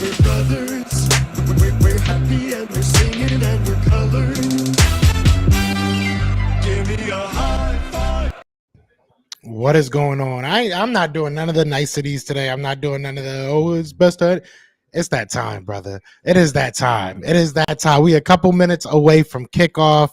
we're brothers. We're happy and we're singing and we're colored. Give me a high five. What is going on? I'm not doing none of the niceties today. I'm not doing none of the it's best to. It's that time, brother. It is that time. It is that time. We a couple minutes away from kickoff.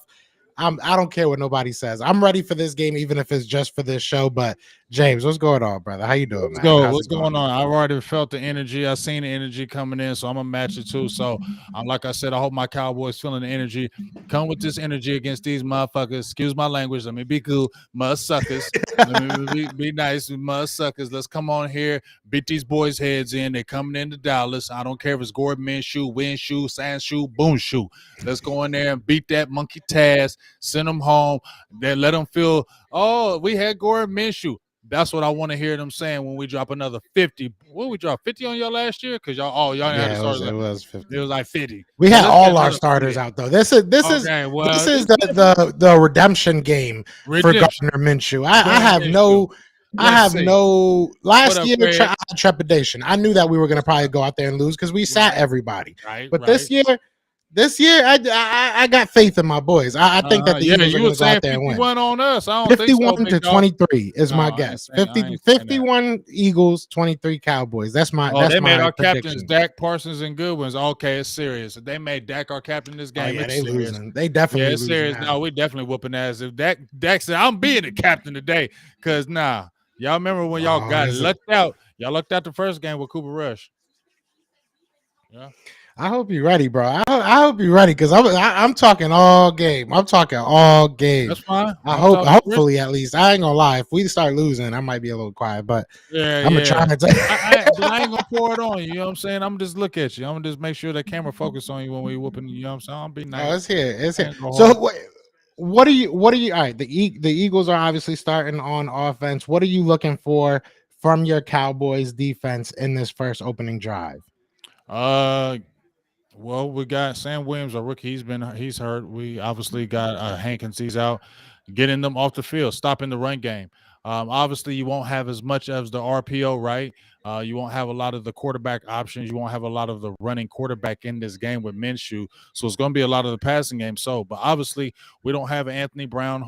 I don't care what nobody says. I'm ready for this game, even if it's just for this show. But James, what's going on, brother? How you doing, man? What's going on? I've already felt the energy. I've seen the energy coming in, so I'm gonna match it too. So, like I said, I hope my Cowboys feeling the energy. Come with this energy against these motherfuckers. Excuse my language. Let me be cool, mud suckers. Let me be nice, mud suckers. Let's come on here, beat these boys' heads in. They're coming into Dallas. I don't care if it's Gardner Minshew, Winshew, Sandshoe, Boomshoe. Let's go in there and beat that monkey Taz. Send them home. Then let them feel. Oh, we had Gardner Minshew. That's what I want to hear them saying when we drop another 50. What we drop 50 on y'all last year? Because y'all had it was 50. It was like 50. We had all our starters out though. This is the redemption game for Gardner Minshew. I have no last year I had trepidation. I knew that we were gonna probably go out there and lose because we sat everybody. But this year, I got faith in my boys. I think that the Eagles are going to go out there and win. 51 on us. I don't 51 think so, to 23 is my guess. 51 Eagles, 23 Cowboys. That's my. They made our prediction. captains Dak, Parsons, and Goodwins. Okay, it's serious. They made Dak our captain this game. They losing. They definitely it's serious. Now. No, we definitely whooping ass. If Dak said, "I'm being the captain today," because y'all remember when y'all got lucked out. Y'all lucked out the first game with Cooper Rush. Yeah. I hope you're ready, bro. I hope you're ready because I'm talking all game. I'm talking all game. That's fine. Hopefully, at least. I ain't gonna lie. If we start losing, I might be a little quiet, but I'm gonna try to. I ain't gonna pour it on you. You know what I'm saying? I'm gonna just look at you. I'm gonna just make sure the camera focus on you when we whooping. You know what I'm saying? I'll be nice. Oh, it's here. So what are you? All right. The Eagles are obviously starting on offense. What are you looking for from your Cowboys defense in this first opening drive? Well, we got Sam Williams, a rookie. He's hurt. We obviously got Hankins. He's out. Getting them off the field, stopping the run game. Obviously, you won't have as much as the RPO, right? You won't have a lot of the quarterback options. You won't have a lot of the running quarterback in this game with Minshew. So it's going to be a lot of the passing game. But obviously, we don't have Anthony Brown,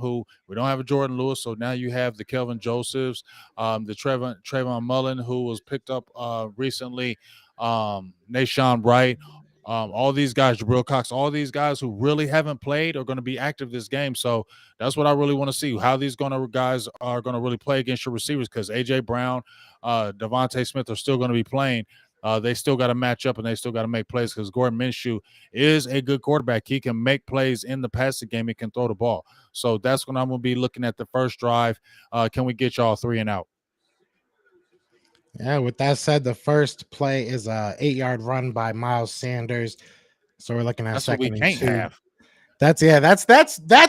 we don't have a Jordan Lewis. So now you have the Kelvin Josephs, the Trayvon Mullen, who was picked up recently, Nashawn Wright. All these guys, Jabril Cox, all these guys who really haven't played are going to be active this game. So that's what I really want to see, how these guys are going to really play against your receivers, because A.J. Brown, Devontae Smith are still going to be playing. They still got to match up and they still got to make plays because Gardner Minshew is a good quarterback. He can make plays in the passing game. He can throw the ball. So that's when I'm going to be looking at the first drive. Can we get y'all 3 and out? Yeah, with that said, the first play is a 8-yard run by Miles Sanders. So we're looking at second and 2. That's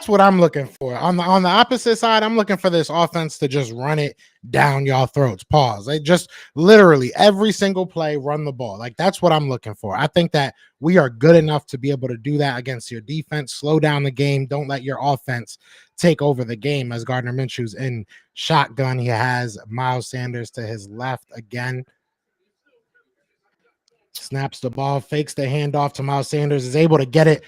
what I'm looking for. On the opposite side, I'm looking for this offense to just run it down y'all throats. Pause. They just literally every single play run the ball. Like that's what I'm looking for. I think that we are good enough to be able to do that against your defense. Slow down the game. Don't let your offense take over the game. As Gardner Minshew's in shotgun, he has Miles Sanders to his left again. Snaps the ball, fakes the handoff to Miles Sanders, is able to get it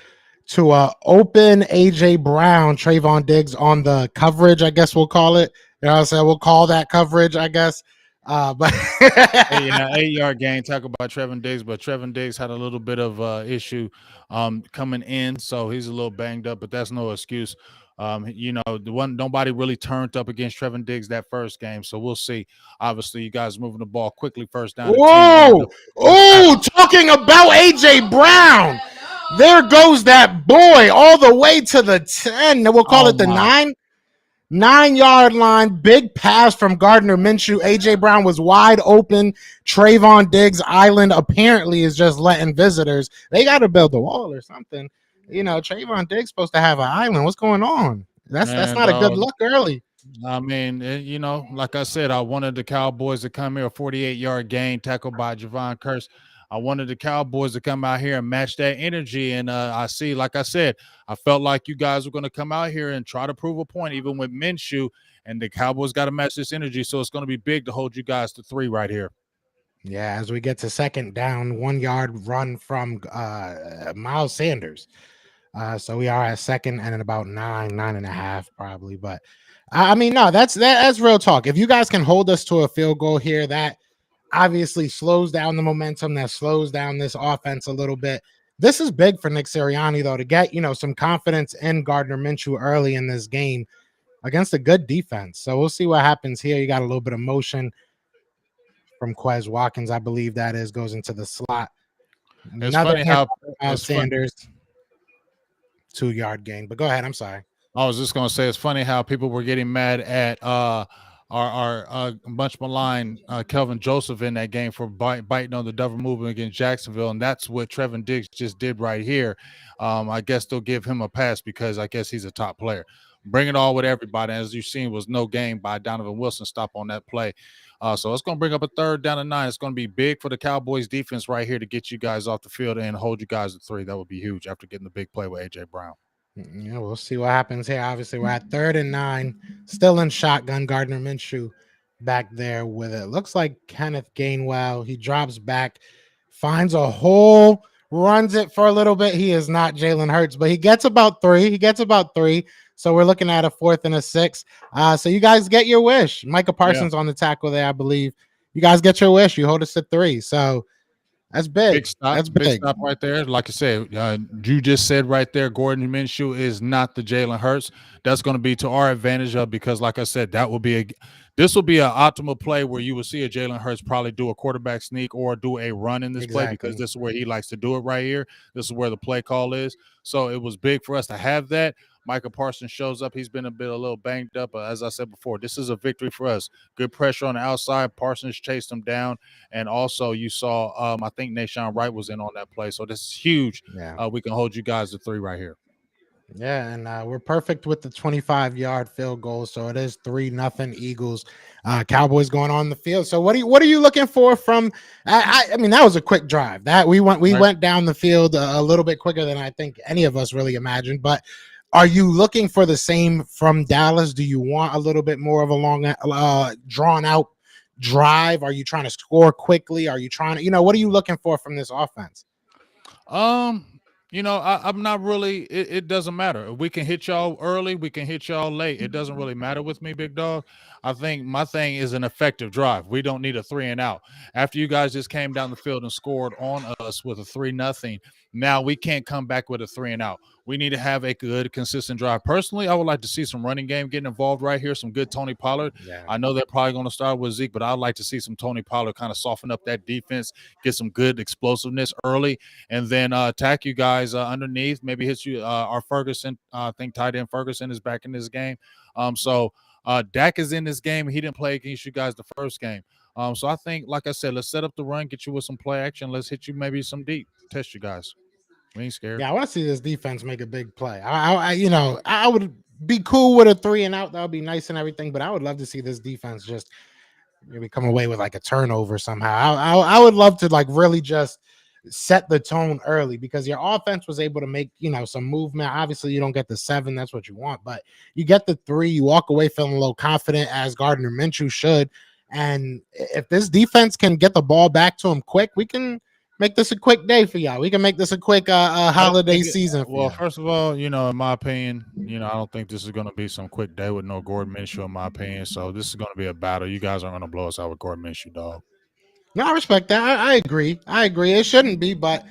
to open A.J. Brown, Trayvon Diggs on the coverage, I guess we'll call it. You know what I'm saying? We'll call that coverage, I guess. But 8-yard gain. Talk about Trevon Diggs, but Trevon Diggs had a little bit of issue coming in, so he's a little banged up, but that's no excuse. Nobody really turned up against Trevon Diggs that first game, so we'll see. Obviously, you guys moving the ball quickly first down. Talking about A.J. Brown. There goes that boy all the way to the 10. We'll call it the 9-yard line. Big pass from Gardner Minshew. A.J. Brown was wide open. Trayvon Diggs Island apparently is just letting visitors. They got to build a wall or something. You know, Trayvon Diggs supposed to have an island. What's going on? That's not a good look early. I mean, like I said, I wanted the Cowboys to come here, a 48-yard gain tackled by Javon Curse. I wanted the Cowboys to come out here and match that energy. And like I said, I felt like you guys were going to come out here and try to prove a point, even with Minshew. And the Cowboys got to match this energy. So it's going to be big to hold you guys to 3 right here. Yeah, as we get to second down, 1 yard run from Miles Sanders. So we are at second and at about 9.5 probably. But I mean, no, that's real talk. If you guys can hold us to a field goal here, that obviously slows down the momentum, that slows down this offense a little bit. This is big for Nick Sirianni, though, to get some confidence in Gardner Minshew early in this game against a good defense. So we'll see what happens here. You got a little bit of motion from Quez Watkins, I believe that is, goes into the slot. It's Another funny hit how by Miles it's fun. Sanders, 2 yard gain. But go ahead. I'm sorry. I was just gonna say it's funny how people were getting mad at our much maligned Kelvin Joseph in that game for biting on the double movement against Jacksonville, and that's what Trevin Diggs just did right here. I guess they'll give him a pass because I guess he's a top player. Bring it all with everybody. As you've seen, was no game by Donovan Wilson stop on that play. So it's going to bring up a third down and 9. It's going to be big for the Cowboys defense right here to get you guys off the field and hold you guys at 3. That would be huge after getting the big play with A.J. Brown. Yeah, we'll see what happens here. Obviously, we're at 3rd and 9, still in shotgun. Gardner Minshew back there with it. Looks like Kenneth Gainwell. He drops back, finds a hole, runs it for a little bit. He is not Jalen Hurts, but he gets about 3. So we're looking at a 4th and a 6. So you guys get your wish. Micah Parsons on the tackle there, I believe. You guys get your wish. You hold us to 3. So that's big. That's Big big. stop right there. Like I said, you just said right there, Gordon Minshew is not the Jalen Hurts. That's going to be to our advantage because, like I said, this will be an optimal play where you will see a Jalen Hurts probably do a quarterback sneak or do a run in this play because this is where he likes to do it right here. This is where the play call is. So it was big for us to have that. Micah Parsons shows up. He's been a little banged up. But as I said before, this is a victory for us. Good pressure on the outside. Parsons chased him down. And also you saw, I think Nashawn Wright was in on that play. So this is huge. Yeah. We can hold you guys to 3 right here. Yeah, and we're perfect with the 25-yard field goal, so it is 3-0 Eagles. Cowboys going on the field. So what are you looking for from? I mean, that was a quick drive. That we went down the field a little bit quicker than I think any of us really imagined. But are you looking for the same from Dallas? Do you want a little bit more of a long, drawn out drive? Are you trying to score quickly? Are you trying to, what are you looking for from this offense? I'm not really. It doesn't matter. We can hit y'all early. We can hit y'all late. It doesn't really matter with me, big dog. I think my thing is an effective drive. We don't need a 3 and out. After you guys just came down the field and scored on us with a 3-0, now we can't come back with a 3 and out. We need to have a good, consistent drive. Personally, I would like to see some running game getting involved right here. Some good Tony Pollard. Yeah. I know they're probably going to start with Zeke, but I'd like to see some Tony Pollard kind of soften up that defense, get some good explosiveness early, and then attack you guys underneath. Maybe hit you. Our Ferguson, I think tight end Ferguson is back in this game. So Dak is in this game. He didn't play against you guys the first game. So I think, like I said, let's set up the run, get you with some play action. Let's hit you maybe some deep, test you guys. We ain't scared. Yeah, I want to see this defense make a big play. I would be cool with a 3 and out. That would be nice and everything, but I would love to see this defense just maybe come away with like a turnover somehow. I would love to like really just set the tone early because your offense was able to make some movement. Obviously, you don't get the 7, that's what you want, but you get the 3. You walk away feeling a little confident, as Gardner Minshew should. And if this defense can get the ball back to him quick, we can make this a quick day for y'all. We can make this a quick holiday season. Well, first of all, in my opinion, I don't think this is going to be some quick day with no Gordon Minshew, in my opinion. So this is going to be a battle. You guys aren't going to blow us out with Gordon Minshew, dog. No, I respect that. I agree. It shouldn't be, but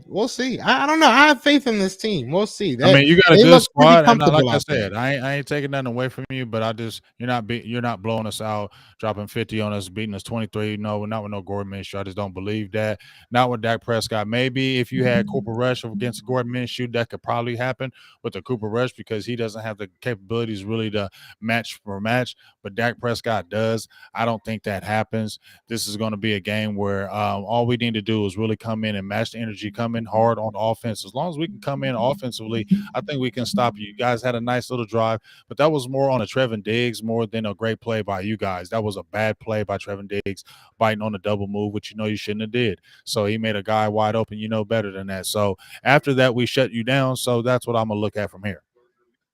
we'll see. I don't know. I have faith in this team. We'll see. I mean, you got a good squad, and like I said, I ain't taking nothing away from you, but you're not blowing us out, dropping 50 on us, beating us 23. No, not with no Gordon Minshew. I just don't believe that. Not with Dak Prescott. Maybe if you had Cooper Rush against Gordon Minshew, that could probably happen with the Cooper Rush because he doesn't have the capabilities really to match for match, but Dak Prescott does. I don't think that happens. This is going to be a game where all we need to do is really come in and match the energy, come in hard on offense. As long as we can come in offensively, I think we can stop you. You guys had a nice little drive, but that was more on a Trevin Diggs more than a great play by you guys. That was a bad play by Trevin Diggs, biting on a double move, which you shouldn't have did. So he made a guy wide open. Better than that. So after that, we shut you down. So that's what I'm going to look at from here.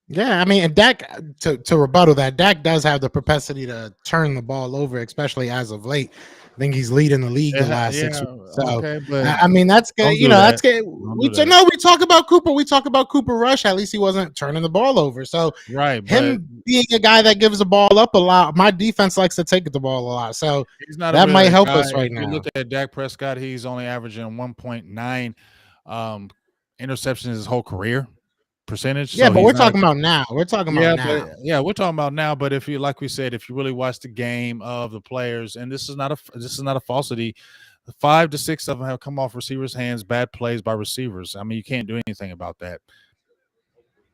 Yeah, I mean, and Dak, to rebuttal that, Dak does have the propensity to turn the ball over, especially as of late. I think he's leading the league the last Yeah, 6 weeks. So okay, but I mean, that's good. don't do That's that. good. Don't We do that. know we talk about Cooper. We talk about Cooper Rush. At least he wasn't turning the ball over. So Right, but him being a guy that gives the ball up a lot, my defense likes to take the ball a lot. So he's not a that real might help guy. us If right you look now. at Dak Prescott, he's only averaging 1.9 um, interceptions his whole career percentage. Yeah, So but he's we're not a talking about now. We're talking about yeah, but now. yeah, we're talking about now. But if you like we said, if you really watch the game of the players, and this is not a falsity, 5 to 6 of them have come off receivers' hands, bad plays by receivers. I mean, you can't do anything about that.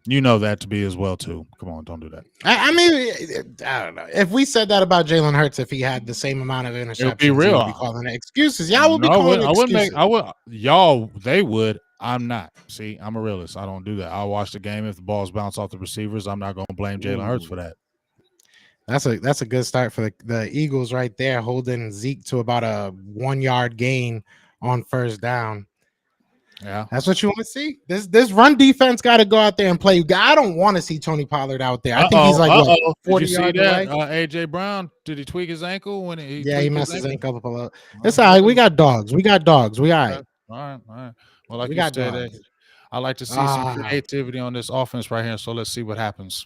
You know that to be as well too. Come on, don't do that. I mean, I don't know. If we said that about Jalen Hurts, if he had the same amount of It would be interceptions, you would be real. calling it excuses. Y'all will be No, calling it I wouldn't make. excuses. I would. Y'all, they would. I'm not. See, I'm a realist. I don't do that. I'll watch the game. If the balls bounce off the receivers, I'm not going to blame Jalen Hurts for that. That's a good start for the Eagles right there, holding Zeke to about a 1 yard gain on first down. Yeah, That's what you want to see. This run defense got to go out there and play. I don't want to see Tony Pollard out there. I think he's like what, Did you 40 see yards that? away. AJ Brown, did he tweak his ankle when he Yeah, he tweaked his messed his ankle? ankle up a little. Oh, It's all right. We got dogs. We got dogs. We all okay. right. All right, all right. Well, like We you got said, dogs. I like to see some Ah, creativity on this offense right here. So let's see what happens.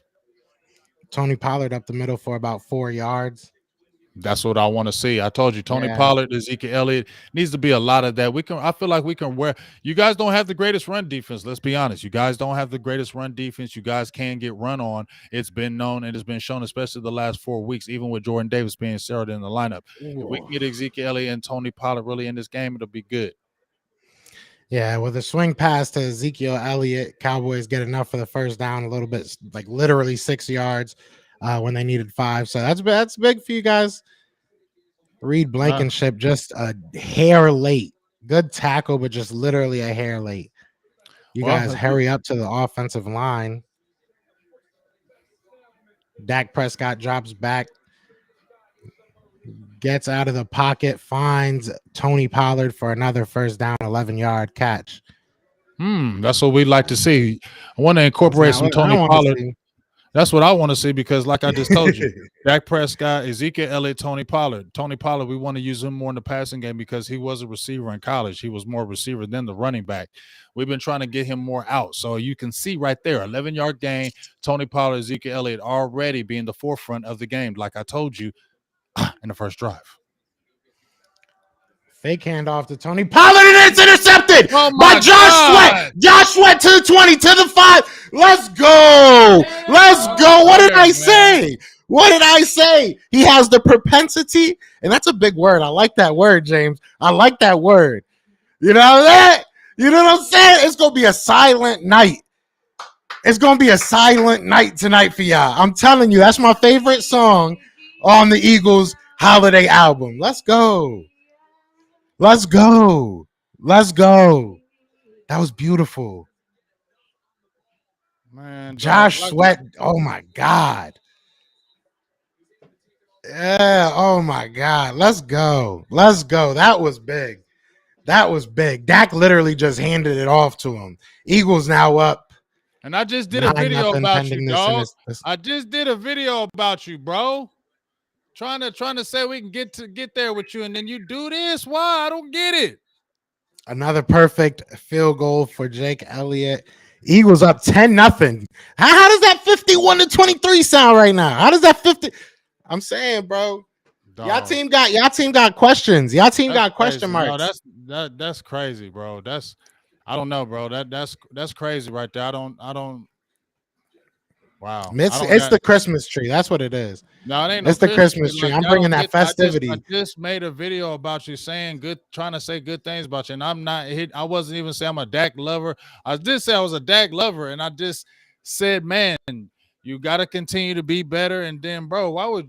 Tony Pollard up the middle for about 4 yards. That's what I want to see. I told you, Tony Yeah. Pollard, Ezekiel Elliott needs to be a lot of that. I feel like we can wear. You guys don't have the greatest run defense. Let's be honest. You guys don't have the greatest run defense. You guys can get run on. It's been known and it's been shown, especially the last 4 weeks, even with Jordan Davis being zeroed in the lineup. If we Ooh. can get Ezekiel Elliott and Tony Pollard really in this game, it'll be good. Yeah, with a swing pass to Ezekiel Elliott, Cowboys get enough for the first down, a little bit, like literally 6 yards when they needed 5. So that's big for you guys. Reed Blankenship just a hair late. Good tackle, but just literally a hair late. You guys hurry up to the offensive line. Dak Prescott drops back, gets out of the pocket, finds Tony Pollard for another first down, 11-yard catch. That's what we'd like to see. I want to incorporate some Tony Pollard. That's what I want to see because, like I just told you, Dak Prescott, Ezekiel Elliott, Tony Pollard. Tony Pollard, we want to use him more in the passing game because he was a receiver in college. He was more a receiver than the running back. We've been trying to get him more out. So you can see right there, 11-yard gain, Tony Pollard, Ezekiel Elliott already being the forefront of the game, like I told you in the first drive. Fake handoff to Tony Pollard, and it's intercepted by Josh Sweat. Josh Sweat to the 20, to the 5. Let's go. Let's go. What did I say? What did I say? He has the propensity, and that's a big word. I like that word, James. I like that word. You know that? You know what I'm saying? It's going to be a silent night. It's going to be a silent night tonight for y'all. I'm telling you, that's my favorite song on the Eagles holiday album. Let's go. Let's go. Let's go. That was beautiful. Man, Josh Sweat. Oh my God. Yeah. Oh my God. Let's go. Let's go. That was big. That was big. Dak literally just handed it off to him. Eagles now up. And I just did a video about you, dog. I just did a video about you, bro. Trying to say we can get there with you, and then you do this. Why? I don't get it. Another perfect field goal for Jake Elliott. Eagles up 10-0. How does that 51-23 sound right now? How does that 50? I'm saying, bro. Dog. Y'all team got questions. Y'all team got question marks. No, that's crazy, bro. I don't know, bro. That's crazy right there. I don't. Wow. It's the Christmas tree. That's what it is. No, it ain't. It's the Christmas tree. I'm bringing that festivity. I just made a video about you trying to say good things about you, and I'm not. I wasn't even saying I'm a Dak lover. I did say I was a Dak lover, and I just said, man, you got to continue to be better. And then, bro, dog?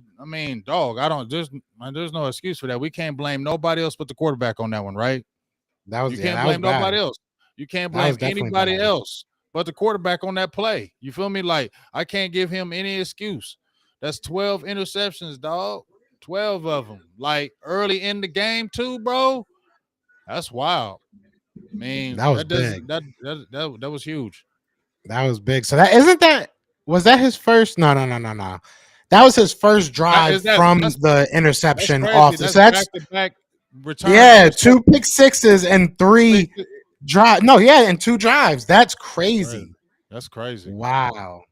There's no excuse for that. We can't blame nobody else but the quarterback on that one, right? You can't blame nobody else. You can't blame anybody else but the quarterback on that play. You feel me? Like, I can't give him any excuse. That's 12 interceptions, dog. 12 of them. Like, early in the game, too, bro. That's wild. I mean, that was big. That was huge. That was big. So was that his first? No. That was his first That drive is that from that's the that's interception crazy. off the That's sets. back to back return Yeah, two interception. pick sixes and three drive. No, yeah, and two drives. That's That's crazy. crazy. That's crazy. Wow.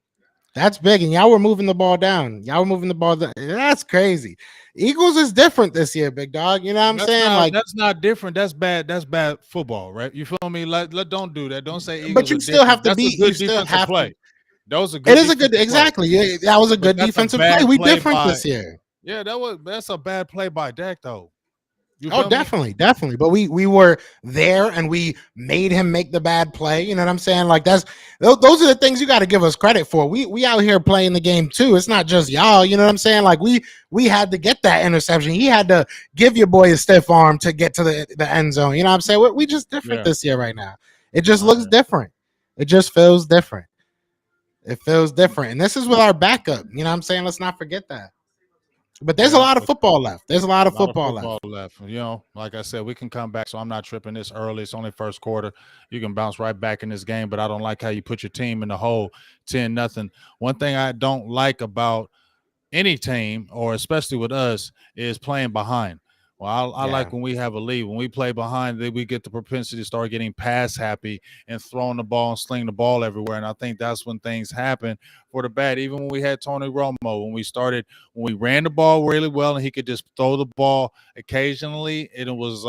That's big. And y'all were moving the ball down. Y'all were moving the ball down. That's crazy. Eagles is different this year, big dog. You know what I'm saying? Like, That's not different. That's bad. That's bad football, right? You feel me? Don't do that. Don't say but Eagles are you still different. have to That's a be, you good still defensive have to. play. Those are It good is a good, defensive play. exactly. Yeah, that was a But good that's a defensive play. bad We play different by this year. yeah, that's a bad play by Dak though. You Oh, feel me? definitely, definitely. But we were there and we made him make the bad play. You know what I'm saying? Like those are the things you got to give us credit for. We out here playing the game too. It's not just y'all. You know what I'm saying? Like we had to get that interception. He had to give your boy a stiff arm to get to the end zone. You know what I'm saying? We just different Yeah. this year right now. It just All looks right. different. It just feels different. It feels different. And this is with our backup. You know what I'm saying? Let's not forget that. But there's a Yeah. lot of football left. There's a lot of A lot of football football left. left. You know, like I said, we can come back. So I'm not tripping this early. It's only first quarter. You can bounce right back in this game, but I don't like how you put your team in the hole 10-0. One thing I don't like about any team, or especially with us, is playing behind. Well, I Yeah. like when we have a lead. When we play behind, then we get the propensity to start getting pass happy and throwing the ball and slinging the ball everywhere. And I think that's when things happen for the bad. Even when we had Tony Romo, when we ran the ball really well and he could just throw the ball occasionally, and it was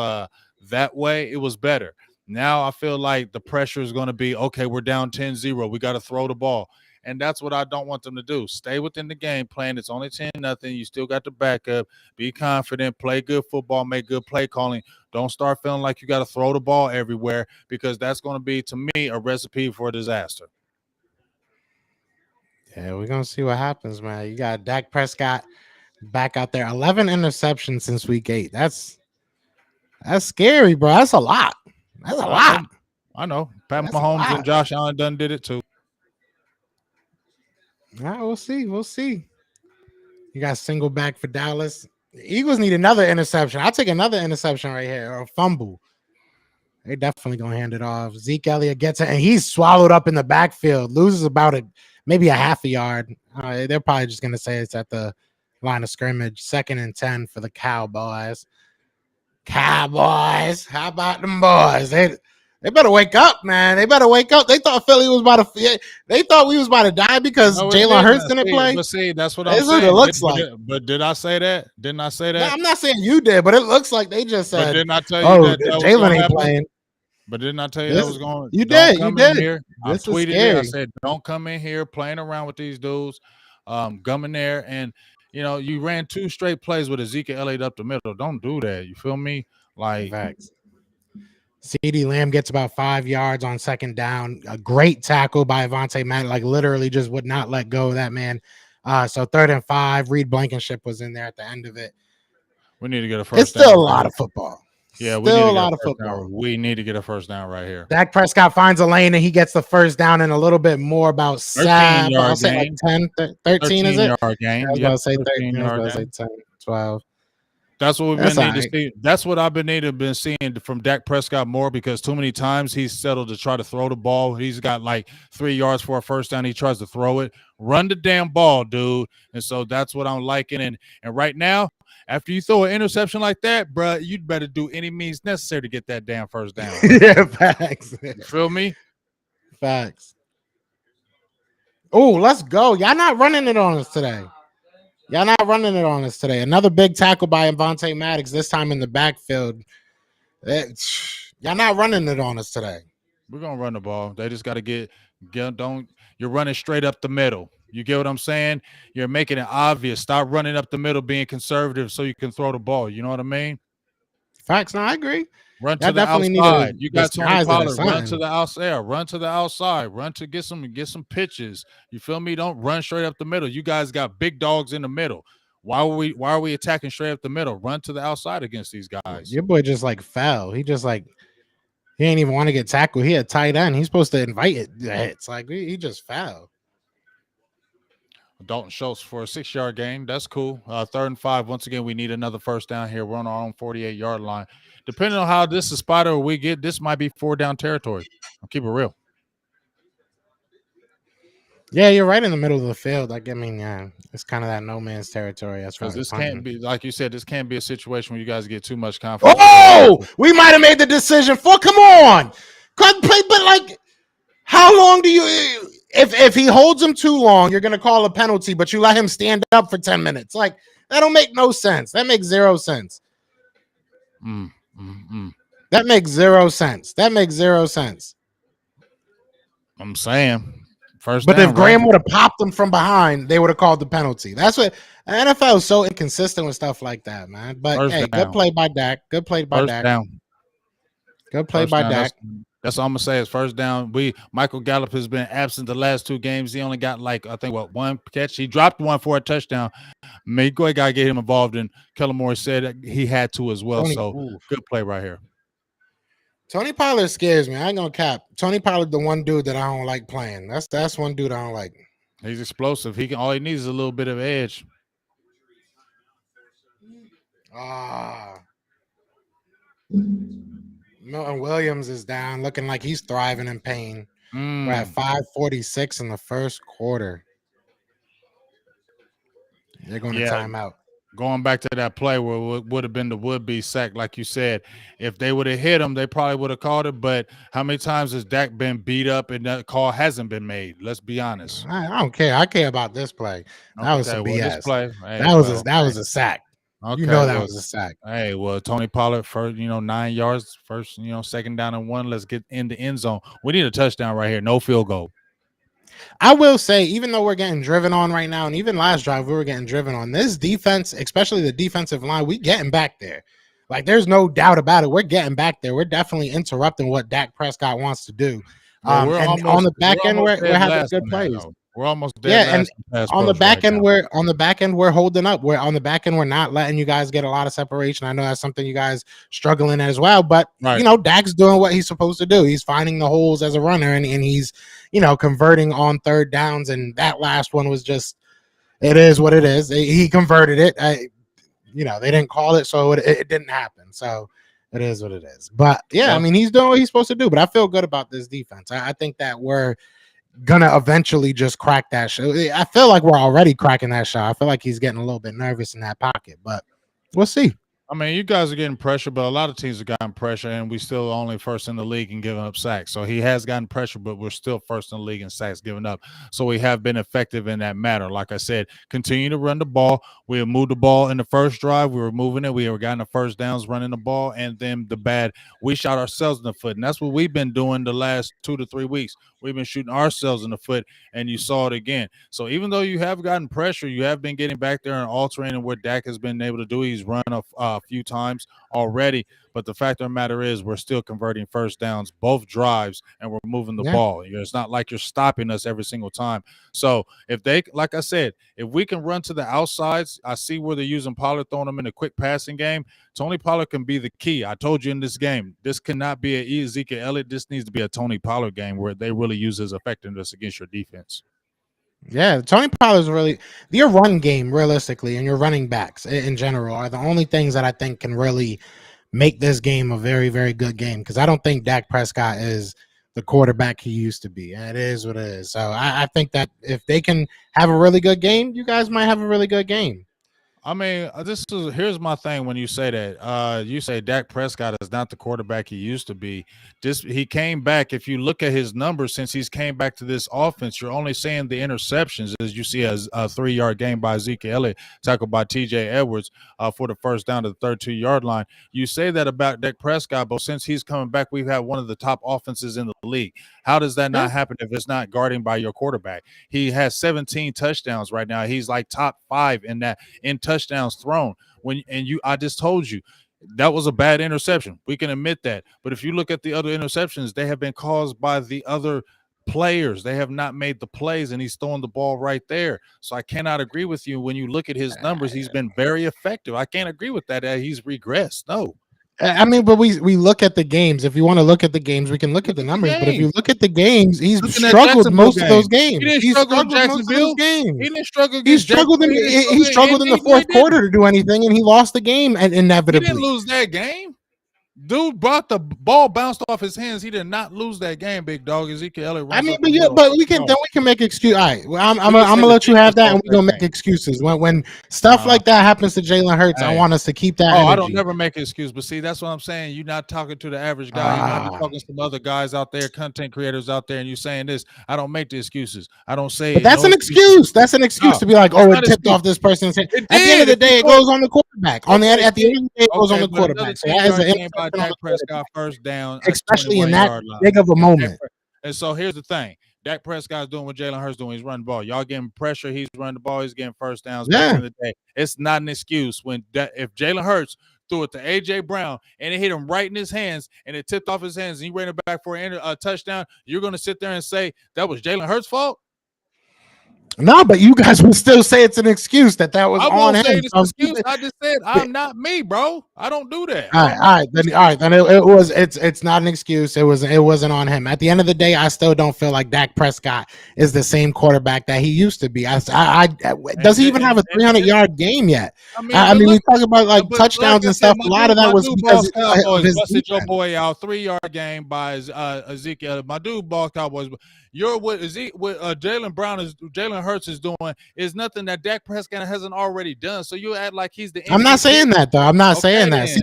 that way, it was better. Now I feel like the pressure is going to be, okay, we're down 10-0. We got to throw the ball. And that's what I don't want them to do. Stay within the game plan. It's only 10-0. You still got the backup. Be confident. Play good football. Make good play calling. Don't start feeling like you got to throw the ball everywhere, because that's going to be, to me, a recipe for a disaster. Yeah, we're gonna see what happens, man. You got Dak Prescott back out there. 11 interceptions since week 8. That's scary, bro. That's a lot. That's a I know. lot. I know. Pat That's a Mahomes and lot. Josh Allen done did it too. All right, we'll see. We'll see. You got single back for Dallas. The Eagles need another interception. I'll take another interception right here, or a fumble. They're definitely gonna hand it off. Zeke Elliott gets it, and he's swallowed up in the backfield. Loses about maybe a half a yard. They're probably just gonna say it's at the line of scrimmage. 2nd and 10 for the Cowboys. Cowboys, how about them boys? They better wake up, man. They better wake up. They thought Philly was about to. They thought we was about to die because No, it Jalen didn't. Hurts didn't play. See, that's what I'm That's what it saying. looks like. But did I say that? Didn't I say No, that? I'm not saying you did, but it looks like they just But said, didn't I tell you "Oh, that that was Jalen going to ain't happen? playing." But didn't I tell you that This was going? you Don't did, you come in did. here. I've This is tweeted it. I scary. said, don't come in here playing around with these dudes. Come in there and you ran 2 straight plays with Ezekiel Elliott up the middle. Don't do that. You feel me? Like, Facts. CeeDee Lamb gets about 5 yards on 2nd down. A great tackle by Avonte Matt, like literally just would not let go of that man. So 3rd and 5. Reed Blankenship was in there at the end of it. we need to get a It's first still down a right lot here. of football. Yeah, we need Still to a get a lot of first football. down. We need to get a first down right here. Dak Prescott finds a lane and he gets the first down in a little bit more, about 7. I'll 13-yard say like gain. 10, 13, is it? 13-yard I gain. was Yep, about to say 13. I was 13-yard about to say gain. 10, 12. That's what we've That's been all needing to right. see. That's what I've been seeing from Dak Prescott more, because too many times he's settled to try to throw the ball. He's got like 3 yards for a first down. He tries to throw it. Run the damn ball, dude. And so that's what I'm liking. And right now, after you throw an interception like that, bro, you'd better do any means necessary to get that damn first down, bro. Yeah, facts. You feel me? Facts. Oh, let's go. Y'all not running it on us today. Y'all not running it on us today. Another big tackle by Avonte Maddox, this time in the backfield. Y'all not running it on us today. We're gonna run the ball. They just got to don't. You're running straight up the middle. You get what I'm saying? You're making it obvious. Stop running up the middle, being conservative, so you can throw the ball. You know what I mean? Facts. No, I agree. Run Y'all to the definitely need to outside. You got Tony disguise it as Pollard. Run to something. the outside. Run to the outside. Run to get some pitches. You feel me? Don't run straight up the middle. You guys got big dogs in the middle. Why are we attacking straight up the middle? Run to the outside against these guys. Your boy just like fell. He just like he ain't even want to get tackled. He a tight end. He's supposed to invite it. It's like he just fell. Dalton Schultz for a 6-yard gain. That's cool. 3rd and 5. Once again, we need another first down here. We're on our own 48-yard line. Depending on how this is spotted or we get, this might be 4 down territory. I'll keep it real. Yeah, you're right in the middle of the field. Like, I mean, yeah, it's kind of that no man's territory as far Because as this can't punting. be, like you said, this can't be a situation where you guys get too much confidence. Oh, we might have made the decision for. Come on, but like, how long do you? If he holds him too long, you're gonna call a penalty, but you let him stand up for 10 minutes. Like, that don't make no sense. That makes zero sense. That makes zero sense. That makes zero sense. I'm saying first But down, if right? Graham would have popped him from behind, they would have called the penalty. That's what NFL is so inconsistent with stuff like that, man. But First hey, good down. play by Dak. Good play by First Dak. down. Good play First by down. Dak. That's all I'm gonna say is first down. Michael Gallup has been absent the last 2 games. He only got like I think one catch. He dropped one for a touchdown. Go ahead, gotta get him involved. And Kellen Moore said he had to as well. So good play right here. Tony Pollard scares me. I ain't gonna cap. Tony Pollard, the one dude that I don't like playing. That's one dude I don't like. He's explosive. All he needs is a little bit of edge. Milton Williams is down, looking like he's thriving in pain. We're at 5:46 in the first quarter. They're going to timeout. Going back to that play where it would have been the would-be sack, like you said, if they would have hit him, they probably would have called it. But how many times has Dak been beat up and that call hasn't been made? Let's be honest. I don't care. I care about this play. That was some BS. This play, that was a sack. Okay, you know that was a sack. Hey, well, Tony Pollard first, 9 yards, first, second down and 1. Let's get in the end zone. We need a touchdown right here. No field goal. I will say, even though we're getting driven on right now, and even last drive we were getting driven on, this defense, especially the defensive line, we getting back there. Like, there's no doubt about it. We're getting back there. We're definitely interrupting what Dak Prescott wants to do. Well, and on the back end, we're having good plays. We're almost dead. Yeah, and on the back end, we're holding up. We're on the back end, we're not letting you guys get a lot of separation. I know that's something you guys struggling as well. But Dak's doing what he's supposed to do. He's finding the holes as a runner, and he's converting on third downs. And that last one was just, it is what it is. He converted it. They didn't call it, so it didn't happen. So it is what it is. But I mean, he's doing what he's supposed to do. But I feel good about this defense. I think that we're gonna eventually just crack that shot. I feel like we're already cracking that shot. I feel like he's getting a little bit nervous in that pocket, but we'll see. I mean, you guys are getting pressure, but a lot of teams have gotten pressure, and we still only first in the league in giving up sacks. So he has gotten pressure, but we're still first in the league in sacks given up. So we have been effective in that matter. Like I said, continue to run the ball. We have moved the ball in the first drive. We were moving it. We were getting the first downs running the ball, and then we shot ourselves in the foot. And that's what we've been doing the last 2 to 3 weeks. We've been shooting ourselves in the foot, and you saw it again. So even though you have gotten pressure, you have been getting back there and altering what Dak has been able to do. He's run a few times already, but the fact of the matter is we're still converting first downs both drives, and we're moving the ball. It's not like you're stopping us every single time. So if they, like I said, if we can run to the outsides, I see where they're using Pollard, throwing them in a quick passing game. Tony Pollard can be the key. I told you in this game, this cannot be an Ezekiel Elliott. This needs to be a Tony Pollard game where they really use his effectiveness against your defense. Yeah, Tony Pollard's really your run game, realistically, and your running backs in general are the only things that I think can really make this game a very, very good game. Because I don't think Dak Prescott is the quarterback he used to be. It is what it is. So I think that if they can have a really good game, you guys might have a really good game. I mean, here's my thing when you say that. You say Dak Prescott is not the quarterback he used to be. He came back. If you look at his numbers since he's came back to this offense, you're only seeing the interceptions as you see a 3-yard game by Ezekiel Elliott, tackled by T.J. Edwards for the first down to the 32-yard line. You say that about Dak Prescott, but since he's coming back, we've had one of the top offenses in the league. How does that not happen if it's not guarding by your quarterback? He has 17 touchdowns right now. He's like top 5 in touchdowns thrown. I just told you that was a bad interception. We can admit that. But if you look at the other interceptions, they have been caused by the other players. They have not made the plays, and he's throwing the ball right there. So I cannot agree with you. When you look at his numbers, he's been very effective. I can't agree with that he's regressed. No. I mean, but we look at the games. If you want to look at the games, we can look at the numbers. But if you look at the games, he's struggled most of those games. He struggled most of those games. He didn't struggle. He struggled in the fourth quarter to do anything, and he lost the game. And inevitably, he didn't lose that game. Dude brought the ball bounced off his hands. He did not lose that game, big dog. Ezekiel Elliott I runs mean, up the middle. but we can make excuse. All right, well, I'm We can say gonna the let you have defense that, and lost we're that gonna make game. excuses when stuff like that happens to Jalen Hurts. I Hey. want us to keep that I don't energy. never make an excuse, but see, that's what I'm saying. You're not talking to the average guy. You might be talking to some other guys out there, content creators out there, and you saying this. I don't make the excuses. I don't say But that's no an excuses. excuse. That's an excuse No, to be like, it's oh, not it an tipped excuse. off this person's head. It At the end of did. the If you day, it thought, goes on the quarterback. At the end of the day, it goes on the but another quarterback. So 10 that is an yard game by interception on Dak the Prescott quarterback, first down at the especially in 21 that yard line. big of a moment. And so here's the thing. Dak Prescott's doing what Jalen Hurts doing. He's running the ball. Y'all getting pressure. He's running the ball. He's getting first downs. Back Yeah. in the day, it's not an excuse if Jalen Hurts threw it to A.J. Brown and it hit him right in his hands and it tipped off his hands and he ran it back for a touchdown. You're going to sit there and say that was Jalen Hurts' fault? No, but you guys will still say it's an excuse that was I on won't him. say it's an excuse. I just said I'm not me, bro. I don't do that. All right. Then it's not an excuse. It wasn't on him. At the end of the day, I still don't feel like Dak Prescott is the same quarterback that he used to be. Does he even have a 300-yard game yet? I mean, we talk about like touchdowns and stuff. A lot of that was because of his busted your boy out 3-yard game by Ezekiel. My dude, ball Cowboys. What Jalen Hurts is doing is nothing that Dak Prescott hasn't already done. So you act like he's the. I'm not saying that though. I'm not saying that. See,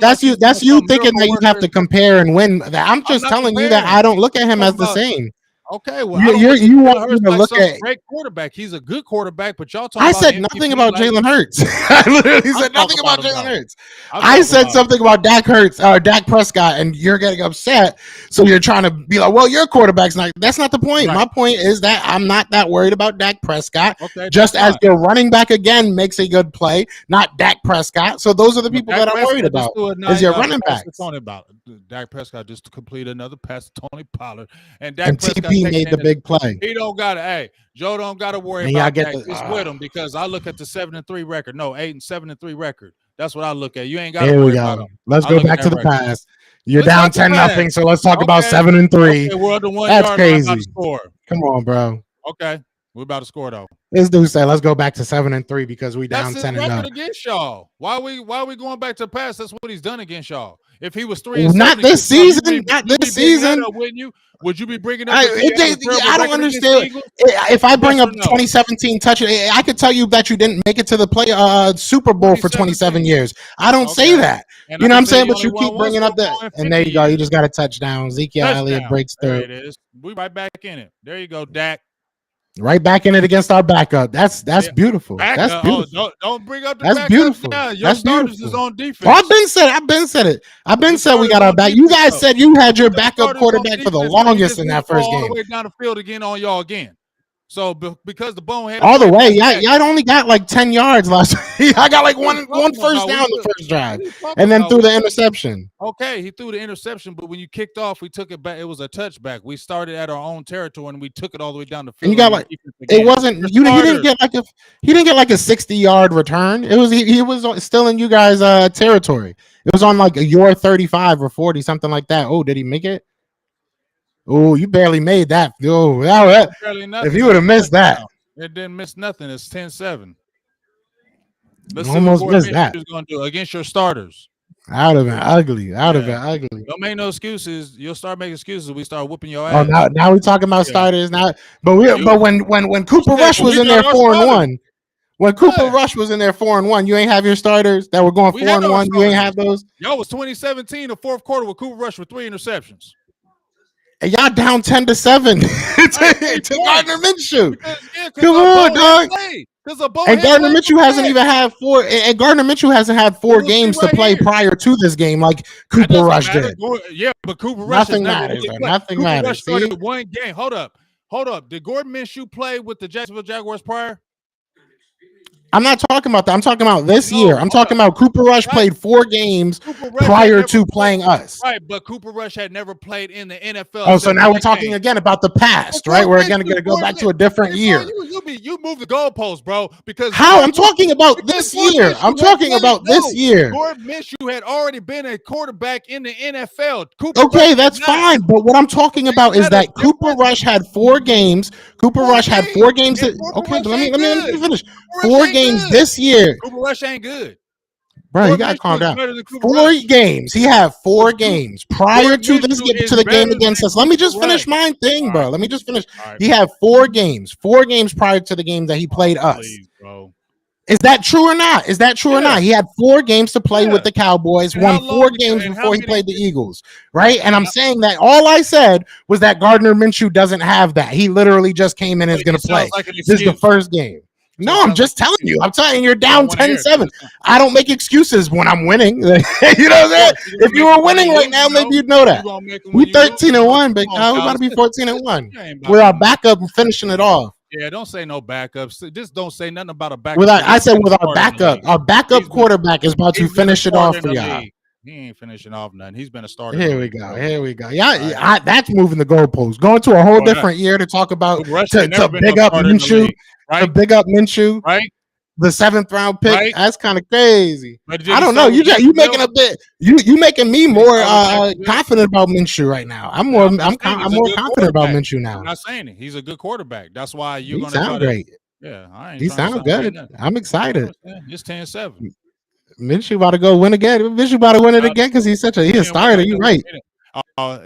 that's you. That's you thinking that you have to compare and win. I'm just telling you that I don't look at him as the same. Okay, well, you want me to look at great quarterback. He's a good quarterback, but y'all talk. I said nothing about Jalen Hurts. I literally said nothing about Jalen Hurts. I said something about Dak Prescott, and you're getting upset. So you're trying to be like, well, your quarterback's not. That's not the point. Right. My point is that I'm not that worried about Dak Prescott. Okay, just as your running back again makes a good play, not Dak Prescott. So those are the people that I'm worried about. Is your running back? Dak Prescott just to complete another pass to Tony Pollard, and Dak Prescott made the big play. He don't got to. Hey, Joe don't got to worry about that. It's with him because I look at the 7-3 record. No, 8-7-3 record. That's what I look at. You ain't got to worry about him. Let's go back to the past. You're down 10-0, so let's talk about 7-3. Okay, we're at the 1 That's yard crazy. line about to score. Come on, bro. Okay, we're about to score though. This dude said, "Let's go back to 7-3 because we down 10-0 against y'all. Why are we going back to the past? That's what he's done against y'all. If he was 3-7, not this season, not this season. Wouldn't you? Would you be bringing up? I don't understand. If I bring up 2017 touch, I could tell you that you didn't make it to the Super Bowl for 27 years. I don't say that. You know what I'm saying? But you keep bringing up that, and there you go. You just got a touchdown. Ezekiel Elliott breaks through. There it is. We right back in it. There you go, Dak. Right back in it against our backup. That's beautiful. That's beautiful. Don't bring up the That's backup. Beautiful. Now. Your That's starters beautiful. is on defense. Oh, I've been said we got our back. You guys said you had your backup quarterback for the longest in that first game. All the way down the field again on y'all again. So because the bonehead all the way, y'all only got like 10 yards last week. I got like one first down the first drive, and then threw the interception. Okay, he threw the interception, but when you kicked off, we took it back. It was a touchback. We started at our own territory and we took it all the way down the field. And you got like it wasn't you. He didn't get like a 60-yard return. It was he was still in you guys' territory. It was on like your 35 or 40, something like that. Oh, did he make it? Oh, you barely made that. Oh, if you would have missed that. It didn't miss nothing. It's 10-7. Let's almost missed that. Going to do against your starters. Out of it ugly. Don't make no excuses. You'll start making excuses. We start whooping your ass. Oh, now we're talking about starters now. But when Cooper Rush was in there 4-1, when Cooper Rush was in there 4-1, you ain't have your starters that were going 4-1. You ain't have those. Y'all was 2017, the fourth quarter with Cooper Rush with 3 interceptions. And y'all down 10-7 to Gardner Minshew. Come on, dog. And Gardner Minshew hasn't even had 4. And Gardner Minshew hasn't had 4 games to play prior to this game, like Cooper Rush did. Yeah, but Cooper Rush nothing matters. Nothing matters. Rush started 1 game. Hold up. Did Gardner Minshew play with the Jacksonville Jaguars prior? I'm not talking about that. I'm talking about this year. I'm talking about Cooper Rush played 4 games prior to playing us. Right, but Cooper Rush had never played in the NFL. Oh, so now we're talking again about the past, right? We're again going to go back to a different year. You move the goalposts, bro. Because how? I'm talking about this year. I'm talking about this year. Gardner Minshew had already been a quarterback in the NFL. Okay, that's fine. But what I'm talking about is that Cooper Rush had 4 games. Cooper Rush had 4 games. Okay, let me finish. 4 games this year. Cooper Rush ain't good. Bro, you Gardner gotta calm Minshew is down. better than Cooper 4 games. He had four But you, games prior Gordon to this Minshew is to the game better against than us. Let me Cooper just finish Rush. my thing, All bro. right, Let me just finish. all right. He had 4 games. 4 games prior to the game that he played us. Please, bro. Is that true or not? Is that true or Yeah, not? He had 4 games to play with yeah. the Cowboys, And how won four long? games And how before he many? played the Eagles, right? And And I'm how, saying that all I said was that Gardner Minshew doesn't have that. He literally just came in and is going it to play. sounds like an This is the excuse. first game. So No, it I'm sounds like just an telling excuse. you. I'm telling you, you're I don't down want to hear it. 10-7. I don't make excuses when I'm winning. You know what I'm Of saying? course, you're If gonna you make them were when winning you right losing, now, maybe though. you'd know You that. gonna make them We when you losing, though. 13-1, big Come on, dog. We about to Dallas. be This 14-1 you ain't about with our to. backup and finishing it off. Yeah, don't say no backups. Just don't say nothing about a With backup our, because I he's said been a with starter in the league. our backup He's been quarterback is about to he's been a finish it off starter in for the y'all. league. He ain't finishing off nothing. He's been a starter in the Here we league, go. bro. Here we go. All Yeah, right. that's moving the goalposts. Going to a whole Well, that different year to talk about Cooper Rush to, ain't never to been no big up starter in the Minshew, league, right? the Right? 7th round pick. Right? That's kind of crazy. But did I he don't know. start with You making Jacksonville? a bit. You making me Did he more start with Jacksonville? confident about Minshew right now. And I'm just saying I'm he's a more good confident about quarterback. Minshew I'm now. not saying it. He's a good quarterback. That's why you're He gonna try sound to. great. Yeah, I ain't He trying to sound sound great good. nothing. I'm excited. It's 10-7. Minshew about to go win again. Minshew about to win it Y'all, again because he's he a didn't win. starter. You're right.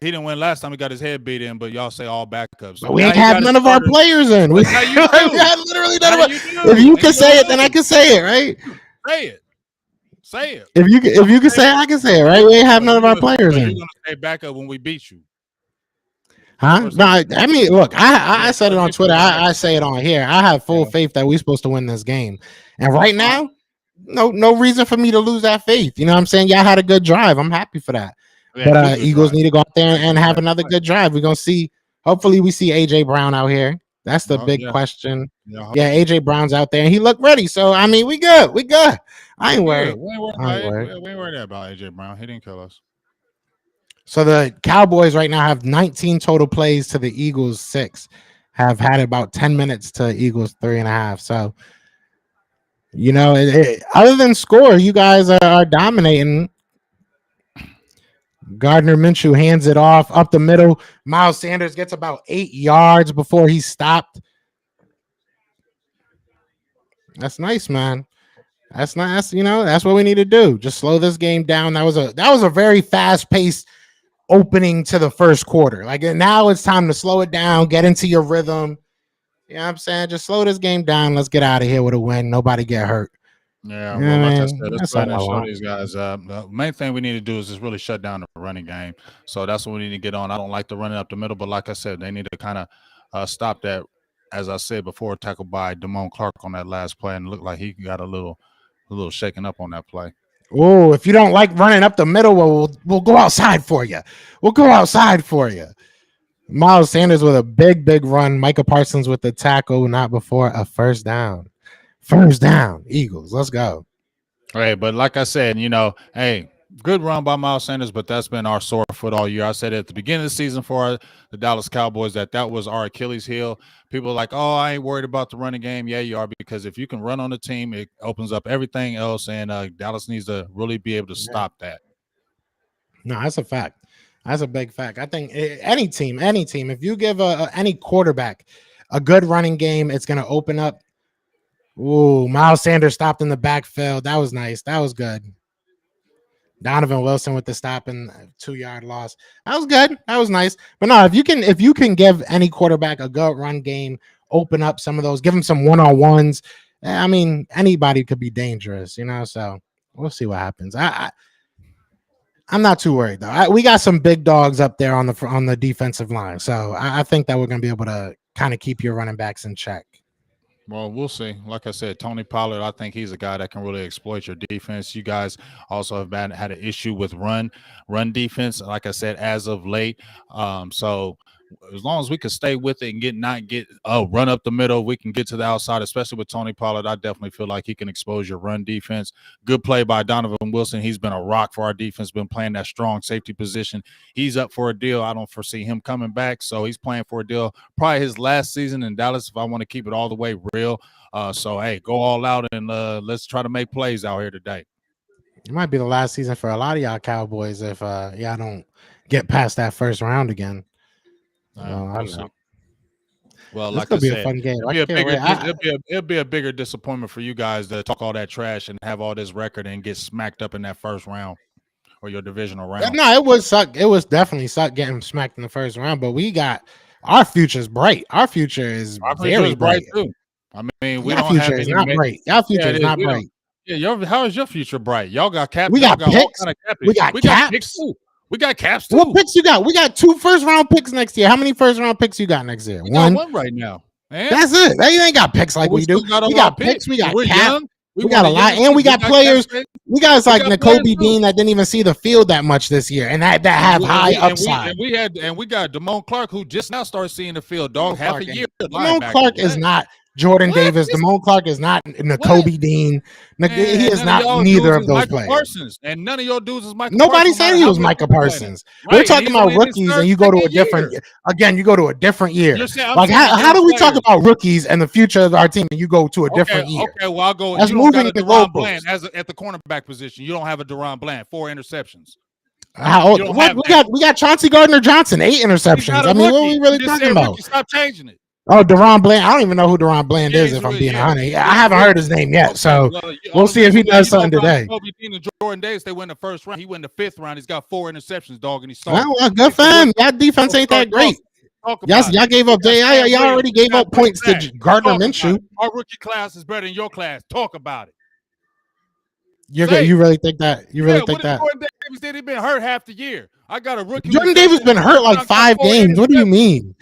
He didn't win last time. He got his head beat in, but y'all say all backups. But So we now ain't he have got his none of our starters. players in. But now you We do. had literally none Now of our. you If do, you and can you're gonna say it, then I lose. can say it, right? Say it. Say it. If you can Say say it, back. I can say it, But right? you, We ain't have but none of you our gonna, players but you're in, gonna stay back up when we beat you. huh? First No, of all, I mean, look, I yeah, said it Gardner on Minshew Twitter. is better. I say it on here. I have full Yeah, faith that we're supposed to win this game, and right uh, now, no reason for me to lose that faith. You know what I'm saying? Y'all had a good drive. I'm happy for that. we had But two good Eagles drives. need to go out there Yeah, and we have had to another play. good drive. We're gonna see. Hopefully, we see AJ Brown out here. That's the Oh big yeah, question. yeah. I Yeah, hope so. AJ Brown's out there and he looked ready. So I mean, we good. We good. I ain't We good. worried. We ain't worried I about ain't it. worried. We ain't worried about AJ Brown. He didn't kill us. So the Cowboys right now have 19 total plays to the Eagles 6. Have had about 10 minutes to Eagles 3.5. So other than score, you guys are dominating. Gardner Minshew hands it off up the middle. Miles Sanders gets about 8 yards before he's stopped. That's nice, man. That's nice. That's what we need to do. Just slow this game down. That was a very fast paced opening to the first quarter. Like now it's time to slow it down, get into your rhythm. You know what I'm saying? Just slow this game down. Let's get out of here with a win. Nobody get hurt. Yeah, You know well, what I like I mean? said, let's That's go ahead all I and show want. these guys up. The main thing we need to do is just really shut down the running game. So that's what we need to get on. I don't like the running up the middle, but like I said, they need to kind of stop that. As I said before, tackled by Damone Clark on that last play, and it looked like he got a little shaken up on that play. Oh, if you don't like running up the middle, we'll go outside for you. We'll go outside for you. Miles Sanders with a big run. Micah Parsons with the tackle, not before a first down. First down, Eagles. Let's go. Hey, but like I said, hey, good run by Miles Sanders, but that's been our sore foot all year. I said at the beginning of the season for the Dallas Cowboys that was our Achilles heel. People are like, oh, I ain't worried about the running game. Yeah, you are, because if you can run on the team, it opens up everything else, and Dallas needs to really be able to Yeah. stop that. No, that's a fact. That's a big fact. I think any team, if you give any quarterback a good running game, it's going to open up. Ooh, Miles Sanders stopped in the backfield. That was nice. That was good. Donovan Wilson with the stop and 2-yard loss. That was good. That was nice. But no, if you can give any quarterback a good run game, open up some of those, give them some one-on-ones. I mean, anybody could be dangerous, So we'll see what happens. I'm not too worried though. We got some big dogs up there on the defensive line, so I think that we're gonna be able to kind of keep your running backs in check. Well, we'll see. Like I said, Tony Pollard, I think he's a guy that can really exploit your defense. You guys also have had an issue with run defense, like I said, as of late. So as long as we can stay with it and not get run up the middle, we can get to the outside, especially with Tony Pollard. I definitely feel like he can expose your run defense. Good play by Donovan Wilson. He's been a rock for our defense, been playing that strong safety position. He's up for a deal. I don't foresee him coming back, so he's playing for a deal. Probably his last season in Dallas if I want to keep it all the way real. So, hey, go all out and let's try to make plays out here today. It might be the last season for a lot of y'all Cowboys if y'all don't get past that first round again. Well, I We'll don't know. see. Well, This like I could be a said, fun game. it'll I be a can't bigger wait. it'll be a bigger disappointment for you guys to talk all that trash and have all this record and get smacked up in that first round or your divisional round. No, it would suck. It was definitely suck getting smacked in the first round, but we got our future's bright. Our future is Our future very is bright bright. too. I mean, we Your don't future have is any. not bright. Your future Yeah, it is is. not We don't. bright. Yeah, how is your future bright? Y'all got cap. We Y'all got got all picks. kind of cap. We got We got picks caps. too. We got caps too. What picks you got? We got 2 first round picks next year. How many first round picks you got next year? We got One. one right now. Man, That's it. They ain't got picks like we we do. still got a We lot got of picks. picks. We got We're cap. young. We got a lot, and we got players. We got like players N'Kobe too. Dean that didn't even see the field that much this year, and that have high upside. And we got Damone Clark who just now started seeing the field. Dog, half a year. Damone Clark is not Jordan Davis. Damone Clark is not N'Kobe Dean. He is not neither of those players. Parsons, and none of your dudes is Micah. Nobody said he was Micah Parsons. We're talking about rookies, and you go to a different. Again, you go to a different year. Like how do we talk about rookies and the future of our team, and you go to a different year? Okay, well I'll go. That's you don't moving got a the Deron Bland goalposts. at the cornerback position. You don't have a Deron Bland. 4 interceptions. How old? What we got? Chauncey Gardner-Johnson, 8 interceptions. I mean, what are we really talking about? Stop changing it. Oh, Deron Bland. I don't even know who Deron Bland is, if I'm being honest. I haven't heard his name yet, so we'll see if he does something today. Kobe Dean and Jordan Davis, they win the first round. He win the 5th round. He's got 4 interceptions, dog, and he started. Well, good for him. That defense ain't that great. Y'all gave up. Y'all already gave up points to Gardner Minshew. Our rookie class is better than your class. Talk about it. You really think that? You really think that? Jordan Davis did. He been hurt half the year. I got a rookie. Jordan Davis been hurt like 5 games. What do you mean?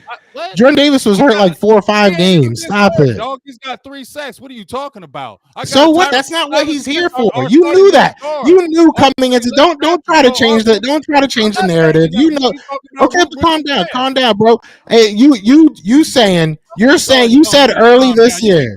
Jordan Davis was hurt like 4 or 5 games. Stop it. Dog, he's got 3 sacks. What are you talking about? So what? That's not what he's here for. You knew that. You knew coming into. Don't try to change the. Don't try to change the narrative. You know. Okay, calm down, bro. Hey, you saying you said early this year.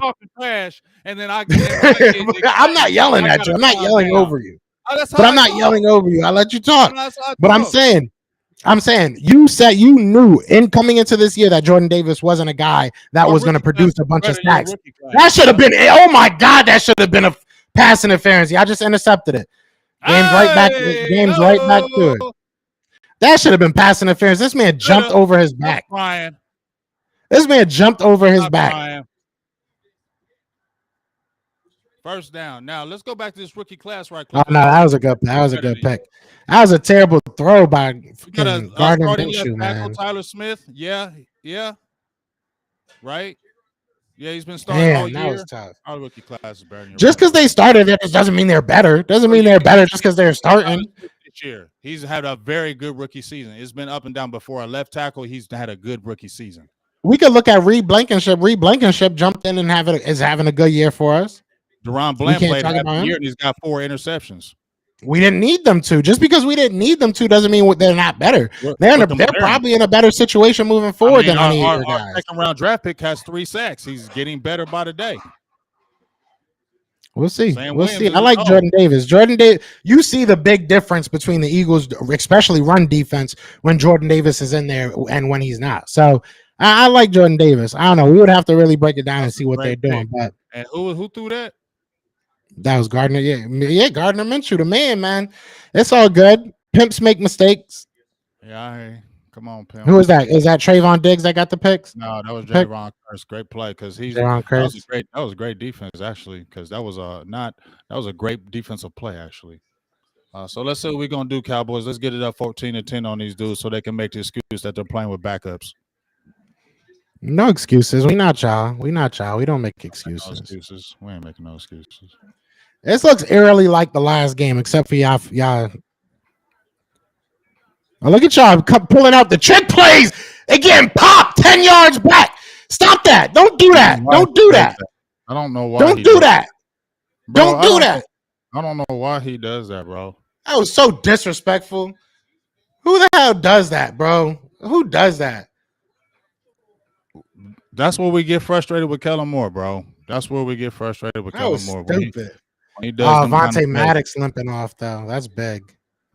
And then I'm not yelling at you. I'm not yelling over you. But I'm not yelling over you. I let you talk. But I'm saying, you said you knew in coming into this year that Jordan Davis wasn't a guy that was going to produce a bunch of sacks. That should have been. Oh my God, that should have been a pass interference. Y'all just intercepted it. Game's right back to it. That should have been pass interference. This man jumped over his back. This man jumped over his back. First down. Now let's go back to this rookie class right quick. Oh no, that was a good pick. That was a terrible throw by Gardner Minshew, man. Tyler Smith. Yeah. Right. Yeah, he's been starting all year. That was tough. Our rookie class is better. Just because they started, it doesn't mean they're better. Doesn't mean they're better just because they're starting. This year, he's had a very good rookie season. It's been up and down before. A left tackle, he's had a good rookie season. We could look at Reed Blankenship. Reed Blankenship jumped in and is having a good year for us. Deron Bland played half the year and he's got 4 interceptions. We didn't need them to. Just because we didn't need them to doesn't mean they're not better. They're probably in a better situation moving forward than any of your guys. Our second round draft pick has 3 sacks. He's getting better by the day. We'll see. I like Jordan Davis. You see the big difference between the Eagles, especially run defense, when Jordan Davis is in there and when he's not. So I like Jordan Davis. I don't know. We would have to really break it down and see what they're doing. But and who threw that? That was Gardner. Yeah, Gardner Minshew, the man. It's all good. Pimps make mistakes. Yeah, come on, pimp. Who is that? Is that Trayvon Diggs that got the picks? No, that was Javon Curse. Great play because that was a great defense actually because that was a great defensive play actually. So let's see what we're gonna do, Cowboys. Let's get it up 14-10 on these dudes so they can make the excuse that they're playing with backups. No excuses. We not y'all. We don't make excuses. No excuses. We ain't making no excuses. This looks eerily like the last game, except for y'all. Oh, look at y'all pulling out the trick plays. Again, pop 10 yards back. Stop that. Don't do that. Don't do that. I don't know why. Don't do that. Don't do that. I don't know why he does that, bro. That was so disrespectful. Who the hell does that, bro? Who does that? That's where we get frustrated with Kellen Moore, bro. That's where we get frustrated with Kellen Moore. Stupid. He does Vontae Maddox limping off though. That's big.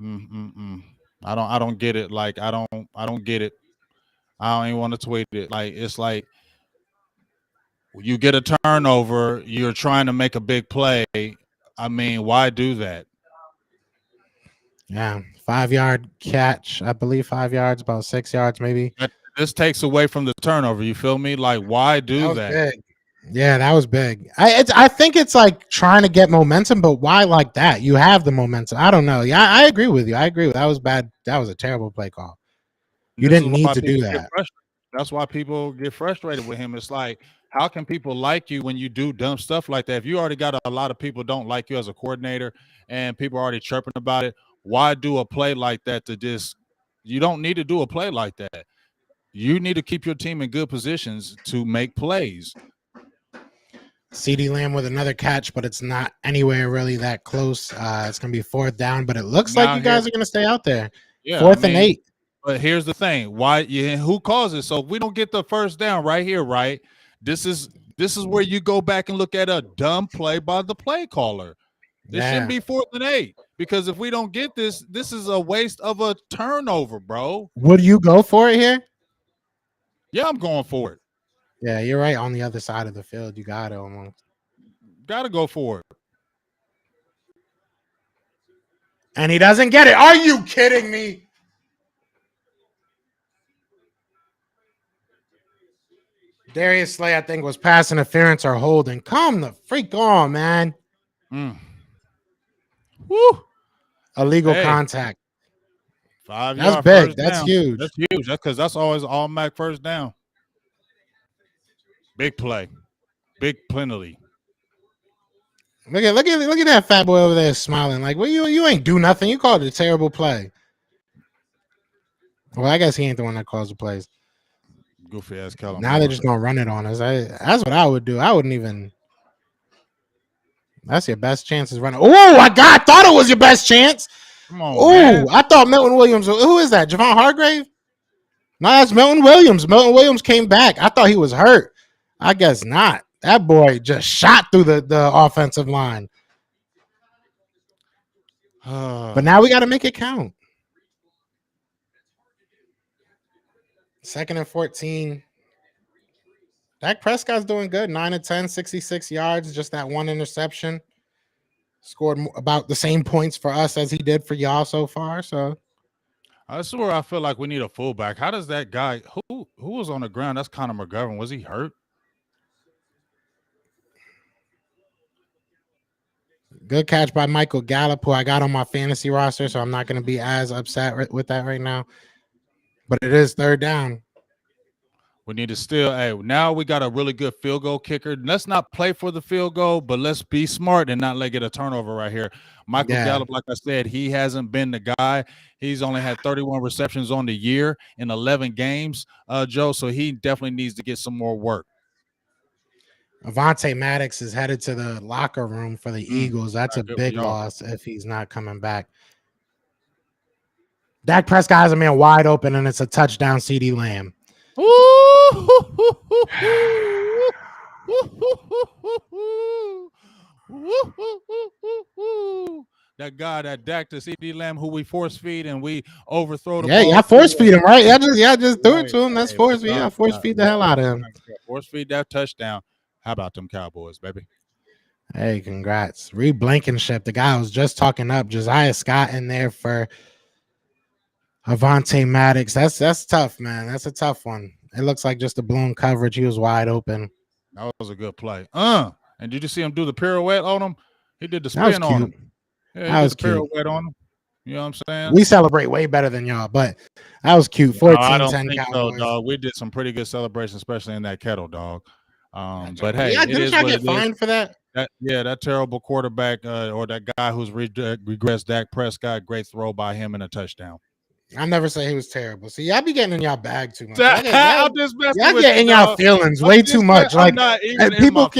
I don't get it. Like I don't get it. I don't even want to tweet it. Like it's like you get a turnover, you're trying to make a big play. I mean, why do that? Yeah, 5-yard catch. I believe 5 yards, about 6 yards maybe. this takes away from the turnover. You feel me? Like, why do that? Big. Yeah, that was big. I think it's like trying to get momentum, but why like that? You have the momentum. I don't know. Yeah, I agree with you. I agree with that was bad. That was a terrible play call. You didn't need to do that. That's why people get frustrated with him. It's like, how can people like you when you do dumb stuff like that? If you already got a lot of people don't like you as a coordinator and people are already chirping about it, why do a play like that to just – you don't need to do a play like that. You need to keep your team in good positions to make plays. CeeDee Lamb with another catch, but it's not anywhere really that close. It's going to be 4th down, but it looks like you guys are going to stay out there. Yeah, 4th and 8. But here's the thing. Who calls it? So if we don't get the first down right here, right, this is where you go back and look at a dumb play by the play caller. This shouldn't be 4th and 8 because if we don't get this is a waste of a turnover, bro. Would you go for it here? Yeah, I'm going for it. Yeah, you're right. On the other side of the field, you got it almost. Got to go for it. And he doesn't get it. Are you kidding me? Darius Slay, I think, was pass interference or holding. Come the freak on, man. Woo. Illegal contact. 5 That's yard big. First That's down. huge. That's huge. That's because that's always automatic first down. Big play. Big penalty. Look at that fat boy over there smiling. Like, well, you ain't do nothing. You called it a terrible play. Well, I guess he ain't the one that calls the plays. Goofy ass Kellen. Now they're just gonna run it on us. That's what I would do. I wouldn't even. That's your best chance is running. Oh, I thought it was your best chance. Come on, man. I thought Milton Williams. Who is that? Javon Hargrave? No, that's Milton Williams. Milton Williams came back. I thought he was hurt. I guess not. That boy just shot through the offensive line. But now we got to make it count. 2nd and 14. Dak Prescott's doing good. 9 of 10, 66 yards. Just that one interception. Scored about the same points for us as he did for y'all so far. So that's where I feel like we need a fullback. How does that guy who was on the ground? That's Connor McGovern. Was he hurt? Good catch by Michael Gallup, who I got on my fantasy roster, so I'm not going to be as upset with that right now. But it is 3rd down. We need to still, now we got a really good field goal kicker. Let's not play for the field goal, but let's be smart and not let get a turnover right here. Michael Gallup, like I said, he hasn't been the guy. He's only had 31 receptions on the year in 11 games, Joe, so he definitely needs to get some more work. Avonte Maddox is headed to the locker room for the Eagles. That's a big loss if he's not coming back. Dak Prescott has a man wide open, and it's a touchdown, CeeDee Lamb. That guy, that Dak to CeeDee Lamb, who we force feed and we overthrow the ball. Yeah, force feed him, right? Just threw it to him. That's force feed. Yeah, force feed the hell out of him. Force feed that touchdown. How about them Cowboys, baby? Hey, congrats. Reed Blankenship, the guy I was just talking up, Josiah Scott in there for Avonte Maddox. That's tough, man. That's a tough one. It looks like just a blown coverage. He was wide open. That was a good play. And did you see him do the pirouette on him? He did the spin on him. Yeah, that was cute. Pirouette on him. You know what I'm saying? We celebrate way better than y'all, but that was cute. 14-10 Cowboys. So, dog. We did some pretty good celebrations, especially in that kettle, dog. But hey, didn't y'all get fined for that? That terrible quarterback or that guy who's regressed, Dak Prescott, great throw by him and a touchdown. I never say he was terrible. See, y'all be getting in y'all bag too much. Y'all get in y'all feelings way too much. Like, and people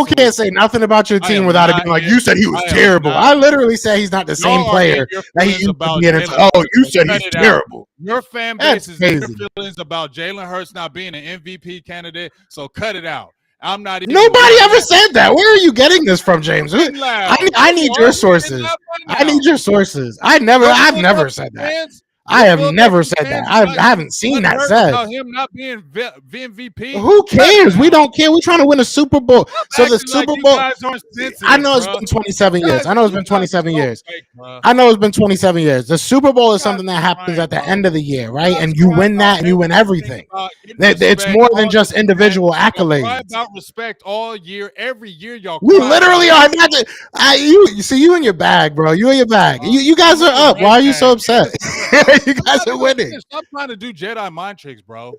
can't say nothing about your team without it being like, you said he was terrible. I literally said he's not the same player that he used to be. Oh, you said he's terrible. Your fan base is in your feelings about Jalen Hurts not being an MVP candidate, so cut it out. I'm not even. Nobody ever said that. Where are you getting this from, James? I need your sources. I need your sources. I've never said that. I have never said that. I haven't seen that said. About him not being MVP. Who cares? We don't care. We're trying to win a Super Bowl. So the Like Super Bowl. I know it's bro. been 27 years. I know it's been 27 years. I know it's been 27 years. The Super Bowl is something that happens at the end of the year, right? And you win that, and you win everything. It's more than just individual accolades. Cry about respect all year, every year, y'all. We literally are. You see, you in your bag, bro. You in your bag. You guys are up. Why are you so upset? You guys are winning. Stop trying to do Jedi mind tricks, bro.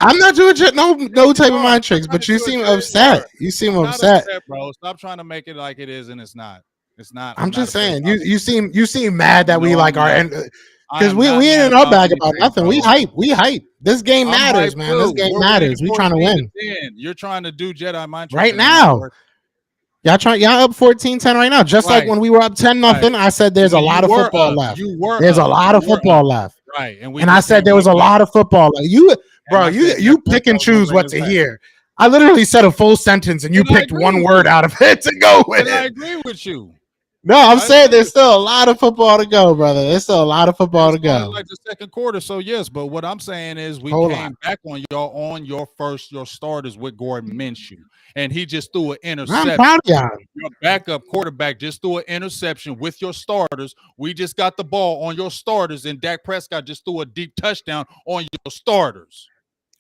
I'm not doing no type of mind tricks, but you seem upset. You seem upset, bro. Stop trying to make it like it is, and it's not. It's not. I'm just saying. You seem mad that we like are because we ain't in our bag about nothing. We hype. This game matters, man. This game matters. We trying to win. You're trying to do Jedi mind tricks right now. Y'all up 14-10 right now. Just like when we were up 10-0, I said there's a lot of football left. There's a lot of football left. Right. And I said there was a lot of football left. You pick and choose what to hear. I literally said a full sentence and you picked one word out of it to go with it. I agree with you. No, I'm saying there's still a lot of football to go, brother. There's still a lot of football to go. Like the second quarter, so yes. But what I'm saying is we came back on y'all on your starters with Gardner Minshew, and he just threw an interception. I'm proud of y'all. Your backup quarterback just threw an interception with your starters. We just got the ball on your starters, and Dak Prescott just threw a deep touchdown on your starters.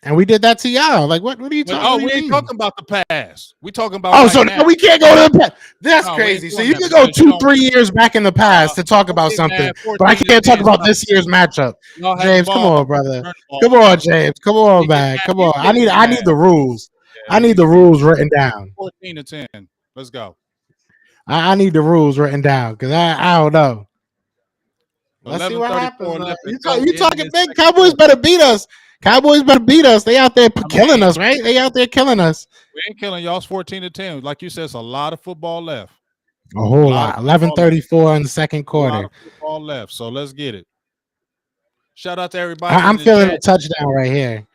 And we did that to y'all. Like, what are you talking about? Oh, we ain't talking about the past. We talking about so now we can't go to the past. That's crazy. So you can go 2-3 years back in the past to talk about something, but I can't talk about this year's matchup. James, come on, brother. Come on, James. Come on, man. Come on. I need the rules. I need the rules written down. 14-10. Let's go. I need the rules written down because I don't know. Let's see what happens. You talking big? Cowboys better beat us. Cowboys better beat us. They out there killing us, right? They out there killing us. We ain't killing y'all. It's 14-10. Like you said, it's a lot of football left. A whole lot. 11:34 in the second quarter. A lot of football left. So let's get it. Shout out to everybody. I'm feeling a touchdown right here.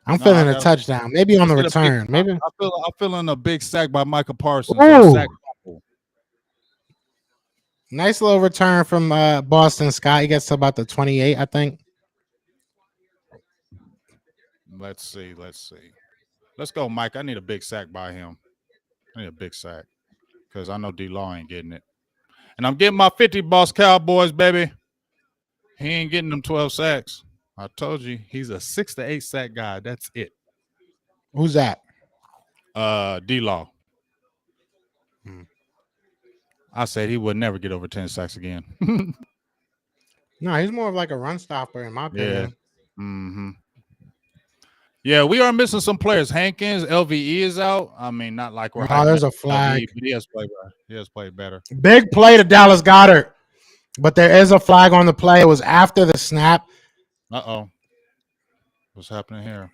I'm feeling a touchdown. Maybe on the return. Maybe I'm feeling a big sack by Micah Parsons. Nice little return from Boston Scott. He gets to about the 28, I think. Let's see. Let's go, Mike. I need a big sack by him. I need a big sack because I know D-Law ain't getting it. And I'm getting my 50 boss Cowboys, baby. He ain't getting them 12 sacks. I told you he's a 6 to 8 sack guy. That's it. Who's that? D-Law. I said he would never get over 10 sacks again. No, he's more of like a run stopper, in my opinion. Yeah. Mm-hmm. Yeah, we are missing some players. Hankins, LVE is out. I mean, not like we're. Oh, there's a flag. LVE, but he has played better. Big play to Dallas Goedert, but there is a flag on the play. It was after the snap. Uh-oh. What's happening here?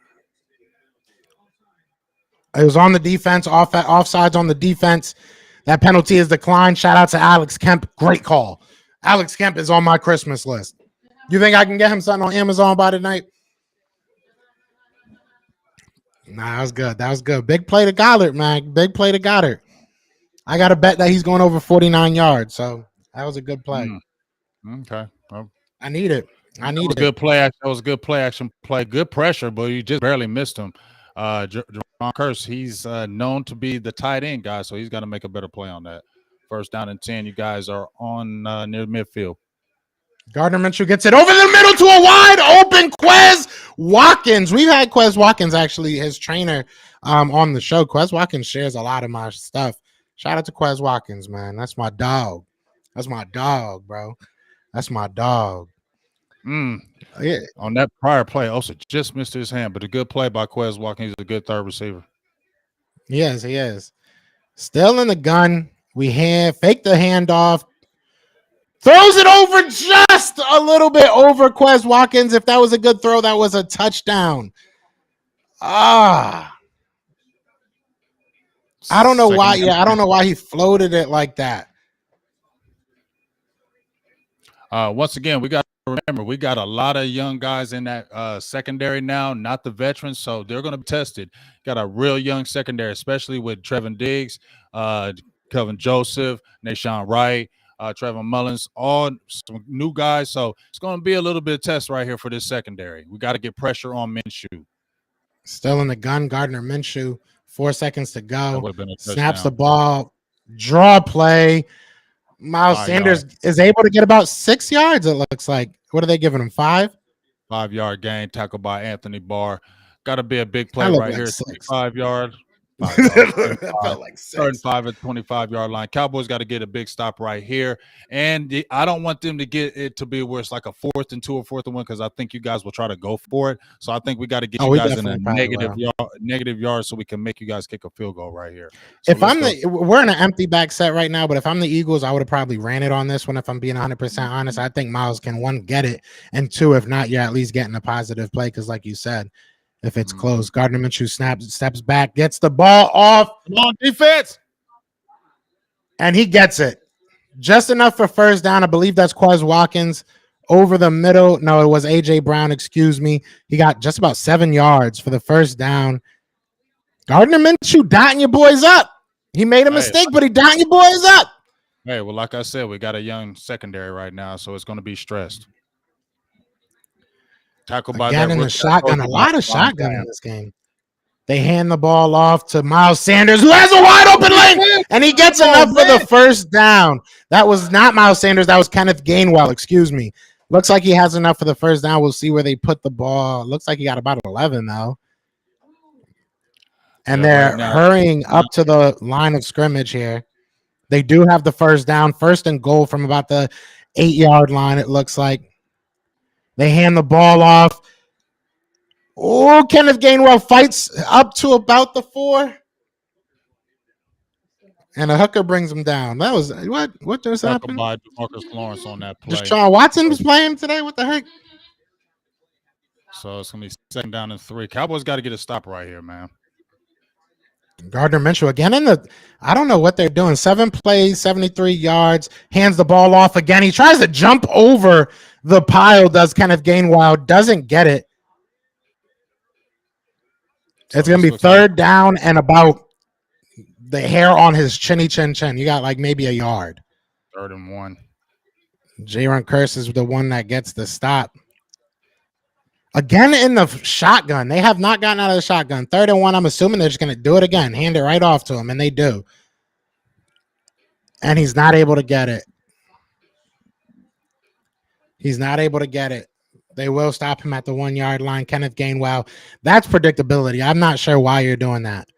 It was on the defense, offsides on the defense. That penalty is declined. Shout out to Alex Kemp. Great call. Alex Kemp is on my Christmas list. You think I can get him something on Amazon by tonight? Nah, that was good. That was good. Big play to Goddard, man. Big play to Goddard. I got to bet that he's going over 49 yards. So that was a good play. Okay. Well, I need it. I need it. Good play action. That was a good play action play. Good pressure, but you just barely missed him. Jerron Kearse, he's known to be the tight end guy, so he's got to make a better play on that. First down and 10. You guys are on near midfield. Gardner Minshew gets it over the middle to a wide open Quez Watkins. We've had Quez Watkins, actually, his trainer, on the show. Quez Watkins shares a lot of my stuff. Shout out to Quez Watkins, man. That's my dog. That's my dog, bro. That's my dog. Yeah. On that prior play, also just missed his hand, but a good play by Quez Watkins. He's a good third receiver. Yes, he is. Still in the gun. We fake the handoff. Throws it over just a little bit over Quez Watkins. If that was a good throw, that was a touchdown. I don't know why. Yeah, I don't know why he floated it like that. Once again, we got to remember, we got a lot of young guys in that secondary now, not the veterans, so they're going to be tested. Got a real young secondary, especially with Trevin Diggs, Kelvin Joseph, Nashawn Wright, Trevor Mullins, all some new guys. So it's going to be a little bit of test right here for this secondary. We got to get pressure on Minshew. Still in the gun, Gardner Minshew. 4 seconds to go. Snaps the touchdown. ball. Draw play. Miles Sanders is able to get about 6 yards, it looks like. What are they giving him, 5? 5-yard gain, tackled by Anthony Barr. Got to be a big play right here. 5 yards. 5 yards. I felt like 6. 5 at 25-yard line. Cowboys got to get a big stop right here. And I don't want them to get it to be where it's like a 4th and 2 or 4th and 1 because I think you guys will try to go for it. So I think we got to get you guys in a negative yard so we can make you guys kick a field goal right here. So we're in an empty back set right now, but if I'm the Eagles, I would have probably ran it on this one if I'm being 100% honest. I think Miles can, 1, get it, and 2, if not, you're at least getting a positive play because like you said, if it's close, Gardner Minshew steps back, gets the ball off. On defense. And he gets it. Just enough for first down. I believe that's Quez Watkins over the middle. No, it was A.J. Brown, excuse me. He got just about 7 yards for the first down. Gardner Minshew dotting your boys up. He made a mistake, but he dotting your boys up. Hey, well, like I said, we got a young secondary right now, so it's going to be stressed. Tackled by again in the shotgun. A lot of shotgun in this game. They hand the ball off to Miles Sanders, who has a wide open lane, and he gets enough for the first down. That was not Miles Sanders. That was Kenneth Gainwell. Excuse me. Looks like he has enough for the first down. We'll see where they put the ball. Looks like he got about 11 though. And they're hurrying up to the line of scrimmage here. They do have the first down, 1st and goal from about the 8-yard line. It looks like. They hand the ball off. Oh, Kenneth Gainwell fights up to about the 4. And a hooker brings him down. That was what just happened? By Marcus Lawrence on that play. Deshaun Watson was playing today. What the heck? So it's gonna be 2nd down and 3. Cowboys got to get a stop right here, man. Gardner Minshew again I don't know what they're doing. 7 plays, 73 yards, hands the ball off again. He tries to jump over the pile, does Kenneth Gainwell, doesn't get it. So it's going to be 3rd down and about the hair on his chinny chin. You got like maybe a yard. 3rd and 1. Jaron Kearse is the one that gets the stop. Again in the shotgun. They have not gotten out of the shotgun. 3rd and 1. I'm assuming they're just going to do it again. Hand it right off to him, and they do. And he's not able to get it. He's not able to get it. They will stop him at the 1-yard line. Kenneth Gainwell. That's predictability. I'm not sure why you're doing that.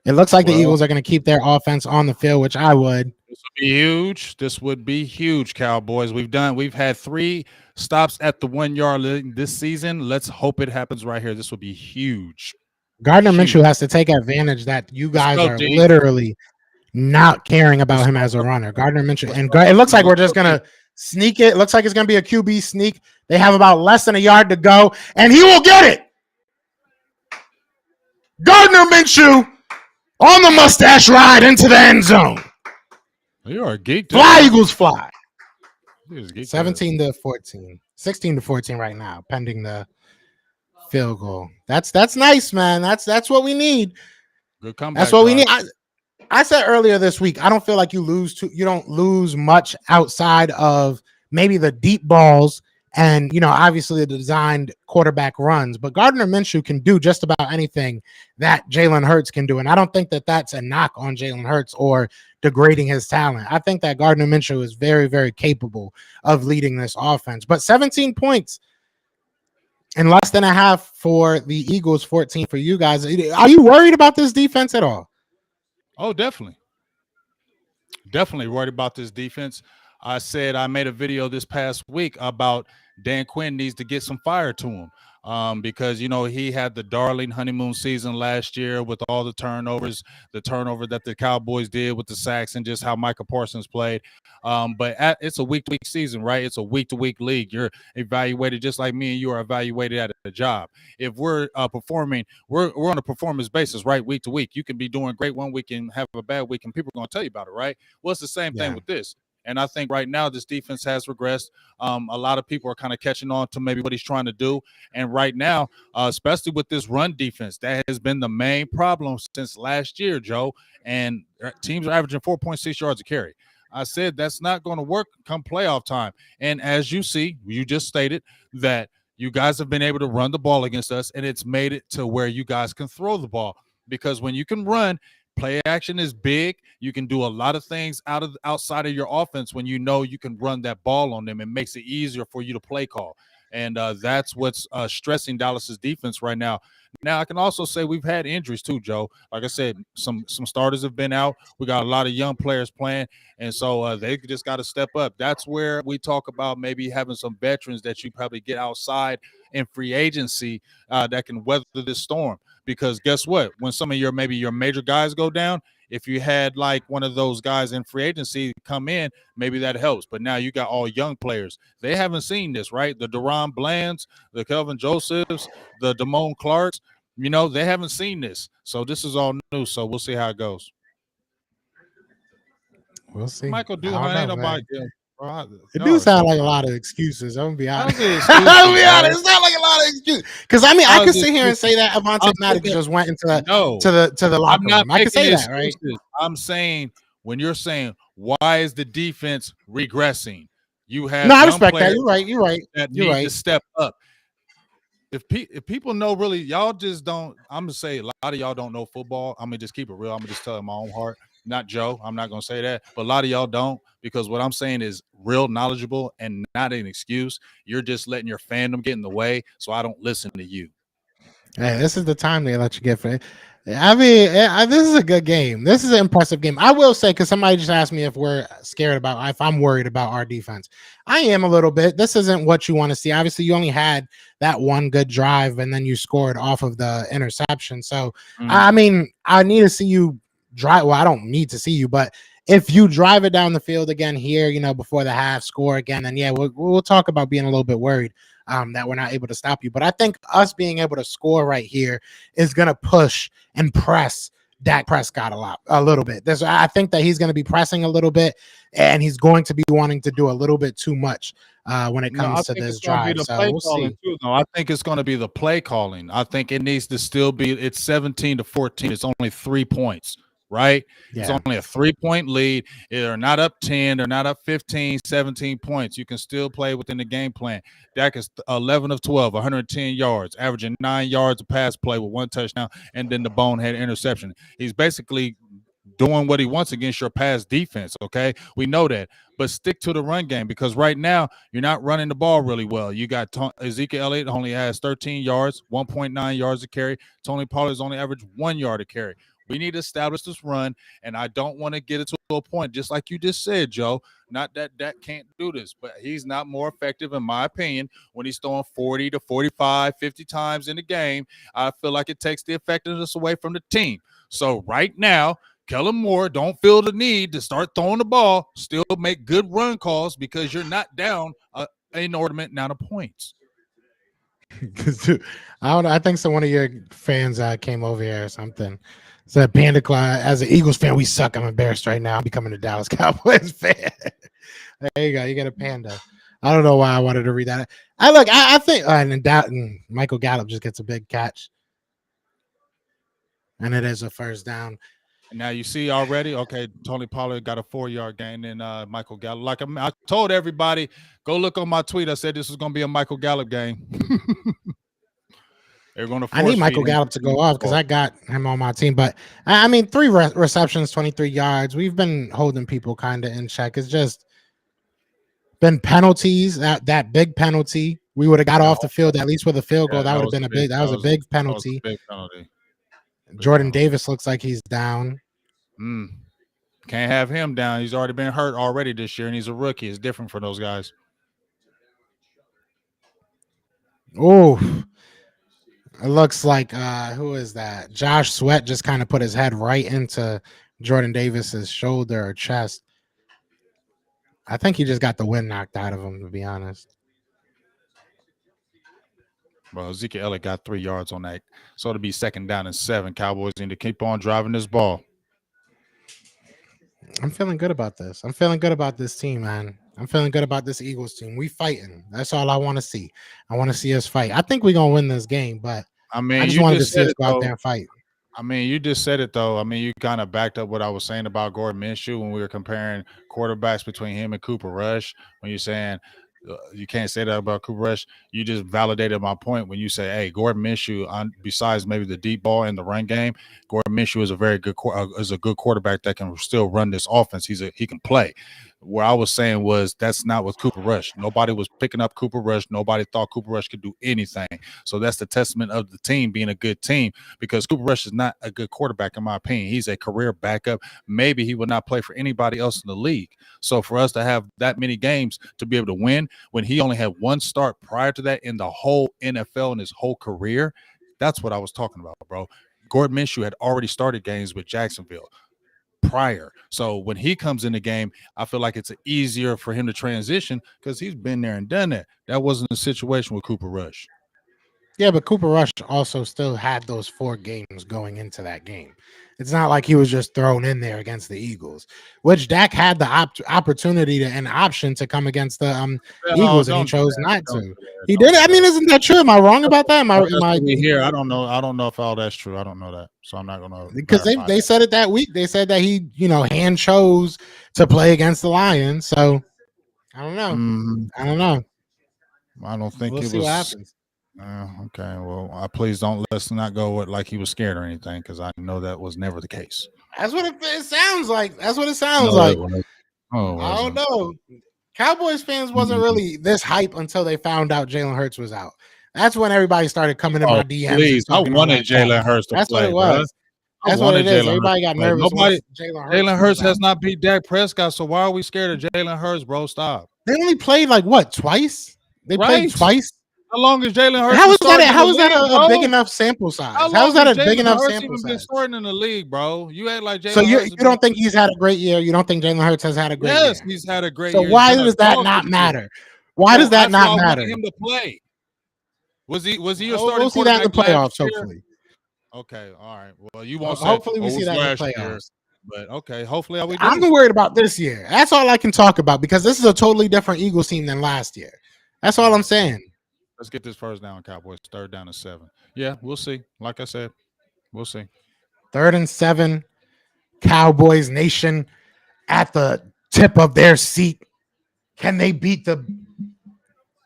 It looks like the Eagles are going to keep their offense on the field, which I would. This would be huge. This would be huge, Cowboys. We've had 3 stops at the 1-yard line this season. Let's hope it happens right here. This would be huge. Gardner Minshew has to take advantage that you guys are literally not caring about him as a runner. Gardner Minshew. And it looks like we're just going to sneak it. It looks like it's going to be a QB sneak. They have about less than a yard to go, and he will get it. Gardner Minshew on the mustache ride into the end zone. You are a geek. Fly, Eagles, fly. 17 to 14. 16 to 14 right now, pending the field goal. That's nice, man. That's what we need. Good comeback. That's what we need. I said earlier this week, I don't feel like you don't lose much outside of maybe the deep balls and, obviously the designed quarterback runs. But Gardner Minshew can do just about anything that Jalen Hurts can do. And I don't think that that's a knock on Jalen Hurts or degrading his talent. I think that Gardner Minshew is very, very capable of leading this offense. But 17 points and less than a half for the Eagles, 14 for you guys. Are you worried about this defense at all? Oh, definitely. Definitely worried about this defense. I made a video this past week about Dan Quinn needs to get some fire to him because, he had the darling honeymoon season last year with all the turnover that the Cowboys did with the sacks and just how Micah Parsons played. But it's a week-to-week season, right? It's a week-to-week league. You're evaluated just like me and you are evaluated at a job. If we're performing, we're on a performance basis, right? Week to week. You can be doing great one week and have a bad week and people are going to tell you about it, right? Well, it's the same thing with this. And I think right now this defense has regressed. A lot of people are kind of catching on to maybe what he's trying to do. And right now, especially with this run defense, that has been the main problem since last year, Joe. And teams are averaging 4.6 yards a carry. I said that's not going to work come playoff time. And as you see, you just stated that you guys have been able to run the ball against us, and it's made it to where you guys can throw the ball. Because when you can run, play action is big. You can do a lot of things outside of your offense when you know you can run that ball on them. It makes it easier for you to play call. And that's what's stressing Dallas's defense right now. Now, I can also say we've had injuries too, Joe. Like I said, some starters have been out. We got a lot of young players playing, and so they just got to step up. That's where we talk about maybe having some veterans that you probably get outside in free agency that can weather this storm. Because guess what? When some of your maybe your major guys go down, if you had like one of those guys in free agency come in, maybe that helps. But now you got all young players. They haven't seen this, right? The Deron Blands, the Kelvin Josephs, the Damone Clarks, they haven't seen this. So this is all new. So we'll see how it goes. We'll see. Michael do I don't ain't know, nobody. It do sound like a lot of excuses. I'm gonna be honest. I'll be honest. It's not like a lot of excuses. Because I mean, I could sit here and say that Avonte Maddox just went into the locker room. I could say that, right? I'm saying when you're saying why is the defense regressing, you have I respect that. You're right. That need to step up. If people know really, y'all just don't. I'm gonna say a lot of y'all don't know football. I'm gonna just keep it real. I'm gonna just tell it my own heart. Not Joe. I'm not gonna say that, but a lot of y'all don't, because what I'm saying is real knowledgeable and not an excuse. You're just letting your fandom get in the way, so I don't listen to you. Hey, this is the time they let you get for it. I mean, this is a good game. This is an impressive game. I will say, because somebody just asked me if I'm worried about our defense. I am a little bit. This isn't what you want to see. Obviously, you only had that one good drive, and then you scored off of the interception. So, I mean, I need to see you drive. Well, I don't need to see you, but if you drive it down the field again here, before the half, score again, then yeah, we'll talk about being a little bit worried that we're not able to stop you. But I think us being able to score right here is going to push and press Dak Prescott a little bit. I think that he's going to be pressing a little bit, and he's going to be wanting to do a little bit too much when it comes to this drive. So we'll see. I think it's going to be the play calling. I think it needs to still be. It's 17-14. It's only 3 points. Right? Yeah. It's only a 3-point lead. They're not up 10. They're not up 15, 17 points. You can still play within the game plan. Dak is 11 of 12, 110 yards, averaging 9 yards of pass play with 1 touchdown, and then the bonehead interception. He's basically doing what he wants against your pass defense, okay? We know that. But stick to the run game, because right now you're not running the ball really well. You got Ezekiel Elliott only has 13 yards, 1.9 yards a carry. Tony Pollard's only averaged 1 yard a carry. We need to establish this run, and I don't want to get it to a point, just like you just said, Joe, not that Dak can't do this, but he's not more effective, in my opinion, when he's throwing 40 to 45, 50 times in the game. I feel like it takes the effectiveness away from the team. So right now, Kellen Moore don't feel the need to start throwing the ball, still make good run calls, because you're not down an inordinate amount of points. I think one of your fans came over here or something. Said Panda Clyde, as an Eagles fan, we suck. I'm embarrassed right now. I'm becoming a Dallas Cowboys fan. There you go. You get a panda. I don't know why I wanted to read that. I think and Michael Gallup just gets a big catch. And it is a first down. Now you see already, okay, Tony Pollard got a 4-yard gain, and Michael Gallup. Like I told everybody, go look on my tweet. I said this was going to be a Michael Gallup game. They're going to. I need Michael Gallup to go off because I got him on my team. But I mean, 3 receptions, 23 yards. We've been holding people kind of in check. It's just been penalties. That big penalty, we would have got off the field at least with a field goal. That would have been a big. That was a big penalty. Jordan Davis looks like he's down. Can't have him down. He's already been hurt already this year, and he's a rookie. It's different for those guys. Oh. It looks like who is that? Josh Sweat just kind of put his head right into Jordan Davis's shoulder or chest. I think he just got the wind knocked out of him, to be honest. Well, Ezekiel Elliott got 3 yards on that. So it'll be 2nd down and 7. Cowboys need to keep on driving this ball. I'm feeling good about this. I'm feeling good about this team, man. I'm feeling good about this Eagles team. We fighting. That's all I want to see. I want to see us fight. I think we're going to win this game, but I just wanted to see us go out there and fight. I mean, you just said it though. I mean, you kind of backed up what I was saying about Gordon Minshew when we were comparing quarterbacks between him and Cooper Rush. When you're saying you can't say that about Cooper Rush, you just validated my point when you say, "Hey, Gordon Minshew, besides maybe the deep ball in the run game, Gordon Minshew is a very good is a good quarterback that can still run this offense. He can play." Where I was saying was that's not with Cooper Rush. Nobody was picking up Cooper Rush. Nobody thought Cooper Rush could do anything. So that's the testament of the team being a good team because Cooper Rush is not a good quarterback in my opinion. He's a career backup. Maybe he would not play for anybody else in the league. So for us to have that many games to be able to win when he only had one start prior to that in the whole NFL in his whole career, that's what I was talking about, bro. Gordon Minshew had already started games with Jacksonville prior. So when he comes in the game, I feel like it's easier for him to transition because he's been there and done that. That wasn't the situation with Cooper Rush. Yeah, but Cooper Rush also still had those 4 games going into that game. It's not like he was just thrown in there against the Eagles, which Dak had the opportunity and option to come against the Eagles, and he chose not to. He did it. I mean, isn't that true? Am I wrong about that? Am I here? I don't know. I don't know if all that's true. I don't know that, so I'm not gonna because they said it that week. They said that he hand chose to play against the Lions. So I don't know. I don't know. I don't think we'll it see was. What happens. Okay, well, please don't let's not go with like he was scared or anything because I know that was never the case. That's what it sounds like. That's what it sounds like. I don't know. Cowboys fans wasn't really this hype until they found out Jalen Hurts was out. That's when everybody started coming in my DMs. Please, I wanted Jalen Hurts to That's play. That's what it was. That's what it is. Everybody got nervous. Jalen Hurts has not beat Dak Prescott, so why are we scared of Jalen Hurts, bro? Stop. They only played like what, twice? They played twice. How long is Jalen Hurts? How is that a big enough sample size? How is that a big enough sample size? Been starting in the league, bro. You act like Jalen. So you don't think he's had a great year? You don't think Jalen Hurts has had a great year? Yes, he's had a great year. So why does that not matter? Why does that not matter? Him to play. Was he a starting? We'll see that in the playoffs, hopefully. Okay, all right. Well, you won't. Hopefully, we see that in the playoffs. But okay, hopefully, I'm worried about this year. That's all I can talk about because this is a totally different Eagles team than last year. That's all I'm saying. Let's get this first down, Cowboys. 3rd down and 7. Yeah, we'll see. Like I said, we'll see. 3rd and 7. Cowboys Nation at the tip of their seat. Can they beat the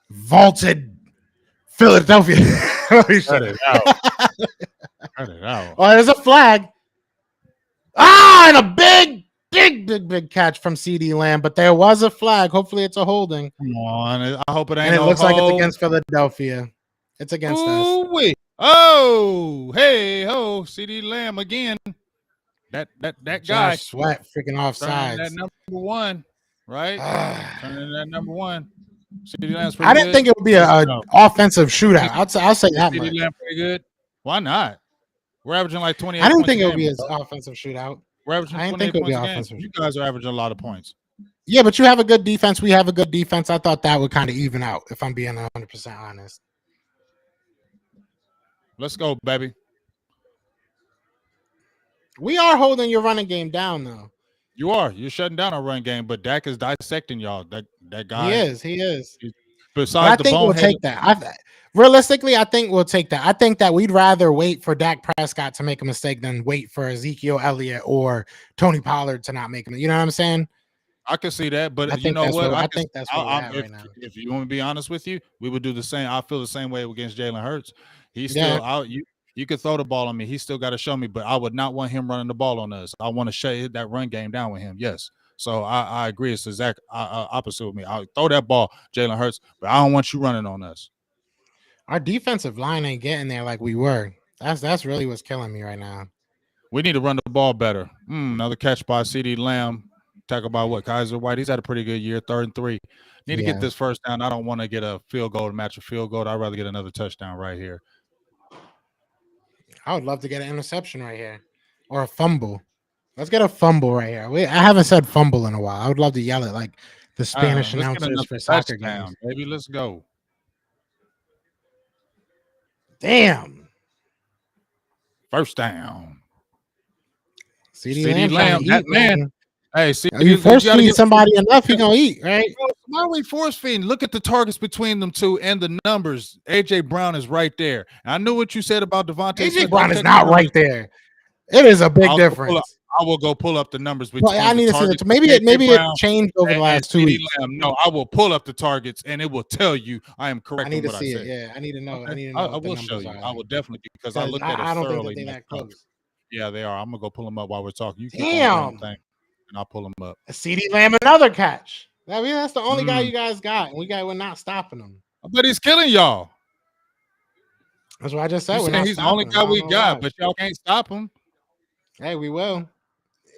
vaulted Philadelphia? Cut it out. Cut it out. Oh, there's a flag. And a big catch from CeeDee Lamb, but there was a flag. Hopefully, it's a holding. Come on, I hope it ain't. And it looks like it's against Philadelphia. It's against us. Wait. Oh, hey, CeeDee Lamb again. That guy. Sweat freaking offsides. That number 1, right? Turning that number 1. CeeDee Lamb's I didn't think it would be an offensive shootout. I'll say that much. CeeDee Lamb pretty good. Why not? We're averaging like 28. I didn't think it would be an offensive shootout. We're averaging 28 points a game. You guys are averaging a lot of points. Yeah, but you have a good defense. We have a good defense. I thought that would kind of even out, if I'm being 100% honest. Let's go, baby. We are holding your running game down, though. You are. You're shutting down our run game, but Dak is dissecting y'all. That guy. He is. Besides I think we'll take that. Realistically, I think we'll take that. I think that we'd rather wait for Dak Prescott to make a mistake than wait for Ezekiel Elliott or Tony Pollard to not make him. You know what I'm saying? I can see that, but you know what? I think that's what we're at right now. If you want to be honest with you, we would do the same. I feel the same way against Jalen Hurts. He's still out. You could throw the ball on me. He's still got to show me, but I would not want him running the ball on us. I want to shut that run game down with him. Yes. So I agree. It's the exact opposite with me. I'll throw that ball, Jalen Hurts, but I don't want you running on us. Our defensive line ain't getting there like we were. That's really what's killing me right now. We need to run the ball better. Another catch by CeeDee Lamb. Talk about what Kaiser White. He's had a pretty good year. 3rd and 3. Need to get this first down. I don't want to get a field goal to match a field goal. I'd rather get another touchdown right here. I would love to get an interception right here or a fumble. Let's get a fumble right here. I haven't said fumble in a while. I would love to yell it like the Spanish announcers for soccer games. Baby, let's go. Damn. First down. CeeDee Lamb, that man. Hey, see, you force feed somebody enough, he gonna eat, right? Why are we force feeding? Look at the targets between them two and the numbers. AJ Brown is right there. I knew what you said about Devontae. AJ Brown is not right there. It is a big difference. I will go pull up the numbers between Well, I need the to see targets. that. Maybe it changed over the last 2 weeks. Lamb. No, I will pull up the targets and it will tell you I am correct. I need in to what see I it. said. Yeah, I need to know. Okay. I need to know I what the will show numbers you. are. I will definitely because I looked at it I don't think thoroughly. that they that close. Yeah, they are. I'm gonna go pull them up while we're talking. You keep on doing Damn. the thing, and I'll pull them up. CeeDee Lamb, another catch. I mean, that's the only guy you guys got, and we're not stopping him. But he's killing y'all. That's what I just said. You We're saying not he's the only stopping him. guy I don't we know got, why. but y'all can't stop him. Hey, we will.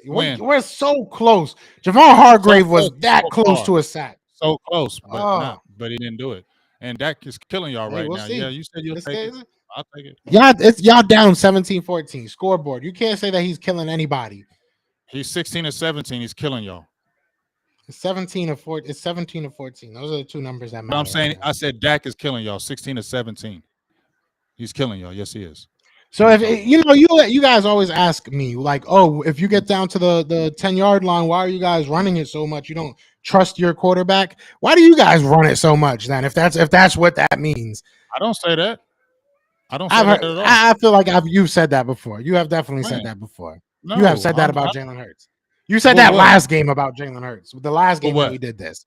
When? We're so close. Javon Hargrave was that so close far. to a sack. So close, but but he didn't do it. And Dak is killing y'all right we'll now. see. Yeah, you said you'll take it. I'll take it. Y'all down 17-14 scoreboard. You can't say that he's killing anybody. He's 16 and 17. He's killing y'all. It's 17 or 14. It's 17 or 14. Those are the two numbers that matter. But I'm saying, I said Dak is killing y'all. 16 to 17. He's killing y'all. Yes, he is. So if you guys always ask me like, oh, if you get down to the 10-yard line, why are you guys running it so much? You don't trust your quarterback. Why do you guys run it so much then? If that's what that means. I don't say that. I don't say that at all. I feel like you've said that before. You have definitely said that before. No, you have said that about Jalen Hurts. You said that last game about Jalen Hurts. The last game that we did this.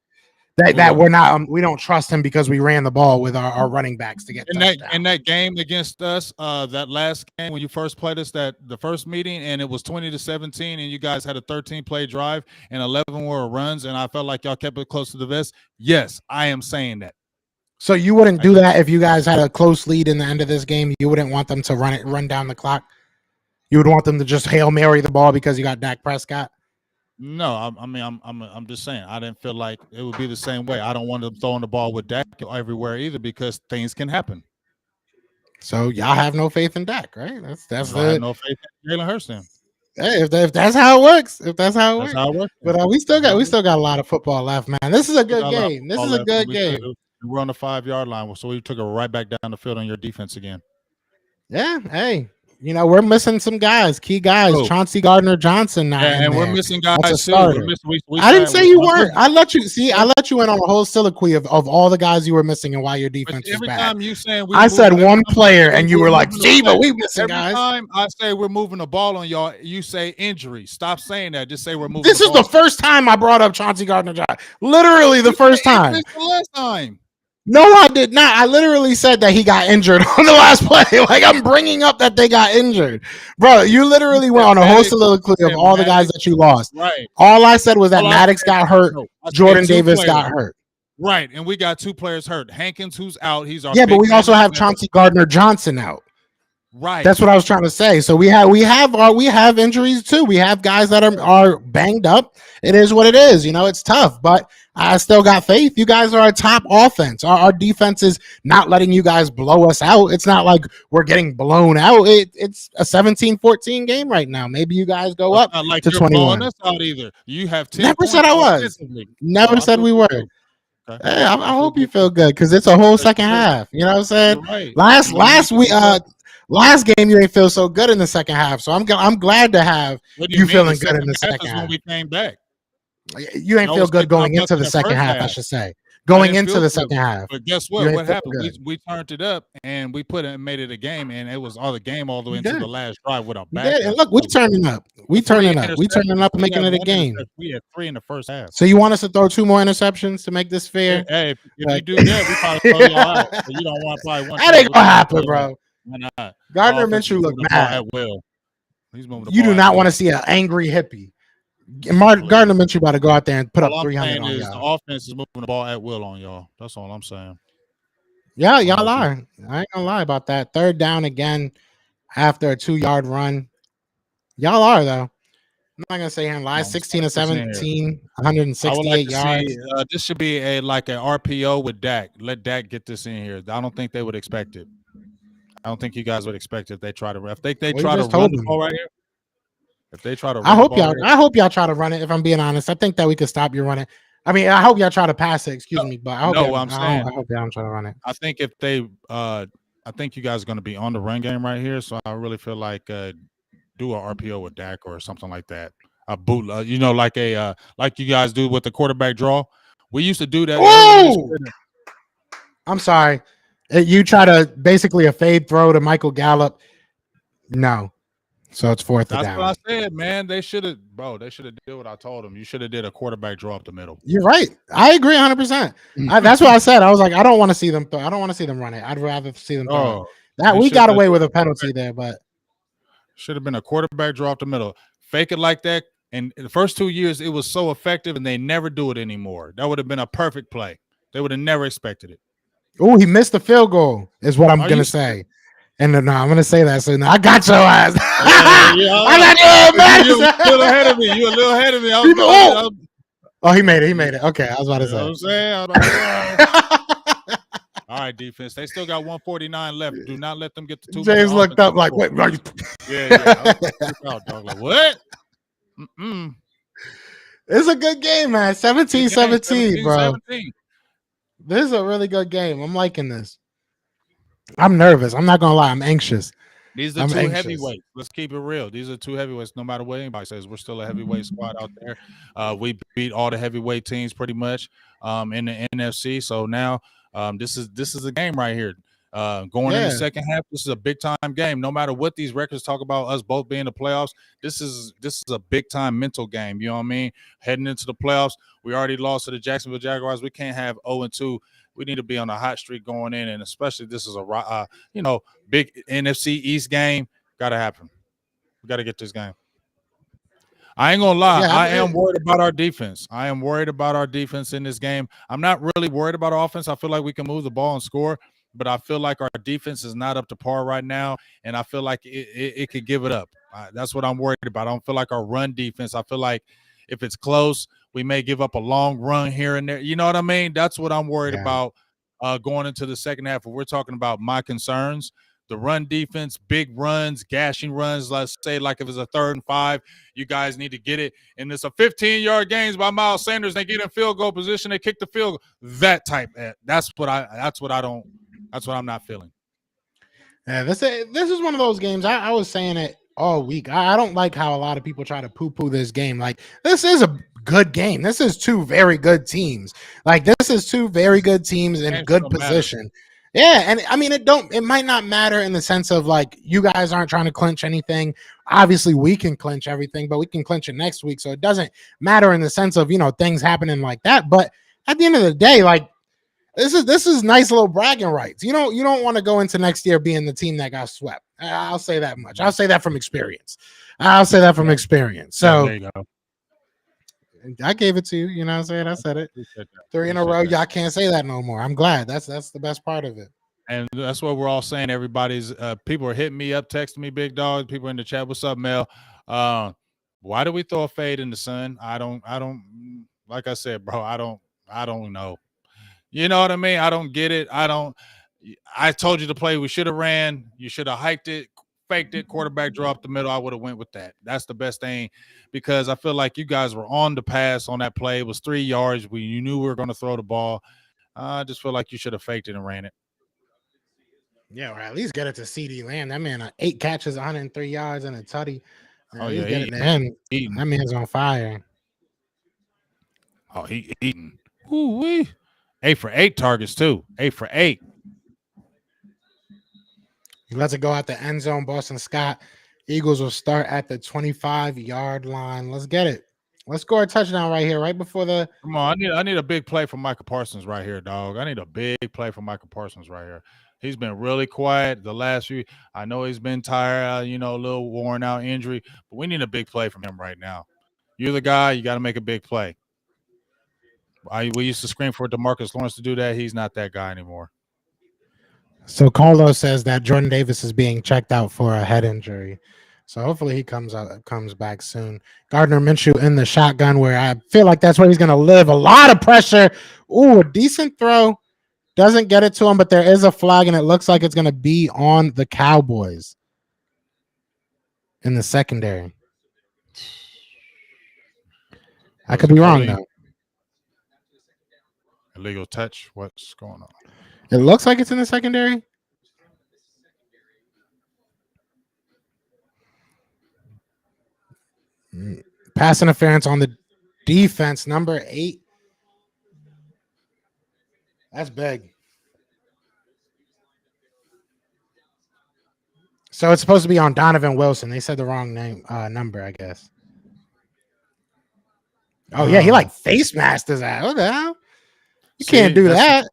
That we're not we don't trust him because we ran the ball with our running backs to get touchdowns. In that game against us, that last game when you first played us, the first meeting, and it was 20 to 17, and you guys had a 13-play drive and 11 were runs, and I felt like y'all kept it close to the vest. Yes, I am saying that. So you wouldn't do that if you guys had a close lead in the end of this game. You wouldn't want them to run down the clock. You would want them to just Hail Mary the ball because you got Dak Prescott. No, I'm just saying I didn't feel like it would be the same way. I don't want them throwing the ball with Dak everywhere either because things can happen. So y'all have no faith in Dak, right? That's I have no faith in Jalen Hurts then. Hey, if that's how it works, But we still got a lot of football left, man. This is a good game. This is a good game. We're on the 5-yard line, so we took it right back down the field on your defense again. Yeah, hey. We're missing some guys, key guys. Chauncey Gardner-Johnson now. Yeah, and we're missing guys too. I didn't say you weren't. I let you in on a whole soliloquy of all the guys you were missing and why your defense is bad. Every time you saying I said one player and you were like, gee, but we missing guys. Every time I say we're moving the ball on y'all, you say injury. Stop saying that. Just say we're moving. This is the first time I brought up Chauncey Gardner-Johnson. Literally the first time. The last time. No, I did not. I literally said that he got injured on the last play. Like, I'm bringing up that they got injured. Bro, you literally went on a whole soliloquy of all the guys that you lost. Right. All I said was that Maddox got hurt. Jordan Davis got hurt. Right, and we got 2 players hurt. Hankins, who's out. He's our but we also have Chauncey Gardner-Johnson out. Right. That's what I was trying to say. So we have injuries too. We have guys that are banged up. It is what it is. It's tough, but I still got faith. You guys are a top offense. Our defense is not letting you guys blow us out. It's not like we're getting blown out. It's a 17-14 game right now. Maybe you guys go up like to 21. Blowing us out either. You have 10 Never said I was. Never said we were. Okay. Hey, I hope you feel good because it's a whole second half. You know what I'm saying? Right. Last game you ain't feel so good in the second half, so I'm glad to have you feeling good in the second half. When we came back, you ain't feel good going into the second half. I should say going into the second half. But guess what? What happened? We turned it up and we made it a game, and it was all the game all the way into the last drive with our back. Yeah, and look, we turning up. We turning up, making it a game. We had 3 in the first half. So you want us to throw 2 more interceptions to make this fair? Hey, if you do that, we probably throw y'all out. So you don't want probably one. That ain't gonna happen, bro. Why not? Gardner Minshew look mad. At will. He's moving the you ball do not want to see an angry hippie. Gardner Minshew about to go out there and put up 300 on y'all. The offense is moving the ball at will on y'all. That's all I'm saying. Yeah, y'all are. I ain't gonna lie about that. 3rd down again after a 2-yard run. Y'all are though. I'm not gonna say him lie. 16 to 17, 168 yards. This should be an RPO with Dak. Let Dak get this in here. I don't think they would expect it. I don't think you guys would expect it if they try to. If they try to run the ball right here. If they try to, I hope y'all try to run it. If I'm being honest, I think that we could stop you running. I mean, I hope y'all try to pass it. Excuse me, but I hope I hope y'all try to run it. I think if they, I think you guys are going to be on the run game right here. So I really feel like do a RPO with Dak or something like that. A boot, like you guys do with the quarterback draw. We used to do that. Whoa! I'm sorry. You try to basically a fade throw to Michael Gallup. No. So it's fourth That's down. what I said, man. They should have, bro. They should have did what I told them. You should have did a quarterback draw up the middle. You're right. I agree 100%. That's what I said. I was like, I don't want to see them throw. I don't want to see them run it. I'd rather see them throw it. Oh, That we got away with a penalty there, but should have been a quarterback draw up the middle. Fake it like that. And the first 2 years, it was so effective, and they never do it anymore. That would have been a perfect play. They would have never expected it. oh, he missed the field goal, is what I'm gonna say. And no, I'm gonna say that soon. I got your ass. I'm like, you're a little ahead of me. You're a little ahead of me. Oh, he made it. He made it. Okay, I was about to say. What I'm saying? All right, defense. They still got 149 left. Do not let them get the 2 minutes. James looked up like, wait, yeah. Out, dog. Like, what? It's a good game, man. 17-17, bro. 17. This is a really good game. I'm liking this. I'm nervous. I'm not gonna lie. I'm anxious. These are two heavyweights. Let's keep it real. These are two heavyweights. No matter what anybody says, we're still a heavyweight squad out there. We beat all the heavyweight teams pretty much in the NFC. So now this is a game right here. Going in the second half, this is a big time game. No matter what these records talk about us both being in the playoffs, this is a big time mental game. You know what I mean? Heading into the playoffs, we already lost to the Jacksonville Jaguars. We can't have 0-2. We need to be on a hot streak going in, and especially this is a big NFC East game. Got to happen. We got to get this game. I ain't gonna lie. I am worried about our defense. I am worried about our defense in this game. I'm not really worried about our offense. I feel like we can move the ball and score, but I feel like our defense is not up to par right now, and I feel like it could give it up. That's what I'm worried about. I don't feel like our run defense. I feel like if it's close, we may give up a long run here and there. You know what I mean? That's what I'm worried about going into the second half. If we're talking about my concerns, the run defense, big runs, gashing runs. Let's say like if it's a 3rd and 5, you guys need to get it. And it's a 15-yard gains by Miles Sanders. They get in field goal position. They kick the field goal. That type. That's what I'm not feeling. Yeah, this is one of those games. I was saying it all week. I don't like how a lot of people try to poo-poo this game. Like, this is a good game. This is two very good teams. Like, this is two very good teams in good position. Matter. Yeah, and I mean, it might not matter in the sense of like you guys aren't trying to clinch anything. Obviously, we can clinch everything, but we can clinch it next week. So it doesn't matter in the sense of, things happening like that. But at the end of the day, like, this is nice little bragging rights. You don't want to go into next year being the team that got swept. I'll say that much. I'll say that from experience. So there you go. I gave it to you. You know what I'm saying? I said it. 3 in a row. Y'all can't say that no more. I'm glad. That's the best part of it. And that's what we're all saying. Everybody's people are hitting me up, texting me, big dog. People in the chat. What's up, Mel? Why do we throw a fade in the sun? I don't like I said, bro, I don't know. You know what I mean? I don't get it. I told you to play. We should have ran. You should have hiked it, faked it, quarterback draw up the middle. I would have went with that. That's the best thing because I feel like you guys were on the pass on that play. It was 3 yards. You knew we were going to throw the ball. I just feel like you should have faked it and ran it. Yeah, or at least get it to CeeDee Lamb. That man, 8 catches, 103 yards, and a tutty. Oh yeah, get it to him. That man's on fire. Oh, he eating. Ooh-wee. 8 for 8 targets too. 8 for 8. He lets it go out the end zone. Boston Scott. Eagles will start at the 25-yard line. Let's get it. Let's score a touchdown right here, right before the. Come on, I need a big play from Micah Parsons right here, dog. I need a big play from Micah Parsons right here. He's been really quiet the last few. I know he's been tired, a little worn out injury, but we need a big play from him right now. You're the guy. You got to make a big play. We used to scream for DeMarcus Lawrence to do that. He's not that guy anymore. So Carlos says that Jordan Davis is being checked out for a head injury. So hopefully he comes back soon. Gardner Minshew in the shotgun where I feel like that's where he's going to live. A lot of pressure. Ooh, a decent throw. Doesn't get it to him, but there is a flag, and it looks like it's going to be on the Cowboys in the secondary. I could be wrong, though. Illegal touch. What's going on? It looks like it's in the secondary. Pass interference on the defense, number 8. That's big. So it's supposed to be on Donovan Wilson. They said the wrong name number, I guess. Oh yeah, he like face masked his ass. What the hell? You can't See, do that.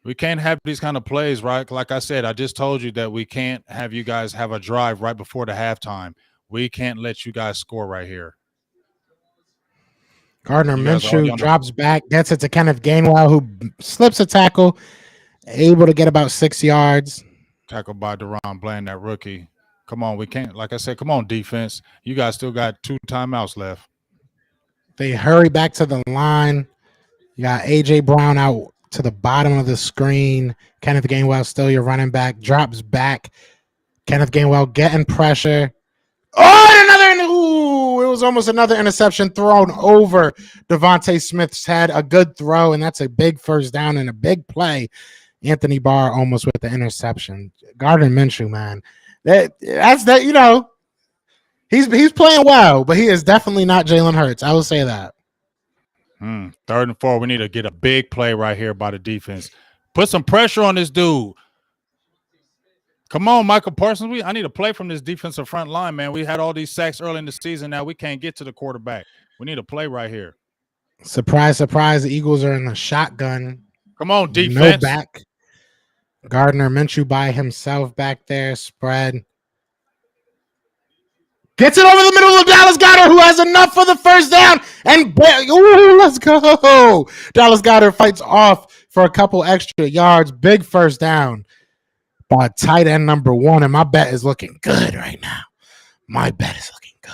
we can't have these kind of plays, right? Like I said, I just told you that we can't have you guys have a drive right before the halftime. We can't let you guys score right here. Gardner You guys are already Minshew on the drops back, gets it to Kenneth Gainwell, who slips a tackle, able to get about 6 yards. tackle by Deron Bland, that rookie. Come on, we can't. Like I said, come on, defense. You guys still got 2 timeouts left. They hurry back to the line. You got A.J. Brown out to the bottom of the screen. Kenneth Gainwell still your running back. Drops back. Kenneth Gainwell getting pressure. Oh, another. Ooh, it was almost another interception thrown over Devontae Smith's head. A good throw, and that's a big first down and a big play. Anthony Barr almost with the interception. Gardner Minshew, man. That's that, you know. He's playing well, but he is definitely not Jalen Hurts. I will say that. 3rd and 4. We need to get a big play right here by the defense. Put some pressure on this dude. Come on, Michael Parsons. I need a play from this defensive front line, man. We had all these sacks early in the season. Now we can't get to the quarterback. We need a play right here. Surprise, surprise. The Eagles are in the shotgun. Come on, defense. No back. Gardner Minshew by himself back there. Spread. Gets it over the middle of Dallas Goedert, who has enough for the first down. And ooh, let's go. Dallas Goedert fights off for a couple extra yards. Big first down by tight end number 1. And my bet is looking good right now. My bet is looking good.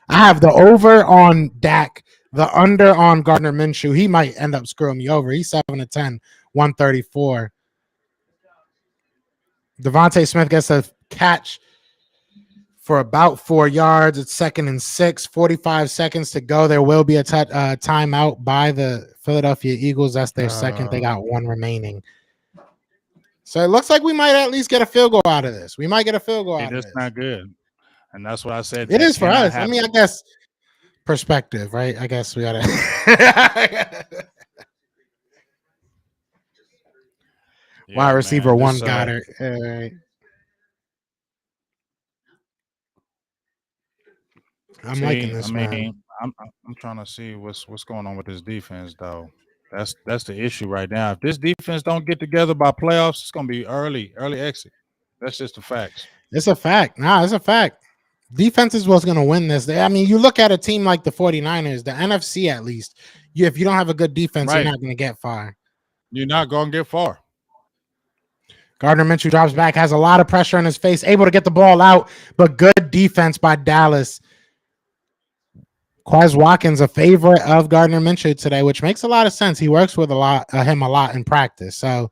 I have the over on Dak, the under on Gardner Minshew. He might end up screwing me over. He's 7-10, 134. Devontae Smith gets a catch for about 4 yards. It's 2nd and 6, 45 seconds to go. There will be a timeout by the Philadelphia Eagles. That's their second. They got 1 remaining. So it looks like we might at least get a field goal out of this. We might get a field goal out of this. It's not good. And that's what I said. It is for us. I mean, I guess perspective, right? I guess we got to. Wide receiver 1 Goddard. I'm liking this, man. I'm trying to see what's going on with this defense, though. That's the issue right now. If this defense don't get together by playoffs, it's gonna be early exit. That's just the facts. It's a fact. It's a fact. Defense is what's gonna win this. I mean, you look at a team like the 49ers, the NFC at least. If you don't have a good defense, You're not gonna get far. You're not gonna get far. Gardner Minshew drops back, has a lot of pressure on his face, able to get the ball out, but good defense by Dallas. Quez Watkins, a favorite of Gardner Minshew today, which makes a lot of sense. He works with him a lot in practice, so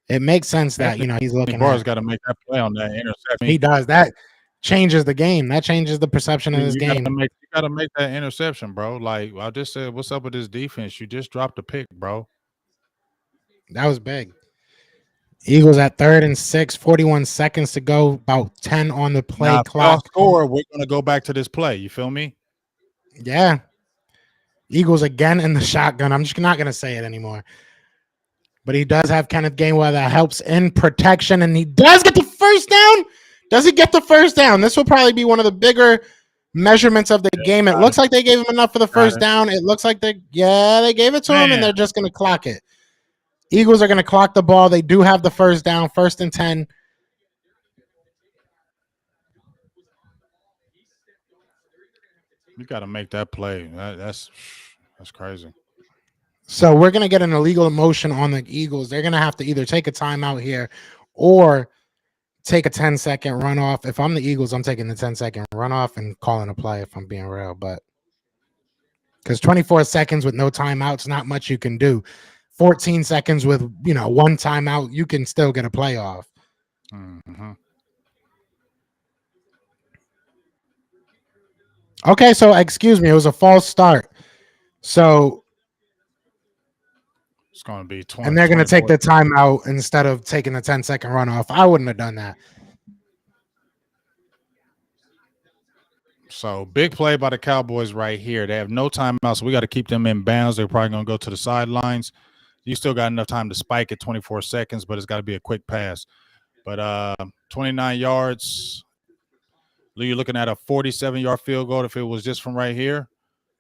it makes sense that he's looking. Barr's got to make that play on that interception. He does. That changes the game. That changes the perception of this game. You got to make that interception, bro. Like I just said, what's up with this defense? You just dropped a pick, bro. That was big. Eagles at 3rd and 6, 41 seconds to go, about 10 on the play clock. Score, we're going to go back to this play. You feel me? Yeah. Eagles again in the shotgun. I'm just not going to say it anymore. But he does have Kenneth Gainwell that helps in protection, and he does get the first down. Does he get the first down? This will probably be one of the bigger measurements of the game. It looks like they gave him enough for the first down. It looks like they gave it to him, and they're just going to clock it. Eagles are going to clock the ball. They do have the first down, 1st and 10. You got to make that play. That's crazy. So we're going to get an illegal motion on the Eagles. They're going to have to either take a timeout here or take a 10-second runoff. If I'm the Eagles, I'm taking the 10-second runoff and calling a play if I'm being real. But because 24 seconds with no timeouts, not much you can do. 14 seconds with, 1 timeout, you can still get a playoff. Mm-hmm. Okay, so excuse me, it was a false start. So it's going to be 20. And they're going to take the timeout instead of taking the 10-second runoff. I wouldn't have done that. So big play by the Cowboys right here. They have no timeout, so we got to keep them in bounds. They're probably going to go to the sidelines. You still got enough time to spike at 24 seconds, but it's got to be a quick pass. But 29 yards. You're looking at a 47-yard field goal if it was just from right here.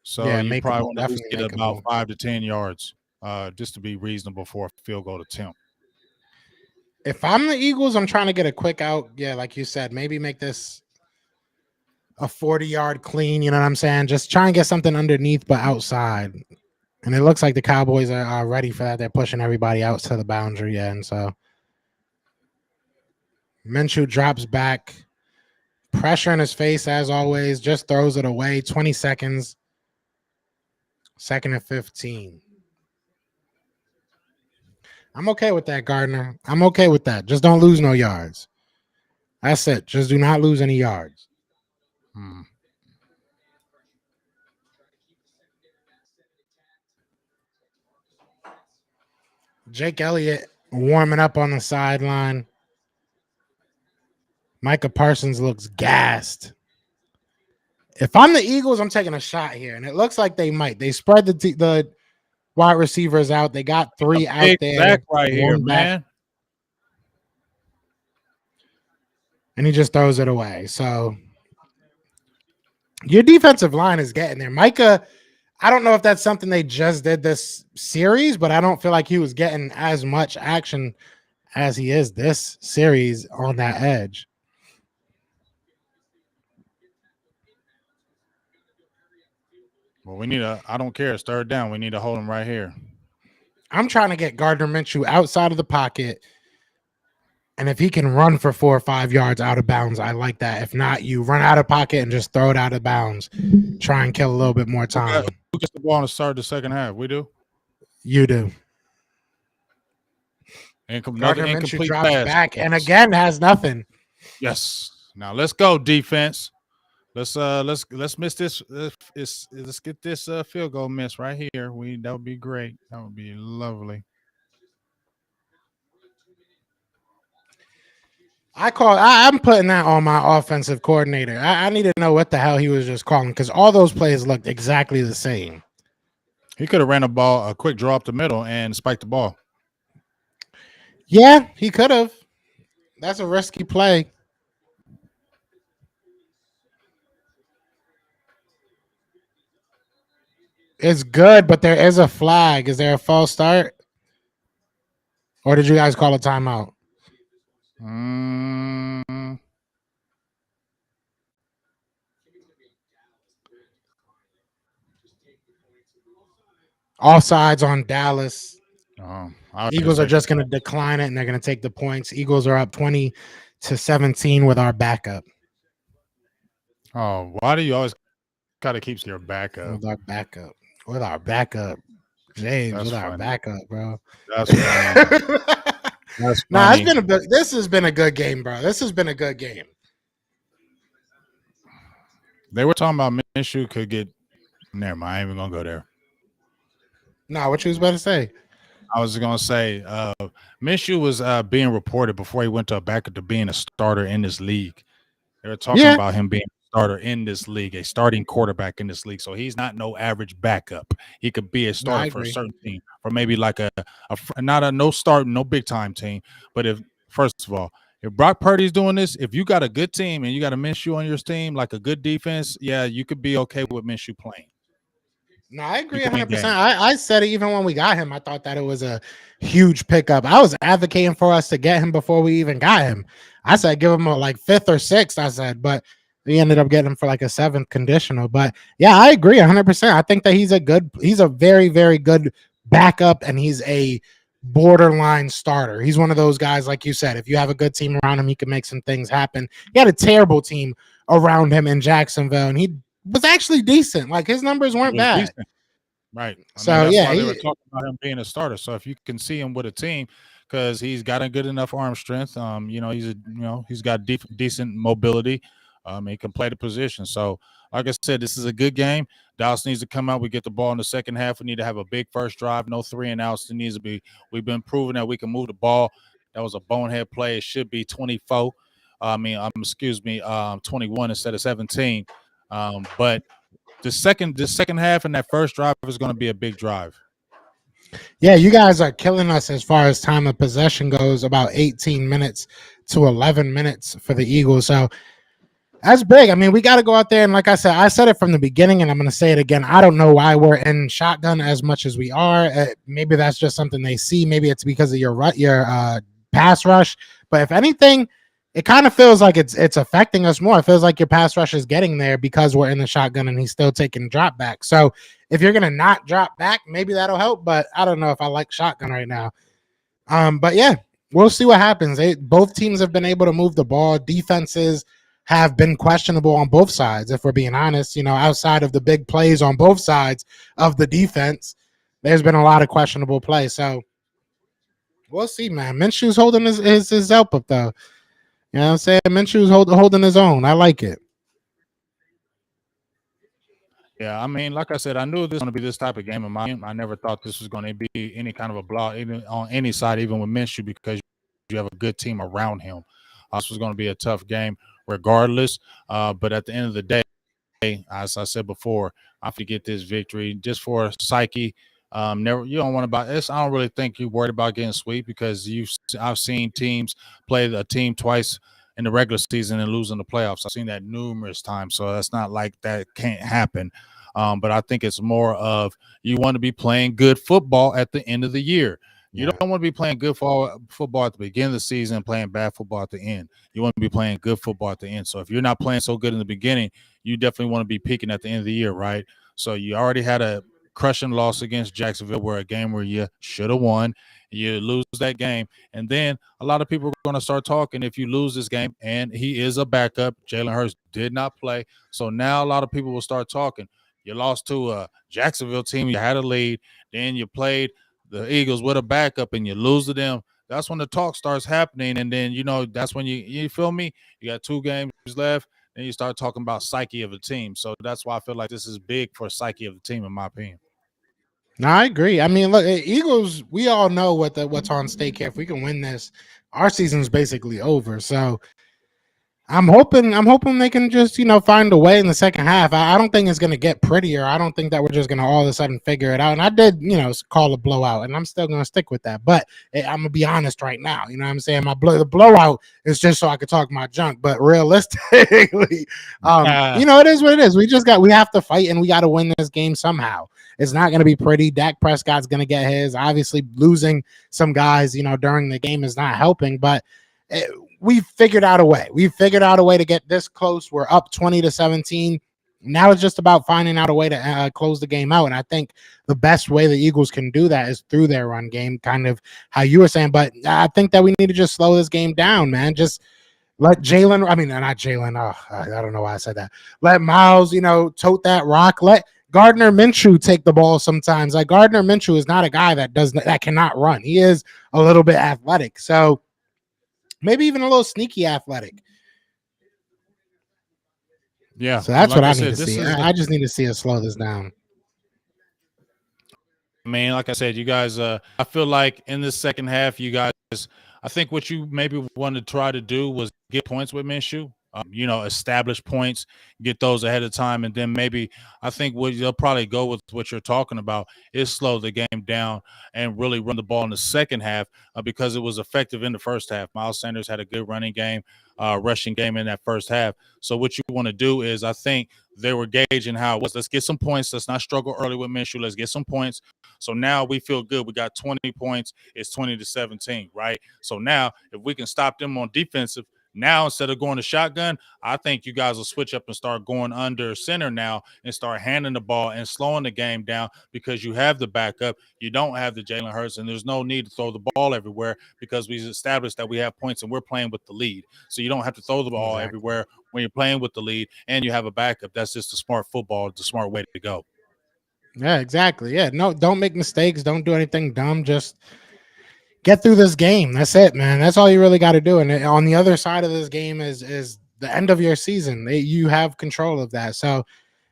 So Yeah, you probably makeable. want to at least Definitely get about makeable. 5 to 10 yards, just to be reasonable for a field goal attempt. If I'm the Eagles, I'm trying to get a quick out. Yeah, like you said, maybe make this a 40-yard clean. You know what I'm saying? Just try and get something underneath, but outside. And it looks like the Cowboys are ready for that. They're pushing everybody out to the boundary. Yeah, and so Minshew drops back. Pressure in his face as always. Just throws it away. 20 seconds. 2nd and 15. I'm okay with that, Gardner. I'm okay with that. Just don't lose no yards. That's it. Just do not lose any yards. Jake Elliott warming up on the sideline. Micah Parsons looks gassed. If I'm the Eagles, I'm taking a shot here, and it looks like they might. They spread the wide receivers out. They got 3 out Big there. Zach right here, One back, man. and he just throws it away. So your defensive line is getting there. Micah, I don't know if that's something they just did this series, but I don't feel like he was getting as much action as he is this series on that edge. Well, we need I don't care. It's 3rd down. We need to hold him right here. I'm trying to get Gardner Minshew outside of the pocket. And if he can run for 4 or 5 yards out of bounds, I like that. If not, you run out of pocket and just throw it out of bounds. Try and kill a little bit more time. Who gets the ball on the start of the second half? We do. You do. Another incomplete drops pass. back and again has nothing. Yes. Now let's go, defense. Let's miss this. Let's get this field goal miss right here. That would be great. That would be lovely. I'm putting that on my offensive coordinator. I need to know what the hell he was just calling because all those plays looked exactly the same. He could have ran a quick draw up the middle and spiked the ball. Yeah, he could have. That's a risky play. It's good, but there is a flag. Is there a false start? Or did you guys call a timeout? Offsides on Dallas. Eagles are just going to decline it, and they're going to take the points. Eagles are up 20-17 with our backup. Oh, why do you always got to keep your backup? With our backup. James, That's with funny. Our backup, bro. That's funny. That's funny. This has been a good game, bro. This has been a good game. They were talking about Minshew could get. Never mind. I ain't even gonna go there. No, what you was about to say? I was gonna say Minshew was being reported before he went to a backup to being a starter in this league. They were talking about him being a starter in this league, a starting quarterback in this league. So he's not no average backup. He could be a starter for a certain team, or maybe like no start, no big time team. But if Brock Purdy's doing this, if you got a good team and you got a Minshew on your team, like a good defense, yeah, you could be okay with Minshew playing. No, I agree 100%. I said it even when we got him. I thought that it was a huge pickup. I was advocating for us to get him before we even got him. I said give him a 5th or 6th, I said, but we ended up getting him for a 7th conditional. But yeah, I agree 100%. I think that he's a very, very good backup, and he's a borderline starter. He's one of those guys, like you said, if you have a good team around him, he can make some things happen. He had a terrible team around him in Jacksonville, and he was actually decent. His numbers weren't bad. Decent. Right. That's why they were talking about him being a starter. So if you can see him with a team, because he's got a good enough arm strength, he's got decent mobility. He can play the position. So, like I said, this is a good game. Dallas needs to come out. We get the ball in the second half. We need to have a big first drive. No 3 and outs. It needs to be. We've been proving that we can move the ball. That was a bonehead play. It should be 24. 21 instead of 17. But the second half and that first drive is going to be a big drive. Yeah, you guys are killing us as far as time of possession goes, about 18 minutes to 11 minutes for the Eagles. So that's big. I mean, we got to go out there. And like I said it from the beginning, and I'm going to say it again. I don't know why we're in shotgun as much as we are. Maybe that's just something they see. Maybe it's because of your pass rush. But if anything, it kind of feels like it's affecting us more. It feels like your pass rush is getting there because we're in the shotgun and he's still taking drop back. So if you're going to not drop back, maybe that'll help. But I don't know if I like shotgun right now. But yeah, we'll see what happens. Both teams have been able to move the ball. Defenses have been questionable on both sides, if we're being honest. Outside of the big plays on both sides of the defense, there's been a lot of questionable play. So we'll see, man. Minshew's holding his help up, though. You know what I'm saying? Minshew's holding his own. I like it. Yeah, I mean, like I said, I knew this was going to be this type of game in my opinion. I never thought this was going to be any kind of a blowout even on any side, even with Minshew, because you have a good team around him. This was going to be a tough game regardless. But at the end of the day, as I said before, I have to get this victory just for psyche. Never, you don't want to buy this. I don't really think you're worried about getting sweep because I've seen teams play a team twice in the regular season and lose in the playoffs. I've seen that numerous times, so that's not like that can't happen. But I think it's more of you want to be playing good football at the end of the year. You don't want to be playing good football at the beginning of the season and playing bad football at the end. You want to be playing good football at the end. So if you're not playing so good in the beginning, you definitely want to be peaking at the end of the year, right? So you already had a crushing loss against Jacksonville, where a game where you should have won. You lose that game, and then a lot of people are going to start talking if you lose this game. And he is a backup. Jalen Hurts did not play, so now a lot of people will start talking. You lost to a Jacksonville team. You had a lead. Then you played the Eagles with a backup, and you lose to them. That's when the talk starts happening, and then that's when you feel me. You got 2 games left. Then you start talking about psyche of the team. So that's why I feel like this is big for psyche of the team, in my opinion. No, I agree. I mean, look, Eagles. We all know what's on stake here. If we can win this, our season's basically over. So I'm hoping they can just find a way in the second half. I don't think it's going to get prettier. I don't think that we're just going to all of a sudden figure it out. And I did call a blowout, and I'm still going to stick with that. But I'm going to be honest right now. You know what I'm saying? The blowout is just so I could talk my junk. But realistically, it is what it is. We have to fight, and we got to win this game somehow. It's not going to be pretty. Dak Prescott's going to get his. Obviously, losing some guys during the game is not helping, but we figured out a way. We figured out a way to get this close. We're up 20-17. Now it's just about finding out a way to close the game out. And I think the best way the Eagles can do that is through their run game, kind of how you were saying. But I think that we need to just slow this game down, man. Just let Jalen, not Jalen. Oh, I don't know why I said that. Let Miles, tote that rock. Let Gardner Minshew take the ball sometimes. Like Gardner Minshew is not a guy that cannot run. He is a little bit athletic. So maybe even a little sneaky athletic. Yeah. So that's what I need to see. I just need to see us slow this down. I mean, like I said, you guys, I feel like in the second half, you guys, I think what you maybe wanted to try to do was get points with Minshew. Establish points, get those ahead of time, and then maybe I think what you'll probably go with what you're talking about is slow the game down and really run the ball in the second half because it was effective in the first half. Miles Sanders had a good running game, rushing game in that first half. So what you want to do is I think they were gauging how it was. Let's get some points. Let's not struggle early with Minshew. Let's get some points. So now we feel good. We got 20 points. It's 20-17, right? So now if we can stop them on defensive, now, instead of going to shotgun, I think you guys will switch up and start going under center now and start handing the ball and slowing the game down because you have the backup. You don't have the Jalen Hurts, and there's no need to throw the ball everywhere because we've established that we have points and we're playing with the lead. So you don't have to throw the ball everywhere when you're playing with the lead and you have a backup. That's just the smart football, the smart way to go. Yeah, exactly. Yeah, no, don't make mistakes. Don't do anything dumb. Just get through this game. That's it, man. That's all you really got to do. And on the other side of this game is the end of your season. You have control of that. So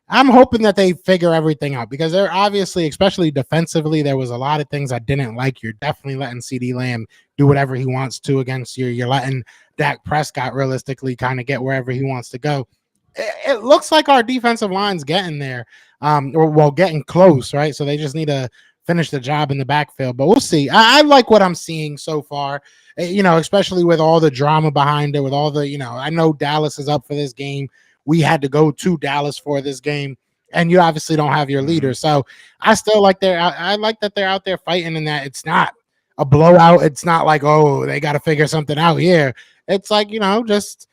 I'm hoping that they figure everything out because they're obviously, especially defensively, there was a lot of things I didn't like. You're definitely letting CeeDee Lamb do whatever he wants to against you. You're letting Dak Prescott realistically kind of get wherever he wants to go. It looks like our defensive line's getting there, getting close, right? So they just need to finish the job in the backfield. But we'll see. I like what I'm seeing so far. Especially with all the drama behind it, with all the I know Dallas is up for this game. We had to go to Dallas for this game, and you obviously don't have your leader. So I still like I like that they're out there fighting, and that it's not a blowout. It's not like, oh, they got to figure something out here. It's like, just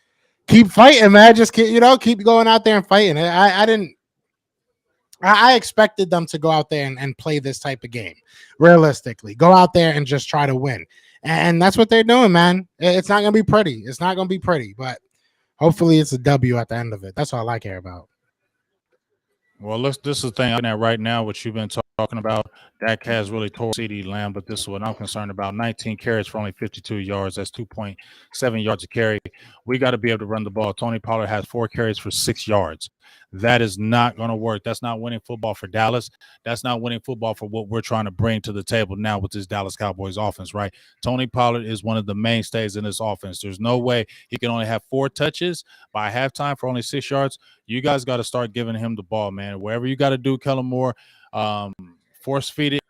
keep fighting, man. Just keep going out there and fighting. I expected them to go out there and play this type of game. Realistically, go out there and just try to win. And that's what they're doing, man. It's not going to be pretty. It's not going to be pretty, but hopefully it's a W at the end of it. That's all I care about. Well, this is the thing I'm looking at right now, what you've been talking about. Dak has really tore CeeDee Lamb, but this is what I'm concerned about. 19 carries for only 52 yards. That's 2.7 yards a carry. We got to be able to run the ball. Tony Pollard has 4 carries for 6 yards. That is not going to work. That's not winning football for Dallas. That's not winning football for what we're trying to bring to the table now with this Dallas Cowboys offense, right? Tony Pollard is one of the mainstays in this offense. There's no way he can only have 4 touches by halftime for only 6 yards. You guys got to start giving him the ball, man. Wherever you got to do, Kellen Moore, force feed it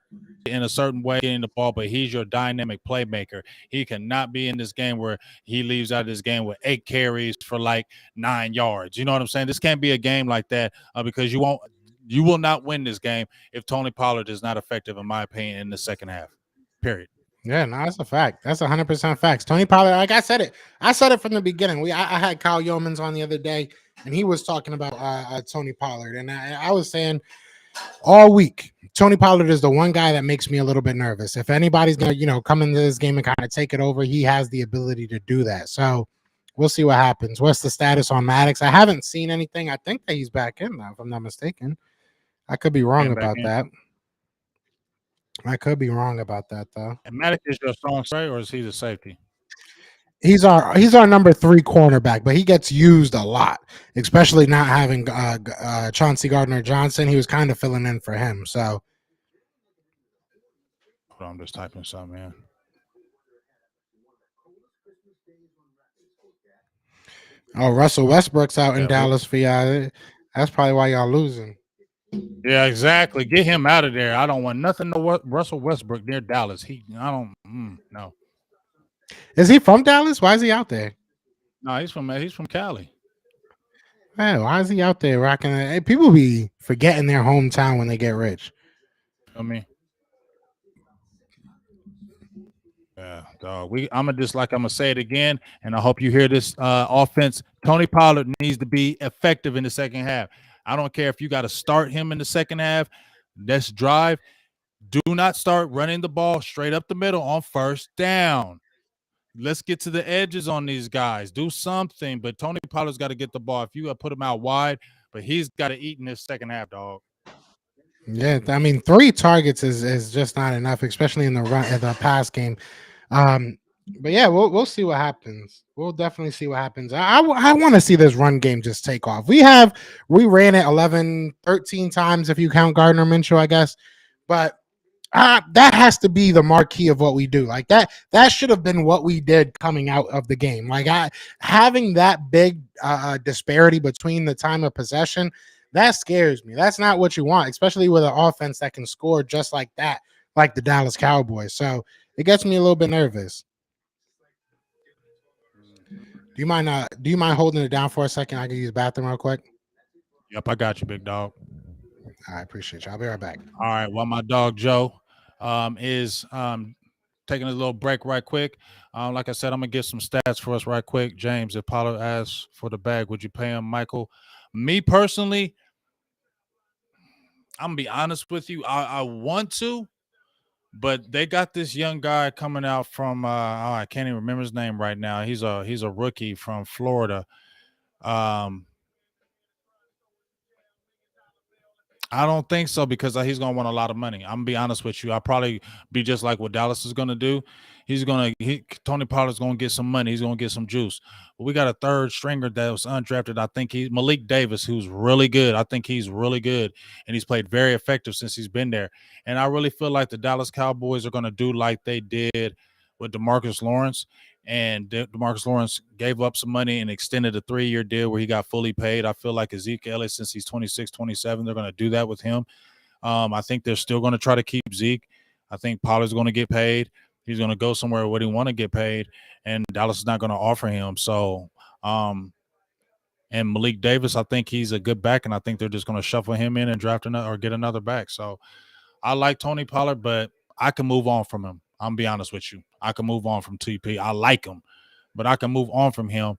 in a certain way, getting the ball, but he's your dynamic playmaker. He cannot be in this game where he leaves out of this game with 8 carries for like 9 yards. You know what I'm saying? This can't be a game like that because you will not win this game if Tony Pollard is not effective, in my opinion, in the second half. Period. Yeah, no, that's a fact. That's 100% facts. Tony Pollard, like I said it from the beginning. I had Kyle Yeomans on the other day, and he was talking about Tony Pollard, and I was saying all week, Tony Pollard is the one guy that makes me a little bit nervous. If anybody's gonna, come into this game and kind of take it over, he has the ability to do that. So we'll see what happens. What's the status on Maddox? I haven't seen anything. I think that he's back in now, if I'm not mistaken. I could be wrong about that. I could be wrong about that, though. And Maddox is your strong side, or is he the safety? He's our number 3 cornerback, but he gets used a lot, especially not having Chauncey Gardner-Johnson. He was kind of filling in for him. So I'm just typing something in. Oh, Russell Westbrook's out in Dallas for y'all. That's probably why y'all losing. Yeah, exactly. Get him out of there. I don't want nothing to Russell Westbrook near Dallas. No. Is he from Dallas? Why is he out there? No, he's from Cali. Man, why is he out there rocking it? Hey, people be forgetting their hometown when they get rich. I mean, yeah, dog. I'm gonna say it again, and I hope you hear this. Offense, Tony Pollard needs to be effective in the second half. I don't care if you got to start him in the second half. Let's drive. Do not start running the ball straight up the middle on first down. Let's get to the edges on these guys. Do something. But Tony Pollard's got to get the ball. If you put him out wide, but he's got to eat in this second half, dog. Yeah, I mean, 3 targets is just not enough, especially in the pass game. But yeah, we'll see what happens. We'll definitely see what happens. I want to see this run game just take off. We ran it 11, 13 times if you count Gardner Minshew, I guess. But that has to be the marquee of what we do. Like that should have been what we did coming out of the game. Like having that big disparity between the time of possession, that scares me. That's not what you want, especially with an offense that can score just like that, like the Dallas Cowboys. So it gets me a little bit nervous. Do you mind holding it down for a second? I can use the bathroom real quick. Yep, I got you, big dog. I appreciate you. I'll be right back. All right. Well, my dog Joe is taking a little break right quick. Like I said, I'm gonna get some stats for us right quick. James, if Pollard asks for the bag, would you pay him, Michael? Me personally, I'm gonna be honest with you. I want to, but they got this young guy coming out from I can't even remember his name right now. He's a rookie from Florida. I don't think so because he's going to want a lot of money. I'm going to be honest with you. I'll probably be just like what Dallas is going to do. Tony Pollard's going to get some money. He's going to get some juice. But we got a third stringer that was undrafted. I think he's Malik Davis, who's really good. I think he's really good, and he's played very effective since he's been there. And I really feel like the Dallas Cowboys are going to do like they did with DeMarcus Lawrence. And DeMarcus Lawrence gave up some money and extended a 3-year deal where he got fully paid. I feel like Ezekiel Elliott, since he's 26, 27, they're going to do that with him. I think they're still going to try to keep Zeke. I think Pollard's going to get paid. He's going to go somewhere where he want to get paid, and Dallas is not going to offer him. So, and Malik Davis, I think he's a good back, and I think they're just going to shuffle him in and draft another or get another back. So, I like Tony Pollard, but I can move on from him. I'm gonna be honest with you. I can move on from TP. I like him, but I can move on from him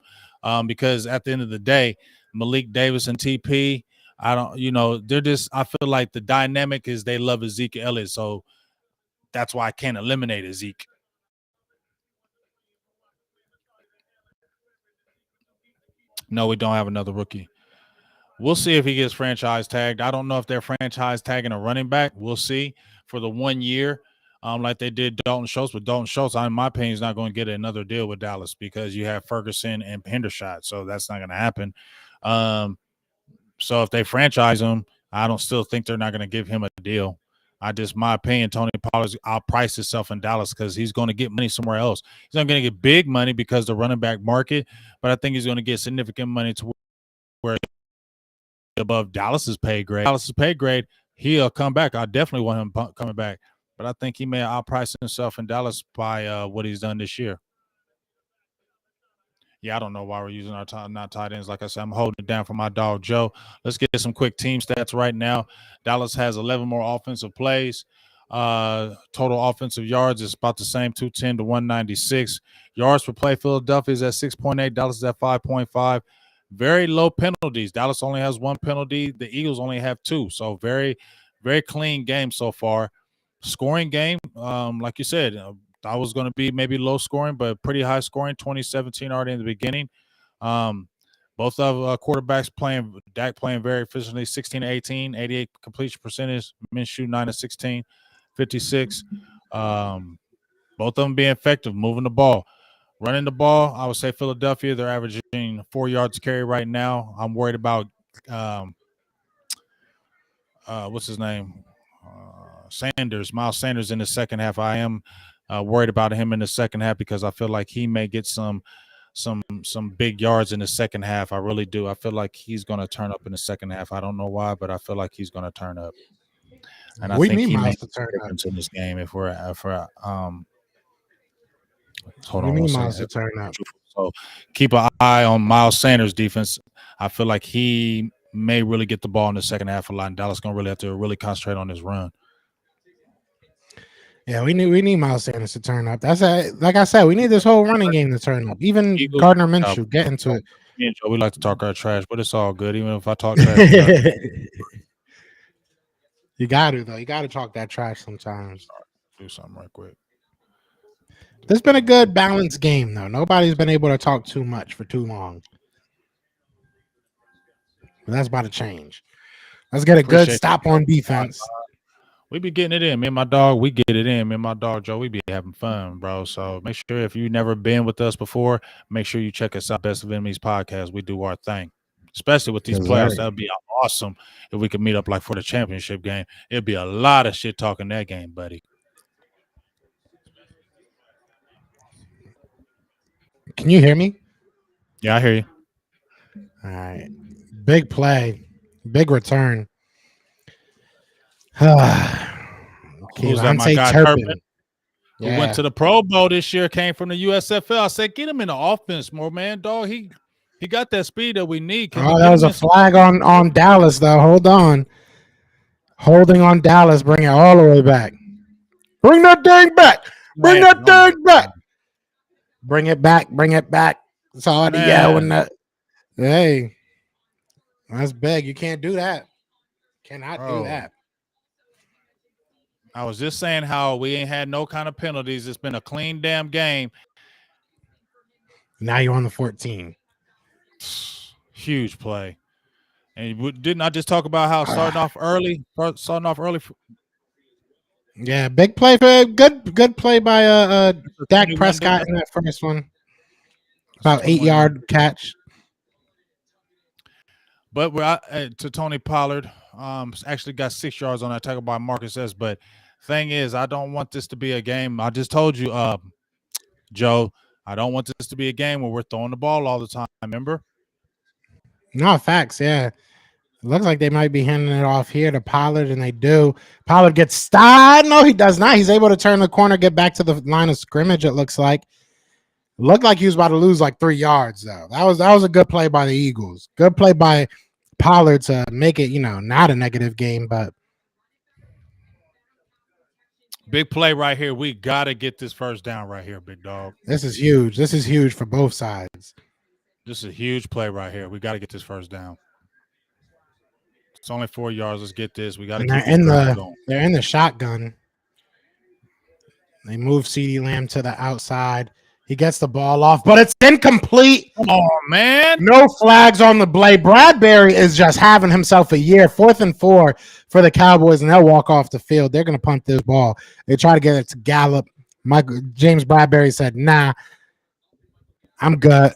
because at the end of the day, Malik Davis and TP, I don't, they're just. I feel like the dynamic is they love Ezekiel Elliott, so that's why I can't eliminate Zeke. No, we don't have another rookie. We'll see if he gets franchise tagged. I don't know if they're franchise tagging a running back. We'll see for the 1 year, like they did Dalton Schultz. But Dalton Schultz, in my opinion, is not going to get another deal with Dallas because you have Ferguson and Hendershot. So that's not going to happen. So if they franchise him, I don't still think they're not going to give him a deal. My opinion, Tony Pollard's outpriced himself in Dallas because he's going to get money somewhere else. He's not going to get big money because the running back market, but I think he's going to get significant money to where above Dallas's pay grade. He'll come back. I definitely want him coming back, but I think he may outprice himself in Dallas by what he's done this year. Yeah, I don't know why we're using our not tight ends. Like I said, I'm holding it down for my dog Joe. Let's get some quick team stats right now. Dallas has 11 more offensive plays. Total offensive yards is about the same, 210 to 196. Yards per play, Philadelphia is at 6.8. Dallas is at 5.5. Very low penalties. Dallas only has one penalty. The Eagles only have two. So very, very clean game so far. Scoring game, like you said, I was going to be maybe low scoring, but pretty high scoring. 2017 already in the beginning. Both of quarterbacks playing, Dak playing very efficiently, 16 to 18, 88 completion percentage. Minshew 9 to 16, 56. Both of them being effective, moving the ball. Running the ball, I would say Philadelphia, they're averaging 4 yards carry right now. I'm worried about what's his name? Miles Sanders in the second half. I am worried about him in the second half because I feel like he may get some big yards in the second half. I really do. I feel like he's going to turn up in the second half. I don't know why, but I feel like he's going to turn up. And I think he may turn up in this game if we're hold on. Miles to turn up. So keep an eye on Miles Sanders' defense. I feel like he may really get the ball in the second half a lot, and Dallas going to really have to really concentrate on his run. Yeah, we need Miles Sanders to turn up. That's like I said, we need this whole running game to turn up. Even Gardner Minshew, get into it. Me and Joe, we like to talk our trash, but it's all good. Even if I talk trash, you got to though. You got to talk that trash sometimes. Do something right quick. There's been a good balanced game though. Nobody's been able to talk too much for too long. But that's about to change. Let's get a good stop on defense. We be getting it in. Me and my dog, we get it in. Me and my dog, Joe, we be having fun, bro. So make sure if you've never been with us before, make sure you check us out, Best of Enemies Podcast. We do our thing, especially with these playoffs. That would be awesome if we could meet up like for the championship game. It'd be a lot of shit talking that game, buddy. Can you hear me? Yeah, I hear you. All right. Big play. Big return. Who's that? My guy Turpin, who went to the Pro Bowl this year, came from the USFL. I said, get him in the offense more, man, dog. He got that speed that we need. That was a flag on Dallas, though. Hold on. Holding on Dallas. Bring it all the way back. Bring that thing back. Bring that thing back. Bring it back. Bring it back. That's all I yell. Hey, that's big. You can't do that. Cannot do that. I was just saying how we ain't had no kind of penalties. It's been a clean damn game. Now you're on the 14. Huge play. And didn't I just talk about how starting off early? Yeah, big play for good play by Dak Prescott in that first one. About 8-yard catch. But we're to Tony Pollard. Actually got 6 yards on that tackle by Marcus S. But thing is, I don't want this to be a game. I just told you, Joe, I don't want this to be a game where we're throwing the ball all the time. Remember? No, facts. Yeah. Looks like they might be handing it off here to Pollard, and they do. Pollard gets stopped. No, he does not. He's able to turn the corner, get back to the line of scrimmage, it looks like. Looked like he was about to lose like 3 yards, though. That was a good play by the Eagles. Good play by Pollard to make it, not a negative game, but Big play right here. We got to get this first down right here, big dog. this is huge. This is huge for both sides. This is a huge play right here. We got to get this first down. It's only 4 yards. Let's get this. We got to keep going. They're in the shotgun. They move CeeDee Lamb to the outside. He gets the ball off, but it's incomplete. Come on, man. No flags on the play. Bradbury is just having himself a year. 4th and 4 for the Cowboys, and they'll walk off the field. They're going to punt this ball. They try to get it to Gallup. James Bradbury said, nah, I'm good.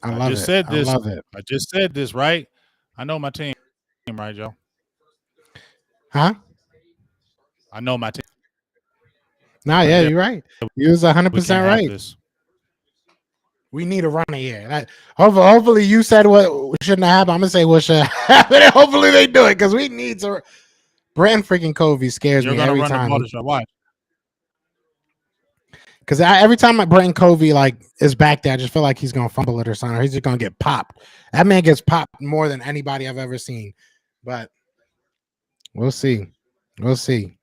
I love it. I just said this, right? I know my team, right, Joe? Huh? I know my team. Nah, yeah, you're right. You was 100% right. This. We need a runner here. Hopefully you said what shouldn't have happened. I'm going to say what should happen. Hopefully they do it because we need to. Brent freaking Covey scares me every time. Because every time Brent Covey is back there, I just feel like he's going to fumble it or something. Or he's just going to get popped. That man gets popped more than anybody I've ever seen. But we'll see. We'll see.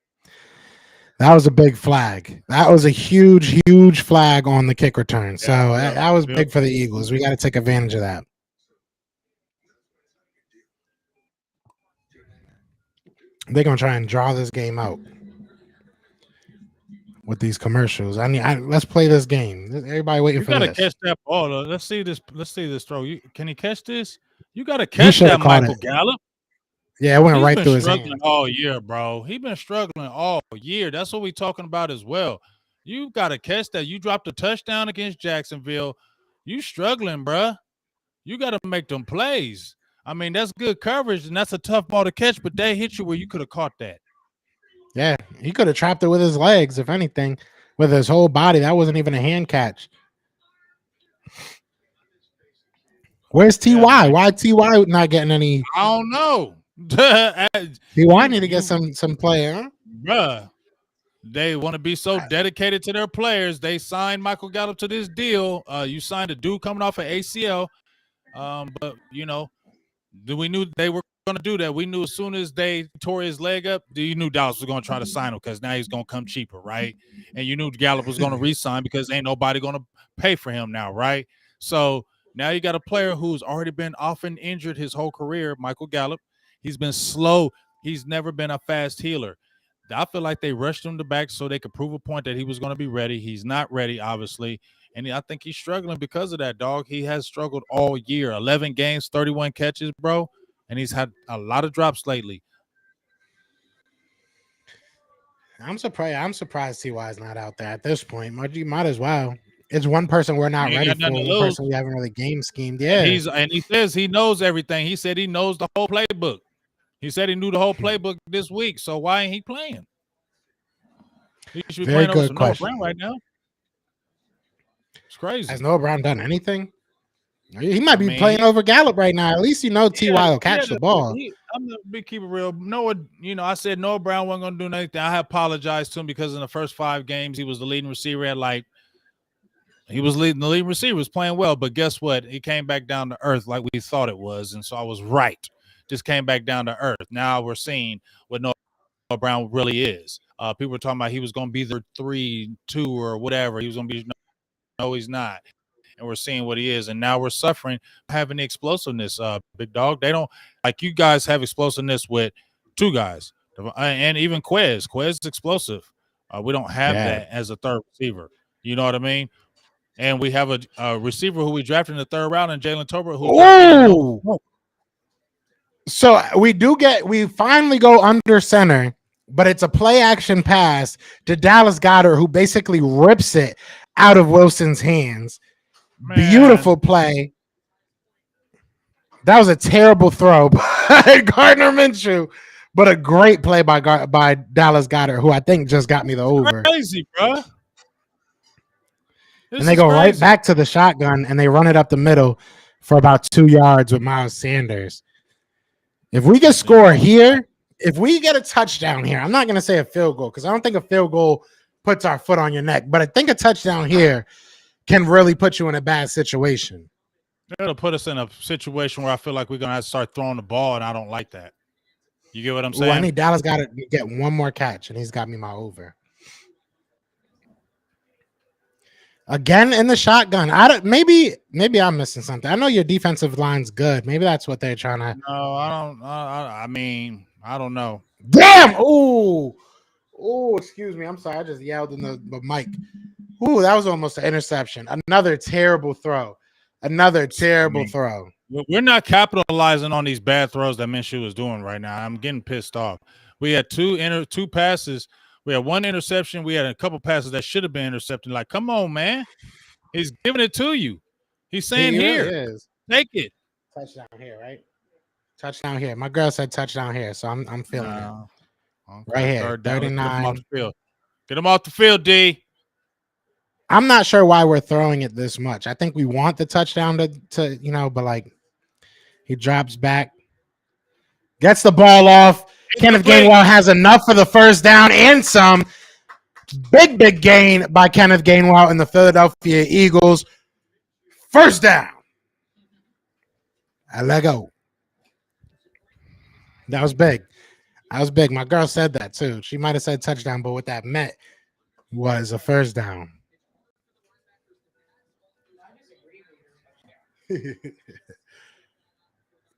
That was a big flag. That was a huge, huge flag on the kick return. So that was big for the Eagles. We got to take advantage of that. They're going to try and draw this game out with these commercials. Let's play this game. Everybody waiting for this. You got to catch that ball. Let's see this throw. Can he catch this? You got to catch that, Michael Gallup. Yeah, it went right through his hand. All year, bro. He's been struggling all year. That's what we're talking about as well. You got to catch that. You dropped a touchdown against Jacksonville. You struggling, bro. You got to make them plays. I mean, that's good coverage, and that's a tough ball to catch, but they hit you where you could have caught that. Yeah, he could have trapped it with his legs, if anything, with his whole body. That wasn't even a hand catch. Where's T.Y.? Why T.Y. not getting any? I don't know. T.Y. need to get some play, huh? Bruh. They want to be so dedicated to their players. They signed Michael Gallup to this deal. You signed a dude coming off of ACL. But, we knew they were going to do that. We knew as soon as they tore his leg up, you knew Dallas was going to try to sign him because now he's going to come cheaper, right? And you knew Gallup was going to re-sign because ain't nobody going to pay for him now, right? So now you got a player who's already been often injured his whole career, Michael Gallup. He's been slow. He's never been a fast healer. I feel like they rushed him to back so they could prove a point that he was going to be ready. He's not ready, obviously. And I think he's struggling because of that, dog. He has struggled all year. 11 games, 31 catches, bro. And he's had a lot of drops lately. I'm surprised T.Y. is not out there at this point. You might as well. It's one person we're not ready for. One person we haven't really game schemed. Yeah. And he says he knows everything. He said he knows the whole playbook. He said he knew the whole playbook this week. So why ain't he playing? He should be playing over some Noah Brown right now. It's crazy. Has Noah Brown done anything? He might be playing over Gallup right now. At least T.Y. will catch the ball. I'm gonna keep it real. Noah, I said Noah Brown wasn't gonna do anything. I apologized to him because in the first 5 games he was the leading receiver at the leading receiver was playing well, but guess what? He came back down to earth like we thought it was, and so I was right. Just came back down to earth. Now we're seeing what Noah Brown really is. People were talking about he was going to be the 3-2 or whatever. He was going to be. No, he's not. And we're seeing what he is. And now we're suffering having the explosiveness, big dog. They don't like you guys have explosiveness with 2 guys, and even Quez. Quez is explosive. We don't have that as a third receiver. You know what I mean? And we have a receiver who we drafted in the 3rd round, and Jalen Tolbert. So we finally go under center, but it's a play action pass to Dallas Goedert, who basically rips it out of Wilson's hands. Man. Beautiful play. That was a terrible throw by Gardner Minshew, but a great play by Dallas Goedert, who I think just got me the over. Crazy, bro. And they go right back to the shotgun, and they run it up the middle for about 2 yards with Miles Sanders. If we get score here, if we get a touchdown here, I'm not going to say a field goal because I don't think a field goal puts our foot on your neck, but I think a touchdown here can really put you in a bad situation. It'll put us in a situation where I feel like we're going to have to start throwing the ball, and I don't like that. You get what I'm saying? I need Dallas got to get one more catch, and he's got me my over. Again in the shotgun. Maybe I'm missing something. I know your defensive line's good. Maybe that's what they're trying to. No, I don't. I mean, I don't know. Damn! Oh, excuse me. I'm sorry. I just yelled in the mic. Ooh, that was almost an interception. Another terrible throw. Throw. We're not capitalizing on these bad throws that Minshew is doing right now. I'm getting pissed off. We had two passes. We had one interception. We had a couple passes that should have been intercepted. Like, come on, man. He's giving it to you. He's saying here. Really take it. Touchdown here, right? Touchdown here. My girl said touchdown here, so I'm feeling it. Okay. Right here. 39. Get him off the field, D. I'm not sure why we're throwing it this much. I think we want the touchdown to but like he drops back, gets the ball off. Kenneth Gainwell has enough for the first down and some. Big gain by Kenneth Gainwell and the Philadelphia Eagles. First down. I let go. That was big. My girl said that too. She might have said touchdown, but what that meant was a first down.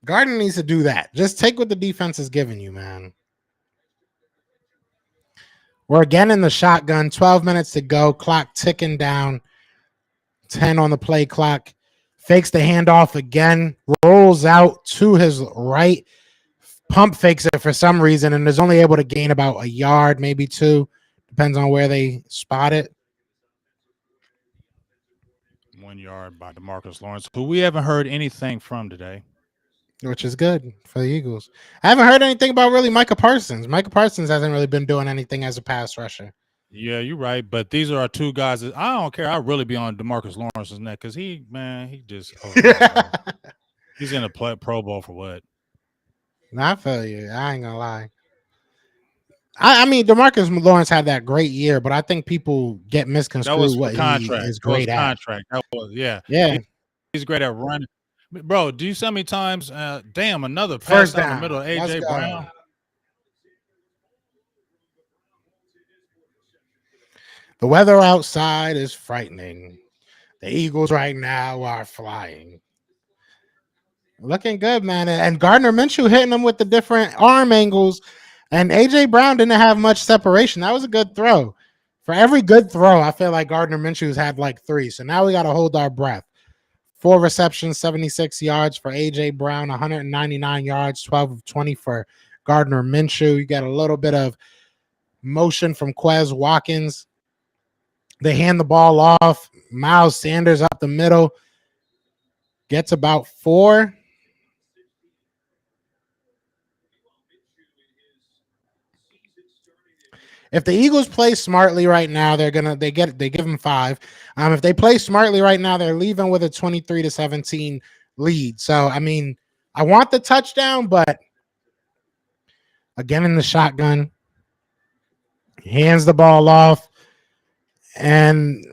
Gardner needs to do that. Just take what the defense is giving you, man. We're again in the shotgun. 12 minutes to go. Clock ticking down. 10 on the play clock. Fakes the handoff again. Rolls out to his right. Pump fakes it for some reason and is only able to gain about a yard, maybe two. Depends on where they spot it. 1 yard by DeMarcus Lawrence, who we haven't heard anything from today. Which is good for the Eagles. I haven't heard anything about really Micah Parsons. Micah Parsons hasn't really been doing anything as a pass rusher. Yeah, you're right. But these are our two guys that I don't care. I really be on DeMarcus Lawrence's neck because he just he's in a Pro Bowl for what? I feel you. I ain't gonna lie. I mean, DeMarcus Lawrence had that great year, but I think people get misconstrued what he is great at. Contract. That was, yeah. He's great at running. Bro, do you see how many times? Damn, another pass first down the middle of AJ Brown. The weather outside is frightening. The Eagles right now are flying. Looking good, man. And Gardner Minshew hitting them with the different arm angles. And AJ Brown didn't have much separation. That was a good throw. For every good throw, I feel like Gardner Minshew's had like 3. So now we got to hold our breath. 4 receptions, 76 yards for AJ Brown, 199 yards, 12 of 20 for Gardner Minshew. You got a little bit of motion from Quez Watkins. They hand the ball off. Miles Sanders up the middle. Gets about 4. If the Eagles play smartly right now, they give them 5. If they play smartly right now, they're leaving with a 23-17 lead. So I mean, I want the touchdown, but again in the shotgun, hands the ball off, and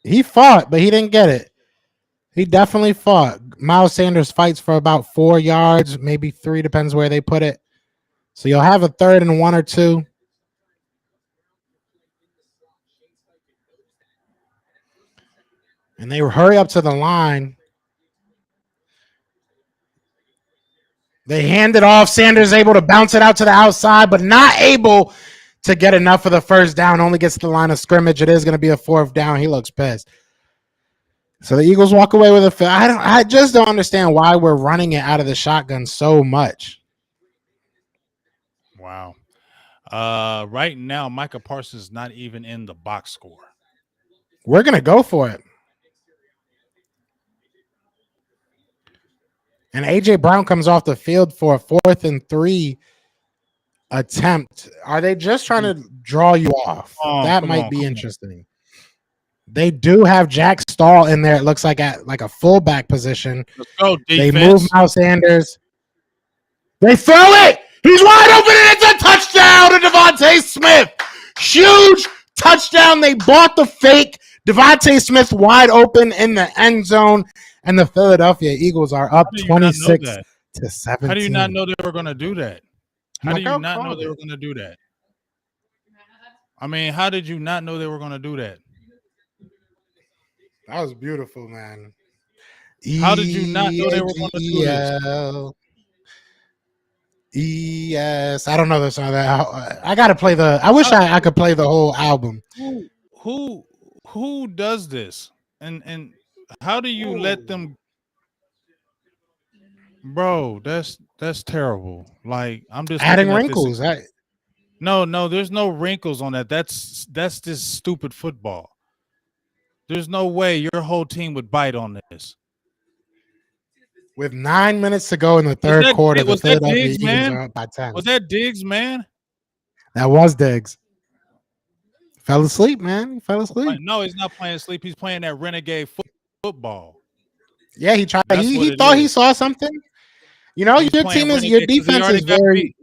he fought, but he didn't get it. He definitely fought. Miles Sanders fights for about 4 yards, maybe 3, depends where they put it. So you'll have a 3rd and 1 or 2. And they hurry up to the line. They hand it off. Sanders able to bounce it out to the outside, but not able to get enough for the first down. Only gets to the line of scrimmage. It is going to be a 4th down. He looks pissed. So the Eagles walk away with a. I just don't understand why we're running it out of the shotgun so much. Wow. Right now, Micah Parsons is not even in the box score. We're going to go for it. And A.J. Brown comes off the field for a 4th and 3 attempt. Are they just trying to draw you off? That might be interesting. They do have Jack Stahl in there. It looks like at like a fullback position. Let's go, defense. They move Miles Sanders. They throw it. He's wide open, and it's a touchdown to Devontae Smith. Huge touchdown. They bought the fake. Devontae Smith wide open in the end zone, and the Philadelphia Eagles are up 26 to 17. How do you not know they were going to do that? How do you not know they it. were going to do that? I mean, how did you not know they were going to do that? That was beautiful, man. How did you not know they were going to do this? Yes, I don't know the song. I gotta play the. I wish I could play the whole album. Who does this? And how do you let them? Bro, that's terrible. Like, I'm just adding looking at wrinkles. This. No, there's no wrinkles on that. That's just stupid football. There's no way your whole team would bite on this. With 9 minutes to go in the third quarter, the Philadelphia Eagles are up by 10. Was that Diggs, man? That was Diggs. Fell asleep, man. He fell asleep. No, he's not playing sleep. He's playing that renegade football. Yeah, he tried. He thought he saw something. You know, your defense is very.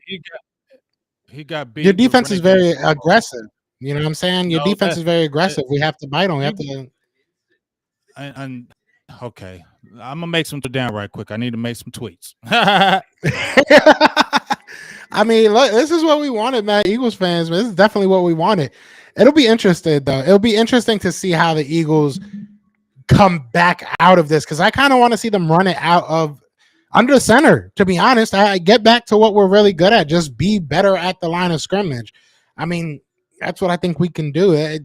He got beat. Your defense is very aggressive. You know what I'm saying? Your defense is very aggressive. We have to bite on. We have to. And okay, I'm gonna make some down right quick. I need to make some tweets. I mean, look, this is what we wanted, man. Eagles fans, man. This is definitely what we wanted. It'll be interesting, though. It'll be interesting to see how the Eagles come back out of this, because I kind of want to see them run it out of under center. To be honest, I get back to what we're really good at. Just be better at the line of scrimmage. I mean, that's what I think we can do.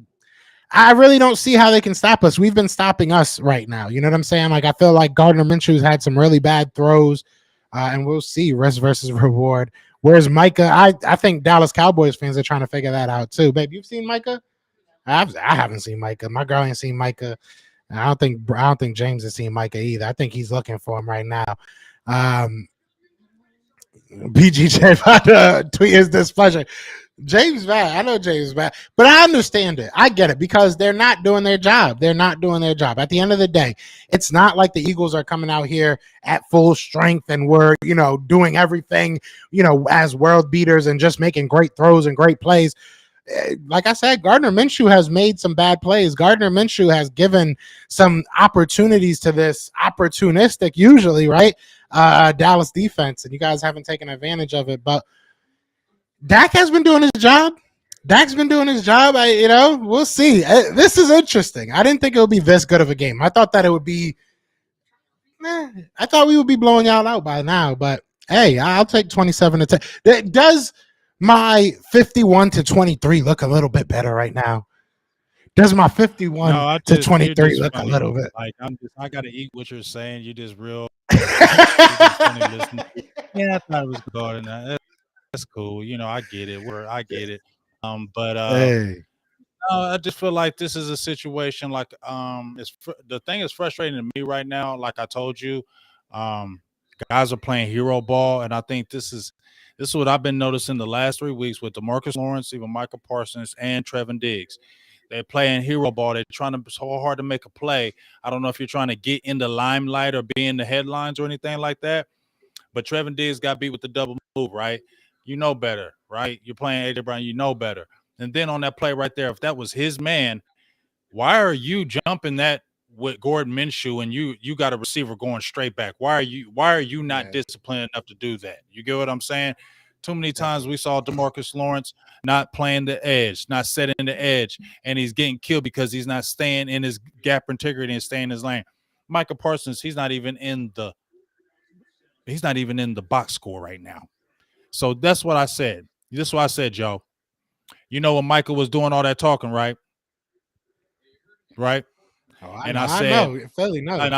I really don't see how they can stop us. We've been stopping us right now. You know what I'm saying? Like, I feel like Gardner Minshew's had some really bad throws, and we'll see risk versus reward. Whereas Micah, I think Dallas Cowboys fans are trying to figure that out too. Babe, you've seen Micah? I haven't seen Micah. My girl ain't seen Micah. I don't think James has seen Micah either. I think he's looking for him right now. BGJ about to tweet his displeasure. James bad. I know James bad, but I understand it. I get it, because they're not doing their job. They're not doing their job. At the end of the day, it's not like the Eagles are coming out here at full strength and we're, doing everything, as world beaters and just making great throws and great plays. Like I said, Gardner Minshew has made some bad plays. Gardner Minshew has given some opportunities to this opportunistic, usually, right? Dallas defense, and you guys haven't taken advantage of it, but Dak has been doing his job. Dak's been doing his job. We'll see. This is interesting. I didn't think it would be this good of a game. I thought that it would be. I thought we would be blowing y'all out by now. But hey, I'll take 27 to 10. Does my 51 to 23 look a little bit better right now? Does my 51 to 23 look funny. A little bit? Like I gotta eat what you're saying. You just real. You're just funny listening. Yeah, I thought it was good. And that's cool. I get it. I get it. Hey. No, I just feel like this is a situation like the thing is frustrating to me right now. Like I told you, guys are playing hero ball, and I think this is what I've been noticing the last 3 weeks with DeMarcus Lawrence, even Micah Parsons, and Trevin Diggs. They're playing hero ball. They're trying to so hard to make a play. I don't know if you're trying to get in the limelight or be in the headlines or anything like that. But Trevin Diggs got beat with the double move, right? You know better, right? You're playing AJ Brown, you know better. And then on that play right there, if that was his man, why are you jumping that with Gardner Minshew and you got a receiver going straight back? Why are you not disciplined enough to do that? You get what I'm saying? Too many times we saw DeMarcus Lawrence not playing the edge, not setting the edge, and he's getting killed because he's not staying in his gap integrity and staying in his lane. Micah Parsons, he's not even in the box score right now. So that's what I said. This is what I said, Joe. When Michael was doing all that talking, right? Right? Oh, I know. Philly knows. And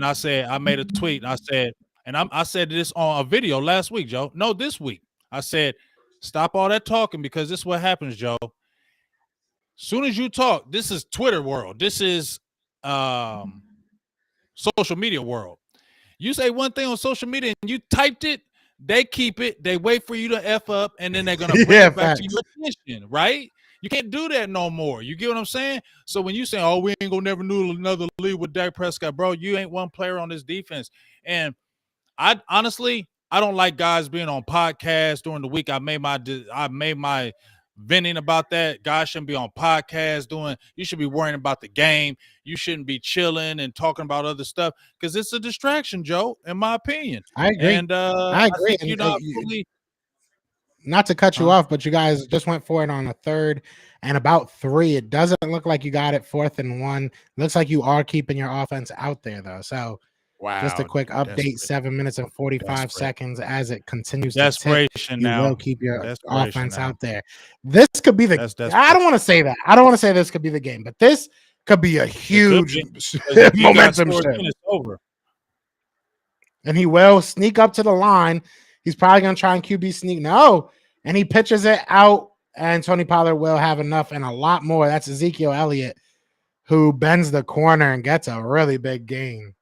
I said, I made a tweet. And I said, I said this on a video last week, Joe. No, this week. I said, stop all that talking, because this is what happens, Joe. Soon as you talk, this is Twitter world. This is social media world. You say one thing on social media and you typed it, they keep it, they wait for you to F up, and then they're going to bring it back to your attention, right? You can't do that no more. You get what I'm saying? So when you say, oh, we ain't going to never do another lead with Dak Prescott, bro, you ain't one player on this defense. And I honestly, I don't like guys being on podcasts during the week. I made my venting about that. Guys shouldn't be on podcasts. You should be worrying about the game. You shouldn't be chilling and talking about other stuff because it's a distraction, Joe, in my opinion. I agree. And I I agree. think you're not fully. Not to cut you off, but you guys just went for it on a 3rd and about 3. It doesn't look like you got it 4th and 1. Looks like you are keeping your offense out there though. So just a quick update, 7 minutes and 45 seconds as it continues to tick. You will keep your offense out there. This could be the I don't want to say that. I don't want to say this could be the game, but this could be a huge momentum shift. It's over. And he will sneak up to the line. He's probably going to try and QB sneak. No. And he pitches it out, and Tony Pollard will have enough and a lot more. That's Ezekiel Elliott, who bends the corner and gets a really big gain.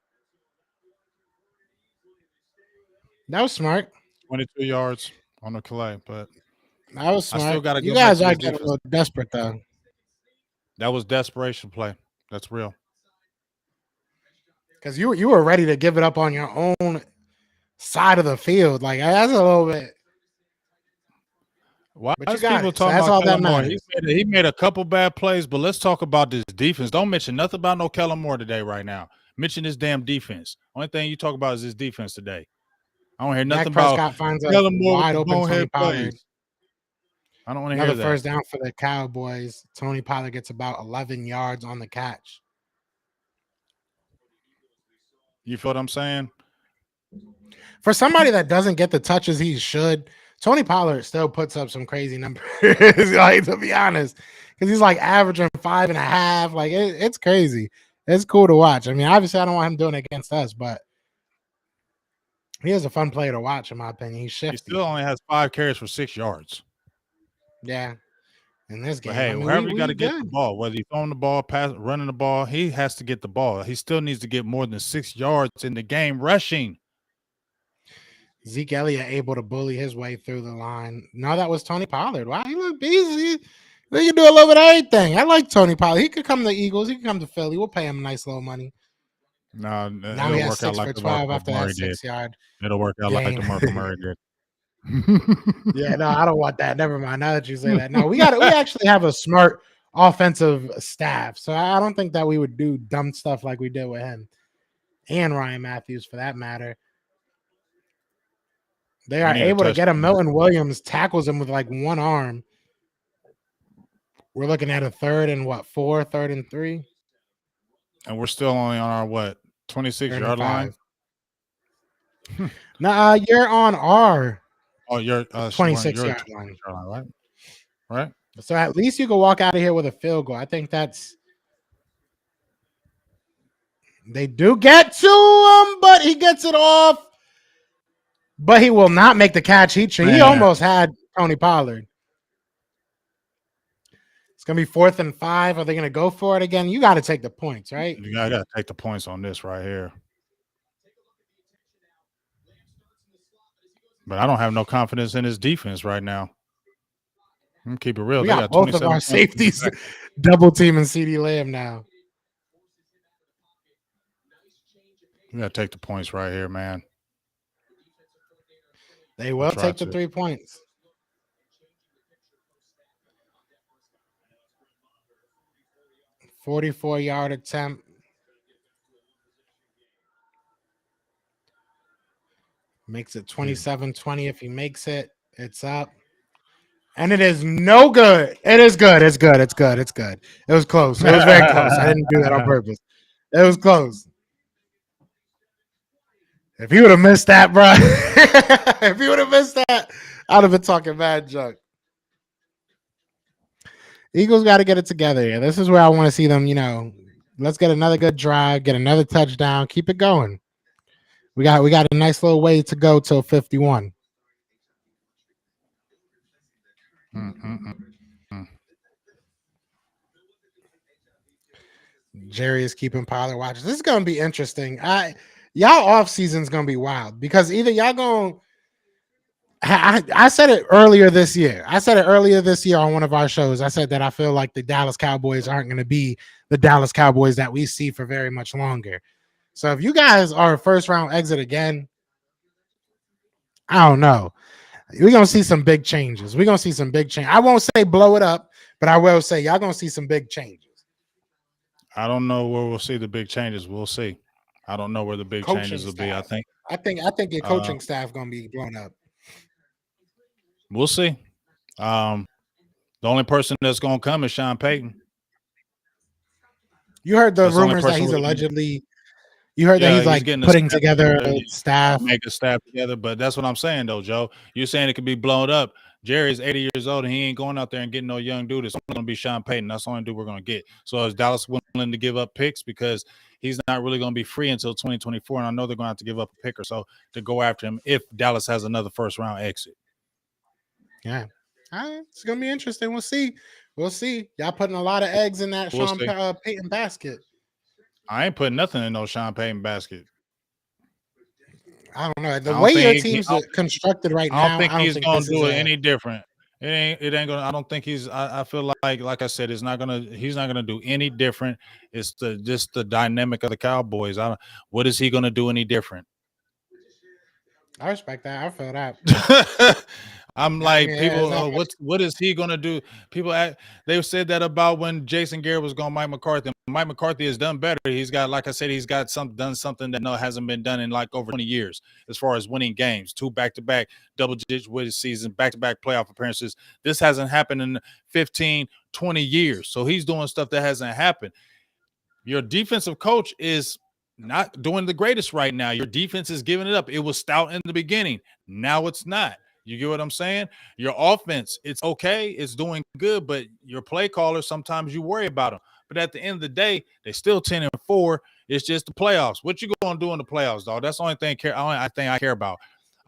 That was smart. 22 yards on the Calais, but that was smart. I still gotta you guys are getting a little desperate, though. That was desperation play. That's real. Because you were ready to give it up on your own side of the field. Like, that's a little bit. Why is people talking about Kellen Moore? He made a couple bad plays, but let's talk about this defense. Don't mention nothing about no Kellen Moore today right now. Mention this damn defense. Only thing you talk about is this defense today. I don't hear nothing about Prescott finds a Kellen Moore wide open Tony Pollard. I don't want to hear that. Another first down for the Cowboys. Tony Pollard gets about 11 yards on the catch. You feel what I'm saying? For somebody that doesn't get the touches he should, Tony Pollard still puts up some crazy numbers, like, to be honest, because he's like averaging 5.5. Like, it's crazy. It's cool to watch. I mean, obviously, I don't want him doing it against us, but he is a fun player to watch, in my opinion. He's shifty. He still only has 5 carries for 6 yards. Yeah. In this game, but hey, wherever you got to get the ball, whether he's throwing the ball, running the ball, he has to get the ball. He still needs to get more than 6 yards in the game rushing. Zeke Elliott able to bully his way through the line. No, that was Tony Pollard. Wow, he looked easy. They can do a little bit of everything. I like Tony Pollard. He could come to the Eagles. He could come to Philly. We'll pay him nice little money. No, now he has 6 for 12 after that 6-yard. It'll work out like the Marco Murray did. Yeah, no, I don't want that. Never mind. Now that you say that, no, we actually have a smart offensive staff, so I don't think that we would do dumb stuff like we did with him and Ryan Matthews, for that matter. They are able to get him. Milton Williams tackles him with like one arm. We're looking at a 3rd and 4, 3rd and 3, and we're still only on our 26-yard line. Nah, you're on our. Oh, you're 26-yard line, right. So at least you can walk out of here with a field goal. I think that's. They do get to him, but he gets it off. But he will not make the catch. He almost had Tony Pollard. It's going to be 4th and 5. Are they going to go for it again? You got to take the points, right? You got to take the points on this right here. But I don't have no confidence in his defense right now. I'm going to keep it real. We got both of our safeties double teaming CeeDee Lamb now. You got to take the points right here, man. They will take the 3 points. $44-yard attempt. Makes it 27-20. If he makes it, it's up. And it is no good. It is good. It's good. It's good. It's good. It was close. It was very close. I didn't do that on purpose. It was close. If he would have missed that, bro, if he would have missed that, I'd have been talking mad junk. Eagles got to get it together. Yeah, this is where I want to see them, let's get another good drive, get another touchdown, keep it going. We got a nice little way to go till 51. Jerry is keeping Pollard watches. This is going to be interesting. Y'all off season is going to be wild because either y'all going to I said it earlier this year. On one of our shows. I said that I feel like the Dallas Cowboys aren't going to be the Dallas Cowboys that we see for very much longer. So if you guys are a first round exit again, I don't know. We're gonna see some big changes. We're gonna see some big change. I won't say blow it up, but I will say y'all gonna see some big changes. I don't know where we'll see the big changes. We'll see. I don't know where the big Coaching changes will be. staff. I think your Uh, coaching staff gonna be blown up. we'll see. Um, the only person that's going to come is Sean Payton. You heard the That's the only rumors that person he's really going to. allegedly. You heard that Yeah, he's he's like getting a putting staff together together. a staff. Make a staff together. But that's what I'm saying, though, Joe. You're saying it could be blown up. Jerry's 80 years old, and he ain't going out there and getting no young dude. It's only going to be Sean Payton. That's the only dude we're going to get. So is Dallas willing to give up picks because he's not really going to be free until 2024? And I know they're going to have to give up a pick or so to go after him if Dallas has another first round exit. Yeah, it's gonna be interesting. We'll see. We'll see. Y'all putting a lot of eggs in that We'll Sean see. Payton basket. I ain't putting nothing in no Sean Payton basket. I don't know. The I don't way your think team's constructed right I don't now, think I don't he's think gonna this is do it a. any different. It ain't gonna. I don't think he's. I feel like I said, it's not gonna. He's not gonna do any different. It's just the dynamic of the Cowboys. What is he gonna do any different? I respect that. I feel that. I'm I like mean, it's people. not much. What is he gonna do? They said that about when Jason Garrett was going Mike McCarthy. Mike McCarthy has done better. He's got, like I said, he's got done something that hasn't been done in like over 20 years as far as winning games, 2 back-to-back double-digit win season, back-to-back playoff appearances. This hasn't happened in 15, 20 years. So he's doing stuff that hasn't happened. Your defensive coach is not doing the greatest right now. Your defense is giving it up. It was stout in the beginning. Now it's not. You get what I'm saying? Your offense, it's okay. It's doing good, but your play callers, sometimes you worry about them. But at the end of the day, they're still 10-4. It's just the playoffs. What you going to do in the playoffs, dog? That's the only thing I care about.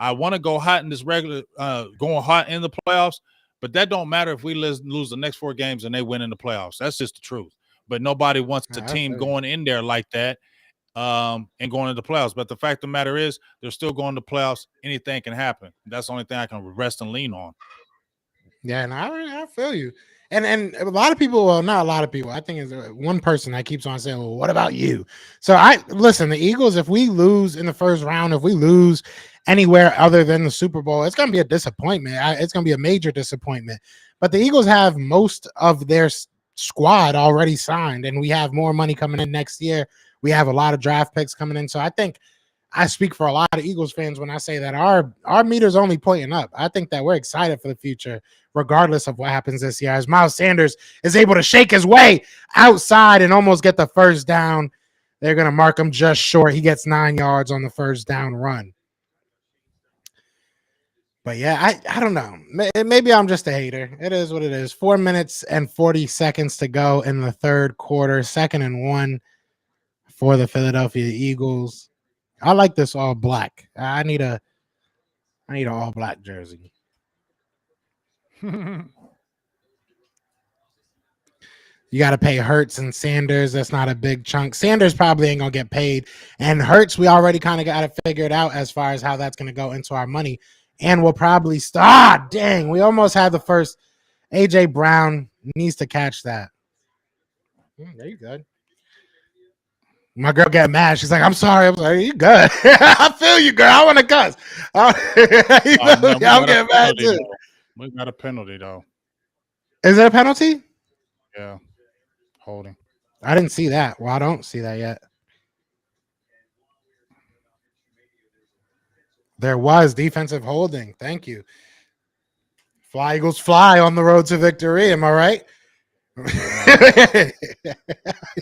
I want to go hot in this regular, going hot in the playoffs, but that don't matter if we lose the next 4 games and they win in the playoffs. That's just the truth. But nobody wants a team going in there like that and going into the playoffs. But the fact of the matter is, they're still going to playoffs. Anything can happen. That's the only thing I can rest and lean on. Yeah, and I feel you. And a lot of people, well, not a lot of people. I think it's one person that keeps on saying, "Well, what about you?" So I listen. The Eagles, if we lose in the first round, if we lose anywhere other than the Super Bowl, it's going to be a disappointment. It's going to be a major disappointment. But the Eagles have most of their squad already signed, and we have more money coming in next year. We have a lot of draft picks coming in, so I think I speak for a lot of Eagles fans when I say that our meter's only pointing up. I think that we're excited for the future, regardless of what happens this year. As Miles Sanders is able to shake his way outside and almost get the first down, they're going to mark him just short. He gets 9 yards on the first down run. But yeah, I don't know. Maybe I'm just a hater. It is what it is. 4 minutes and 40 seconds to go in the third quarter. 2nd and 1 for the Philadelphia Eagles. I like this all black. I need an all black jersey. You got to pay Hurts and Sanders. That's not a big chunk. Sanders probably ain't gonna get paid, and Hurts we already kind of got it figured out as far as how that's gonna go into our money. And we'll probably start. Dang, we almost had the first. AJ Brown needs to catch that. There you go. My girl got mad. She's like, "I'm sorry." I'm like, "You good?" I feel you, girl. I want to cuss. I'm getting mad too. We got a penalty though. Is there a penalty? Yeah, holding. I didn't see that. Well, I don't see that yet. There was defensive holding. Thank you. Fly Eagles fly on the road to victory. Am I right?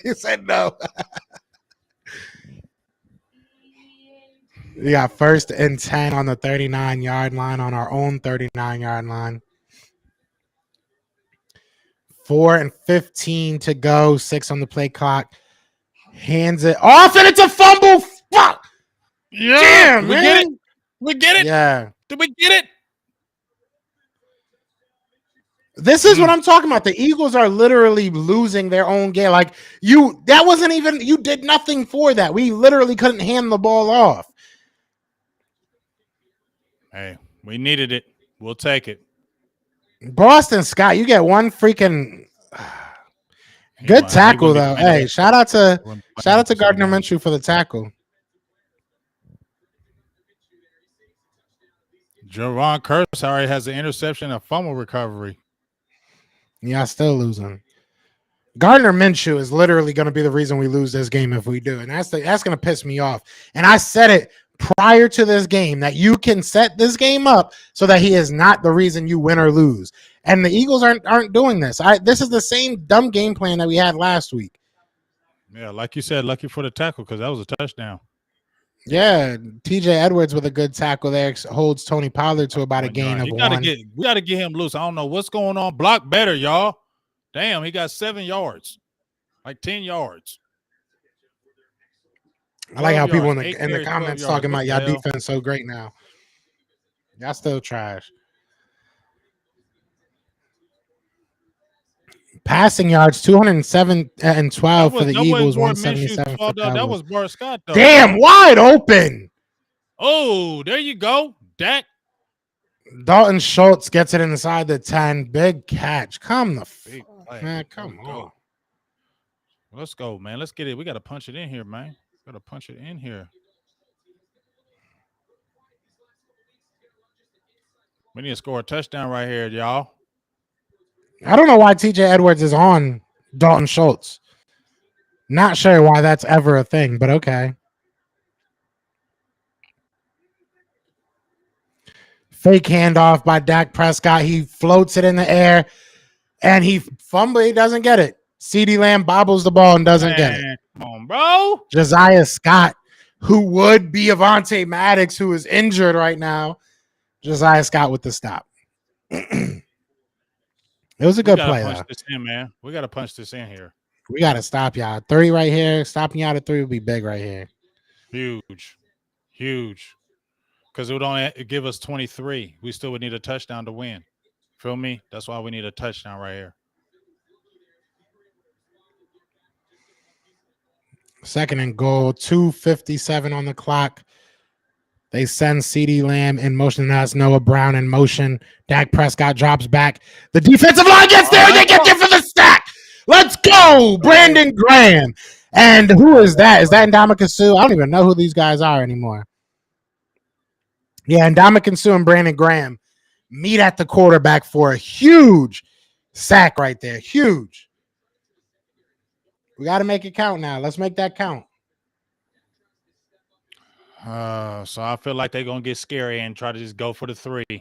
You said no. We got 1st and 10 on the 39-yard line, on our own 39-yard line. 4 and 15 to go. 6 on the play clock. Hands it off, and it's a fumble. Fuck. Yeah, damn, man. Get it. We get it. Yeah. Did we get it? This is what I'm talking about. The Eagles are literally losing their own game. Like that wasn't even, you did nothing for that. We literally couldn't hand the ball off. Hey, we needed it. We'll take it. Boston Scott, you get one freaking good tackle though. Hey, shout out to Gardner Minshew for the tackle. Javon Curse already has an interception and fumble recovery. Y'all still losing. Gardner Minshew is literally going to be the reason we lose this game if we do. And that's going to piss me off. And I said it prior to this game that you can set this game up so that he is not the reason you win or lose. And the Eagles aren't doing this. This is the same dumb game plan that we had last week. Yeah, like you said, lucky for the tackle because that was a touchdown. Yeah, TJ Edwards with a good tackle there holds Tony Pollard to about a gain of 1. We got to get him loose. I don't know what's going on. Block better, y'all. Damn, he got 7 yards, like 10 yards. I like how people in the comments talking about y'all defense so great now. Y'all still trash. Passing yards, 207 and 12 for the Eagles, 177 for the Cowboys. That was Prescott, though. Damn, wide open. Oh, there you go, Dak. Dalton Schultz gets it inside the 10. Big catch. Come man, come on. Let's go, man. Let's get it. We got to punch it in here, man. Got to punch it in here. We need to score a touchdown right here, y'all. I don't know why TJ Edwards is on Dalton Schultz. Not sure why that's ever a thing, but okay. Fake handoff by Dak Prescott. He floats it in the air, and he fumbles. He doesn't get it. CeeDee Lamb bobbles the ball and doesn't get it. Come on, bro. Josiah Scott, who would be Avonte Maddox, who is injured right now. Josiah Scott with the stop. It was a good play, though. This in, man. We got to punch this in here. We got to stop y'all. 3 right here. Stopping y'all at 3 would be big right here. Huge. Huge. Because it would only give us 23. We still would need a touchdown to win. Feel me? That's why we need a touchdown right here. 2nd and goal. 2:57 on the clock. They send CeeDee Lamb in motion. That's Noah Brown in motion. Dak Prescott drops back. The defensive line gets there. They get there for the sack. Let's go, Brandon Graham. And who is that? Is that Ndamukong Suh? I don't even know who these guys are anymore. Yeah, Ndamukong Suh and Brandon Graham meet at the quarterback for a huge sack right there. Huge. We got to make it count now. Let's make that count. So I feel like they're going to get scary and try to just go for the 3. You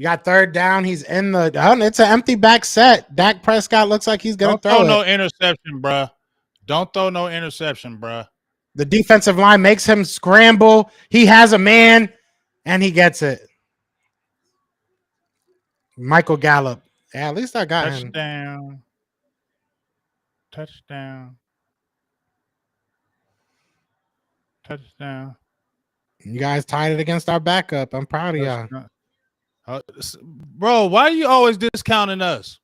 got 3rd down. He's in the it's an empty back set. Dak Prescott looks like he's going to throw it. No interception, bruh. Don't throw no interception, bruh. The defensive line makes him scramble. He has a man, and he gets it. Michael Gallup. Yeah, at least I got him. Touchdown. You guys tied it against our backup. I'm proud of y'all. Bro, why are you always discounting us?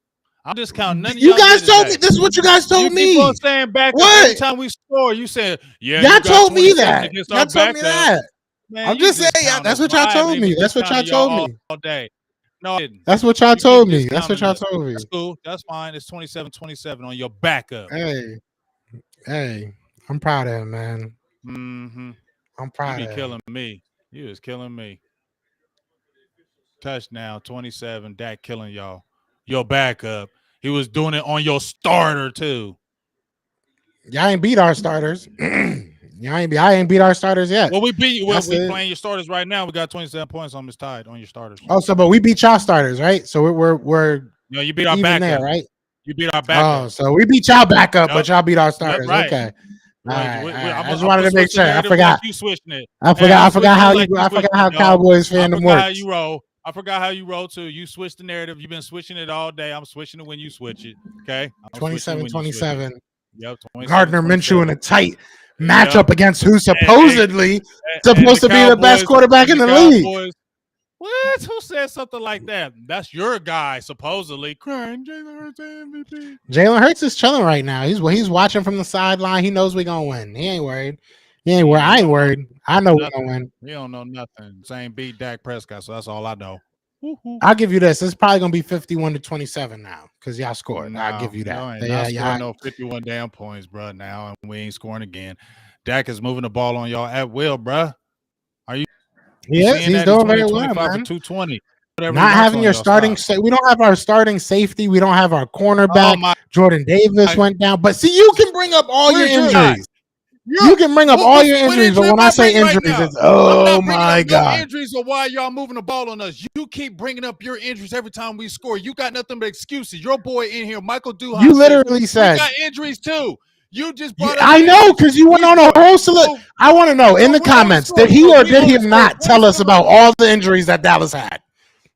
I'm discounting none of you guys told me. This is what you guys told me. You keep on saying backup every time we score. You said, yeah. Y'all told me that. Y'all told me that. Man, I'm just saying. That's what y'all told me. That's what y'all told me. All day. No, I didn't. That's what y'all told me. That's what y'all told me. That's cool. That's fine. It's 27-27 on your backup. Hey, I'm proud of him, man. Mm-hmm. I'm proud of him. You killing me. You was killing me. Touchdown, 27. Dak killing y'all. Your backup. He was doing it on your starter too. Y'all ain't beat our starters. I ain't beat our starters yet. Well, we beat you. Well, we playing your starters right now. We got 27 points on this tied on your starters. Oh, so but we beat y'all starters, right? So we're no, you beat our backup, there, right? You beat our backup. Oh, so we beat y'all backup, but y'all beat our starters. Right. Okay. All right. I just wanted to make sure. I forgot. You switching it. I forgot how Cowboys fandom works. I forgot how you roll too. You switched the narrative. You've been switching it all day. I'm switching it when you switch it. Okay. 27-27. Yep. Gardner Minshew in a tight matchup against who supposedly supposed to be the best quarterback in the league. What? Who said something like that? That's your guy, supposedly. Crying Jalen Hurts MVP. Jalen Hurts is chilling right now. He's watching from the sideline. He knows we're gonna win. He ain't worried. I ain't worried. I know we're gonna win. He don't know nothing. Same beat Dak Prescott, so that's all I know. I'll give you this. It's probably gonna be 51-27 now because y'all scored. I'll give you that. No 51 damn points, bro. Now and we ain't scoring again. Dak is moving the ball on y'all at will, bro. You seeing he's that? He's doing very 20, well, 25 for man. 220. Whatever he Not wants having on your y'all. starting Stop. we don't have our starting safety. We don't have our Oh cornerback. my! Jordan Davis went down. But see, you can bring up all your Where's your guy? injuries. You can bring up all your injuries, but when I say injuries, it's I'm not oh bringing my up no god. injuries or why y'all moving the ball on us. You keep bringing up your injuries every time we score. You got nothing but excuses. Your boy in here, Michael Duhan, You says, literally we said got injuries too. You just brought up I know injuries. because you went We on a scored. whole So, I want to know in the we only comments, did scored. he or We did he only scored not tell us 27 about points. all the injuries that Dallas had?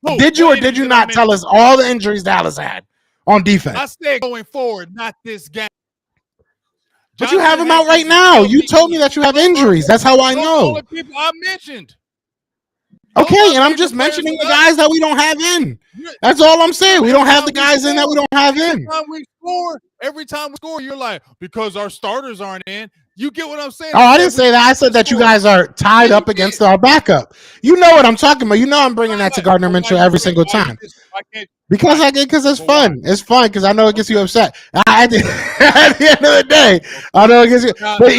Who? Did you What or did injuries you did I not tell mention? us all the injuries Dallas had on I defense? said going forward, not this game. But you Jonathan have them out right Hankins now. still You told me beating. that you have Those are injuries. That's how I the only know. people I mentioned. Those Okay, are and I'm major just players mentioning with the us. guys that we don't have in. You're- That's all I'm saying. We don't Every have the time we guys in that we score, don't have in. every time we score, you're like, because our starters aren't in. You get what I'm saying? Oh, I didn't say that. I said that you guys are tied up against our backup. You know what I'm talking about. You know I'm bringing that to Gardner Minshew every single time. Because it's fun. It's fun because I know it gets you upset. At the end of the day, I know it gets you. But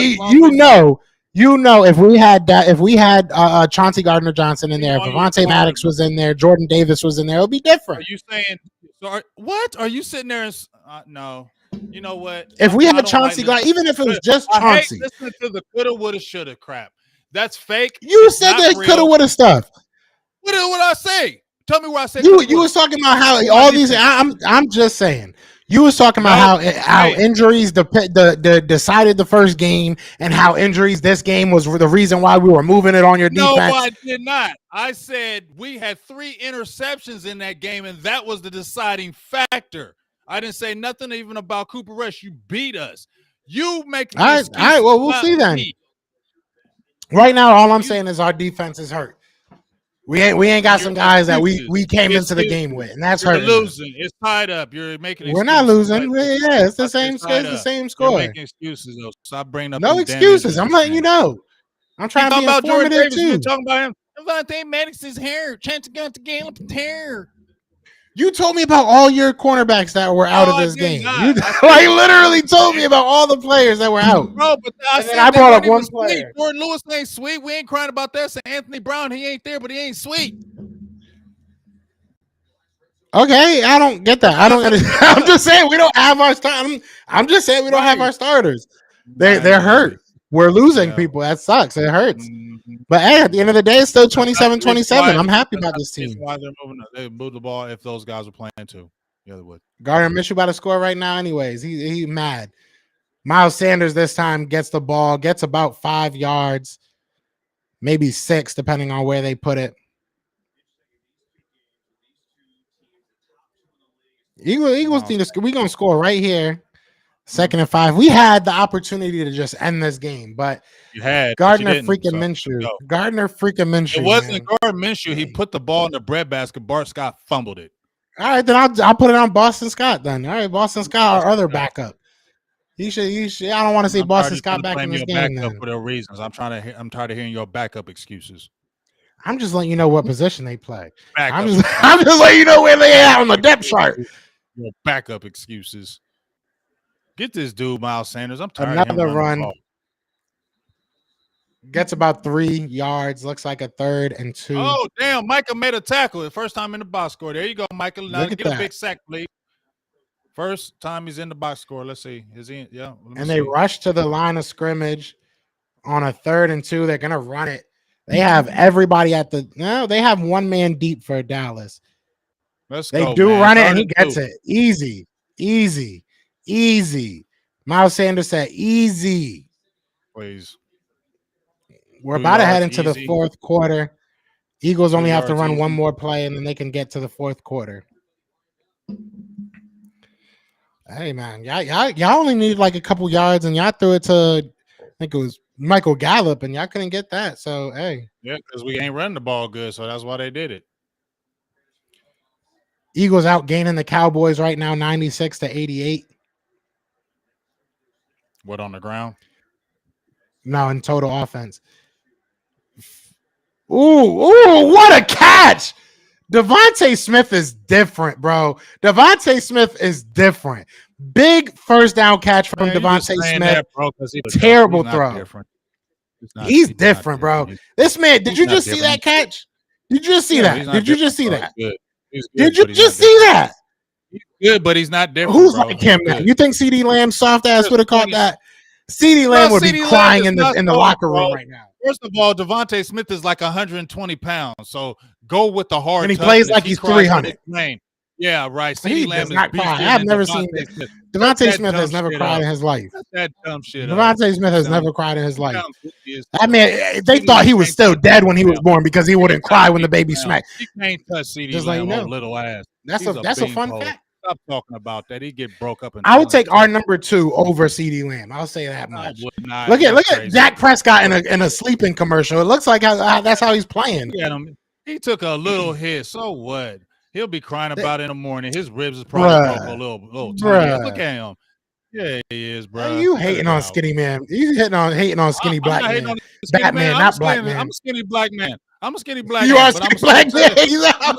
you know, if we had that, if we had Chauncey Gardner Johnson in there, if Avonte Maddox was in there, Jordan Davis was in there, it would be different. Are you saying? What are you sitting there? And, no. You know what? If we had Chauncey Gardner, even if it was just Chauncey, I hate listening to the coulda, woulda, shoulda crap. That's fake. You said that coulda, woulda stuff. What did I say? Tell me where I said. You was talking about how all these. I'm just saying. You was talking about how injuries decided the first game and how injuries this game was the reason why we were moving it on your defense. No, I did not. I said we had 3 interceptions in that game, and that was the deciding factor. I didn't say nothing even about Cooper Rush. You beat us. You make all right. Well, we'll see then. Right now, all I'm saying is our defense is hurt. We ain't got some guys that we came into the game with, and that's hurting. Losing. It's tied up. You're making. We're not losing. Yeah, it's the same. It's the same score. You're making excuses though. Stop bringing up. No excuses. I'm letting you know. I'm trying to be informative too. You're talking about him. Avonte Maddox's hair. Chance against Gallup's hair. You told me about all your cornerbacks that were out of this game. You literally told me about all the players that were out. Bro, but I brought up one player. Jordan Lewis ain't sweet. We ain't crying about that. So Anthony Brown, he ain't there, but he ain't sweet. Okay, I don't get that. I don't. I'm just saying we don't have our starters. I'm just saying we don't have our starters. They're hurt. We're losing people. That sucks. It hurts. But hey, at the end of the day, it's still 27-27. I'm happy about this team. Why they moved the ball if those guys were playing too. Yeah, they would. Gardner Minshew about to score right now. Anyways, he's mad. Miles Sanders this time gets the ball, gets about 5 yards, maybe 6, depending on where they put it. Eagles need to. We're gonna score right here. 2nd and 5. We had the opportunity to just end this game, but you had Gardner freaking Minshew. Gardner freaking Minshew. It wasn't Gardner Minshew. He put the ball in the breadbasket. Bart Scott fumbled it. All right, then I'll put it on Boston Scott. Then all right, Boston Scott, our other backup. He should. I don't want to see Boston Scott back in this game. Then. For their reasons, I'm tired of hearing your backup excuses. I'm just letting you know what position they play. I'm just letting you know where they are on the depth chart. Your backup excuses. Get this dude, Miles Sanders. I'm tired of him. Another run. Gets about 3 yards. Looks like a 3rd and 2. Oh, damn. Micah made a tackle. The first time in the box score. There you go, Micah. Now get a big sack, please. First time he's in the box score. Let's see. Is he? Yeah. And they rush to the line of scrimmage on a 3rd and 2. They're going to run it. They have everybody at the – no, they have 1 man deep for Dallas. They do run it, and he gets it. Easy. Miles Sanders said easy. Please. We're about to head into the 4th quarter. Eagles only have to run 1 more play, and then they can get to the 4th quarter. Hey, man. Y'all only need like a couple yards, and y'all threw it to – I think it was Michael Gallup, and y'all couldn't get that. So, hey. Yeah, because we ain't running the ball good, so that's why they did it. Eagles outgaining the Cowboys right now, 96-88. What, on the ground? No, in total offense. Ooh, what a catch! Devontae Smith is different, bro. Devontae Smith is different. Big first down catch from Devontae Smith. That, bro, terrible throw. He's different, bro. This man, did you just see that catch? Did you just see that? Did you just see that? Did you just see that? He's good, but he's not different. Who's bro. like him now? You think CeeDee Lamb's soft ass would have caught that? CeeDee Lamb would be crying in the locker room right now. First of all, Devontae Smith is like 120 pounds, so go with the hard. And he plays like he's 300. Yeah, right. He does not cry. I've never seen Devontae Smith has never cried in his life. That dumb shit. Devontae Smith has never cried in his life. I mean, they thought he was still dead when he was born because he wouldn't cry when the baby smacked. He can't touch CeeDee Just Lamb, like, little ass. That's a fun fact. Stop talking about that. He get broke up. I would take our number 2 over CeeDee Lamb. I'll say that much. Look at Dak Prescott in a sleeping commercial. It looks like that's how he's playing. He took a little hit. So what? He'll be crying about it in the morning. His ribs is probably broke a little tiny. Look at him. Yeah, he is, bro. You hating on skinny man? You hating on skinny black man? Batman, not black man. I'm a skinny black man. I'm a skinny black you man. You are skinny black man.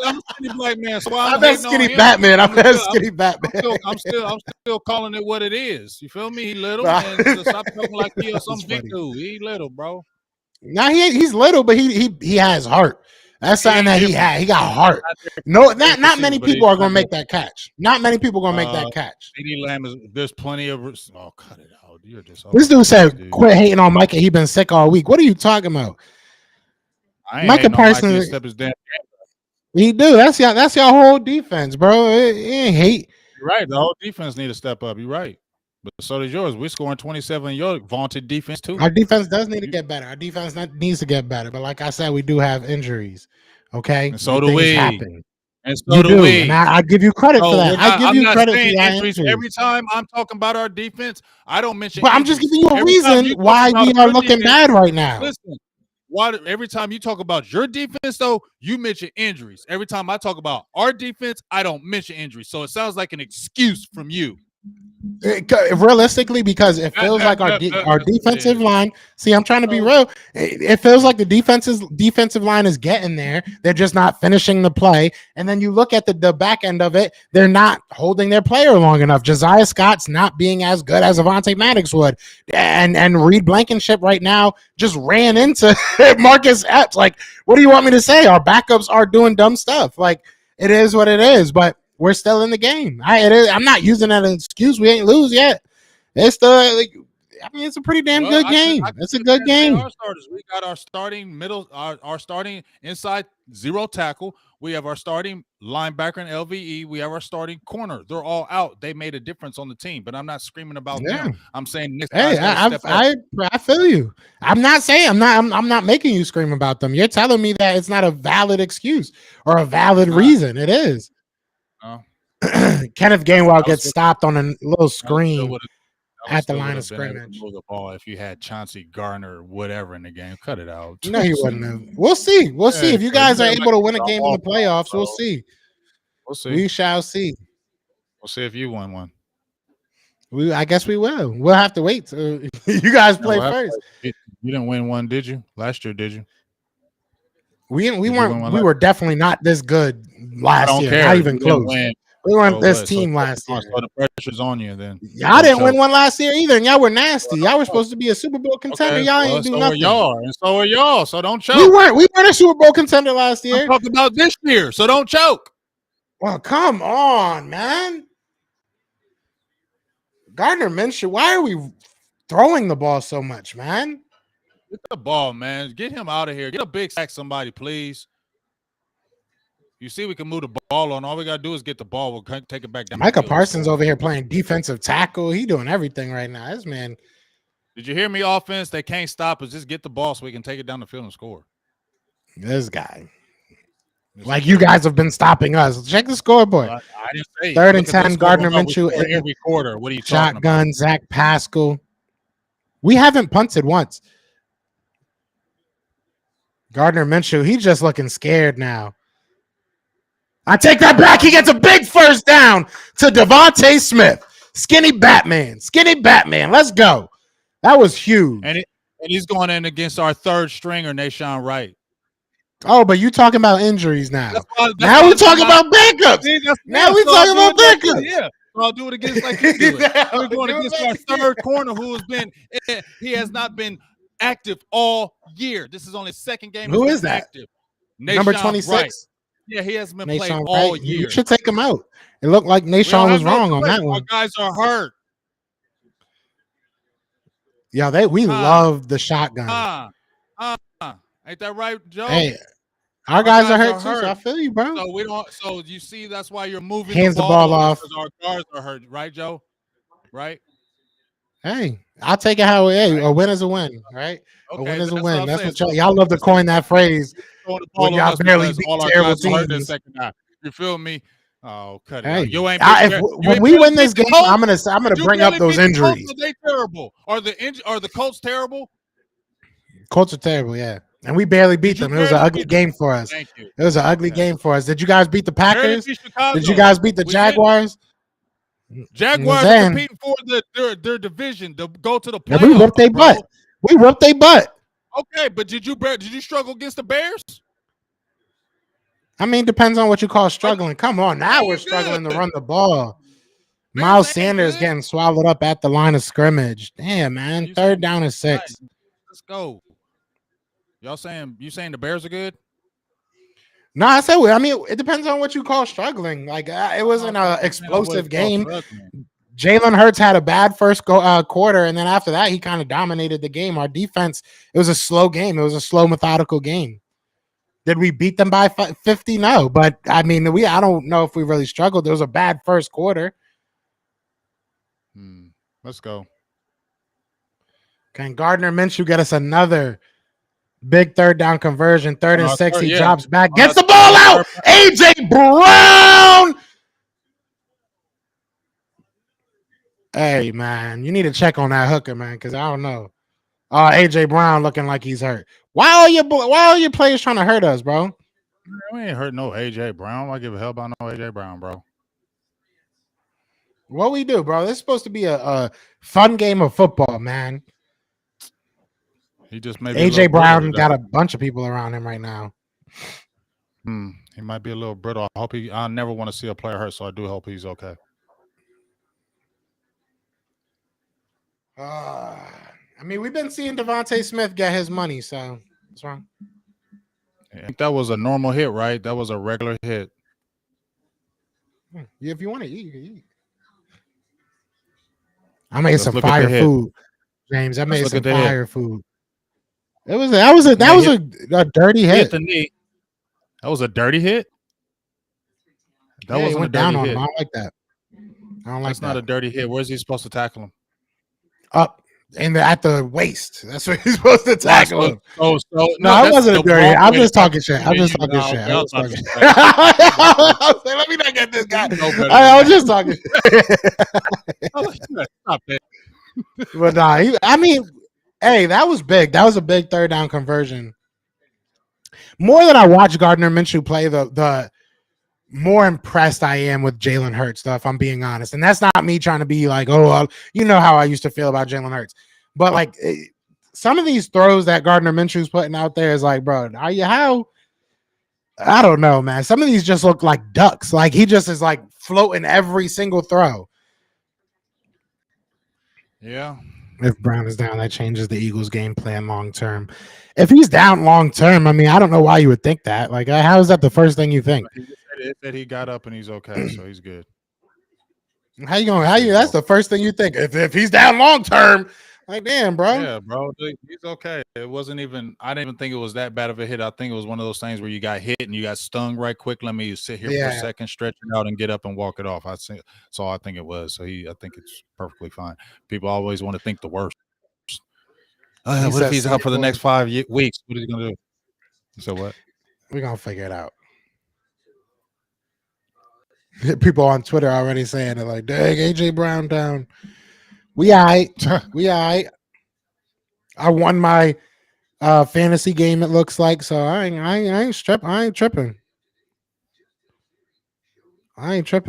I'm a skinny black man. So I'm that skinny Batman. I'm that skinny Batman. I'm still calling it what it is. You feel me? He little. And stop talking like he or some big dude. He little, bro. Now he's little, but he has heart. That's something that he had. He got heart. No, not many people are gonna make that catch. Not many people are gonna make that catch. CeeDee Lamb is. There's plenty of. Oh, cut it out. You're just. This dude said, "Quit hating on Micah. He been sick all week." What are you talking about? Micah Parsons. He do. That's your whole defense, bro. It ain't hate. You're right. The whole defense need to step up. You're right. But so does yours. We're scoring 27 in your vaunted defense too. Our defense does need to get better. Our defense needs to get better. But like I said, we do have injuries. Okay. And so do we. Happen. And so do we. And I give you credit for that. I give you credit for that injuries. Every time I'm talking about our defense, I don't mention. But I'm just giving you a reason why we are looking bad right now. Listen. Every time you talk about your defense, though, you mention injuries. Every time I talk about our defense, I don't mention injuries. So it sounds like an excuse from you. Realistically, because it feels like our defensive line. See, I'm trying to be real. It feels like the defensive line is getting there. They're just not finishing the play. And then you look at the back end of it. They're not holding their player long enough. Josiah Scott's not being as good as Avonte Maddox would. And Reed Blankenship right now just ran into Marcus Epps. Like, what do you want me to say? Our backups are doing dumb stuff. Like, it is what it is. But we're still in the game. I'm not using that as an excuse. We ain't lose yet. It's still, it's a pretty damn good game. It's a good game. We got our starting middle, our starting inside zero tackle. We have our starting linebacker and LVE. We have our starting corner. They're all out. They made a difference on the team, but I'm not screaming about them. I'm saying this. Hey, I feel you. I'm not saying I'm not making you scream about them. You're telling me that it's not a valid excuse or a valid reason. It is. Kenneth Gainwell gets stopped on a little screen at the line of scrimmage. The ball if you had Chauncey Gardner or whatever in the game, cut it out. No, he wouldn't have. We'll see. We'll see if you guys are able to win a game in the playoffs. We'll see. We'll see. We shall see. We'll see if you won one. I guess we will. We'll have to wait till you guys play first. You didn't win one, did you? Last year, did you? We weren't. We were definitely not this good last year. Not even close. We weren't this team last year. So the pressure's on you then. Y'all didn't win one last year either, and y'all were nasty. Y'all were supposed to be a Super Bowl contender. Y'all ain't do nothing. So are y'all. So don't choke. We weren't a Super Bowl contender last year. I'm talking about this year. So don't choke. Well, come on, man. Gardner Minshew, why are we throwing the ball so much, man? Get the ball, man. Get him out of here. Get a big sack, somebody, please. You see, we can move the ball on. All we gotta do is get the ball. We'll take it back down. Micah Parsons over here playing defensive tackle. He doing everything right now. This man. Did you hear me? Offense, they can't stop us. Just get the ball so we can take it down the field and score. This guy. Like you guys have been stopping us. Check the scoreboard. I didn't say. 3rd and 10, Gardner Minshew. Every quarter. What are you talking about? Shotgun, Zach Pascal. We haven't punted once. Gardner Minshew, he's just looking scared now. I take that back. He gets a big first down to Devontae Smith. Skinny Batman. Let's go. That was huge. And he's going in against our third stringer, Nashawn Wright. Oh, but you talking about injuries now. Now we're talking about backups. Now we're talking about backups. Yeah. I'll do it against like you do it. We're going against our third corner who has been – he has not been active all year. This is only the second game Who he's is been that? active. Number Nashon Wright. 26? Yeah, he hasn't been played Nashon all Wright. You year. should take him out. It looked like We don't Nashon have was no wrong on choice. that Our one. guys are hurt. Yeah, we love the shotgun. Ain't that right, Joe? Hey, our guys are hurt too, so I feel you, bro. So we don't. So you see, that's why you're moving Hands the the ball ball off. because our guards are hurt, right, Joe? Right? Hey, I'll take it how a win is a win, right? Okay, a win is a that's win. what I'm That's saying. what y'all love to coin that phrase Throwing the when ball on y'all us barely because beat all our terrible guys are hurt in the teams. second half. You feel me? Oh, cut it Hey, out. You ain't beat when we win this game, I'm gonna bring up those injuries. Are they terrible? Are the Colts terrible? Colts are terrible, yeah, and we barely beat them. It was an ugly game for us. Thank you. It was an ugly game for us. Did you guys beat the Packers? Beat Chicago. Did you guys beat the Jaguars? Jaguars are competing for their division to go to the playoffs. Yeah, we whipped their butt. We whipped their butt. Okay, but did you struggle against the Bears? I mean, depends on what you call struggling. Come on, now we're struggling to run the ball. Miles Sanders getting swallowed up at the line of scrimmage. Damn, man. Third down and 6. Let's go. Y'all saying the Bears are good? No, I mean, it depends on what you call struggling. Like, it wasn't an explosive game. Jalen Hurts had a bad first quarter, and then after that, he kind of dominated the game. Our defense, it was a slow game. It was a slow, methodical game. Did we beat them by 50? No, but I mean, I don't know if we really struggled. There was a bad first quarter. Let's go. Can Gardner Minshew get us another big third down conversion? 3rd and 6. He drops back, gets the ball out. AJ Brown. Hey, man, you need to check on that hooker, man, because I don't know. AJ Brown looking like he's hurt. Why are your players trying to hurt us, bro? We ain't hurt no AJ Brown. I give a hell about no AJ Brown, bro. What we do, bro? This is supposed to be a fun game of football, man. He just made AJ Brown got a bunch of people around him right now. He might be a little brittle. I never want to see a player hurt, so I do hope he's okay. I mean, we've been seeing Devontae Smith get his money, so what's wrong? I think that was a normal hit, right? That was a regular hit. If you want to eat, you can eat. I made some fire food, James. I made some fire food. That was a dirty hit. The knee. That was a dirty hit. That wasn't a dirty hit. I don't like that. That's not a dirty hit. Where's he supposed to tackle him? Up at the waist. That's where he's supposed to tackle him. No, it wasn't a dirty hit. I'm just talking shit. Let me not get this guy. I was just talking shit. Stop it. But I mean, hey, that was big. That was a big third down conversion. More than I watch Gardner Minshew play, the more impressed I am with Jalen Hurts stuff, if I'm being honest. And that's not me trying to be like, you know how I used to feel about Jalen Hurts. But like some of these throws that Gardner Minshew's putting out there is like, bro, I don't know, man. Some of these just look like ducks. Like he just is like floating every single throw. Yeah. If Brown is down, that changes the Eagles' game plan long term. If he's down long term, I mean, I don't know why you would think that. Like, how is that the first thing you think? He said he got up and he's okay, so he's good. That's the first thing you think. If he's down long term, like, damn, bro. Yeah, bro, he's okay. It wasn't even. I didn't even think it was that bad of a hit. I think it was one of those things where you got hit and you got stung right quick. Let me sit here for a second, stretch it out, and get up and walk it off. That's all I think it was. So I think it's perfectly fine. People always want to think the worst. What if he's out for the next 5 weeks? What is he gonna do? So what? We're gonna figure it out. People on Twitter already saying it like, dang, AJ Brown down. We all right. I won my fantasy game, it looks like, so I ain't tripping.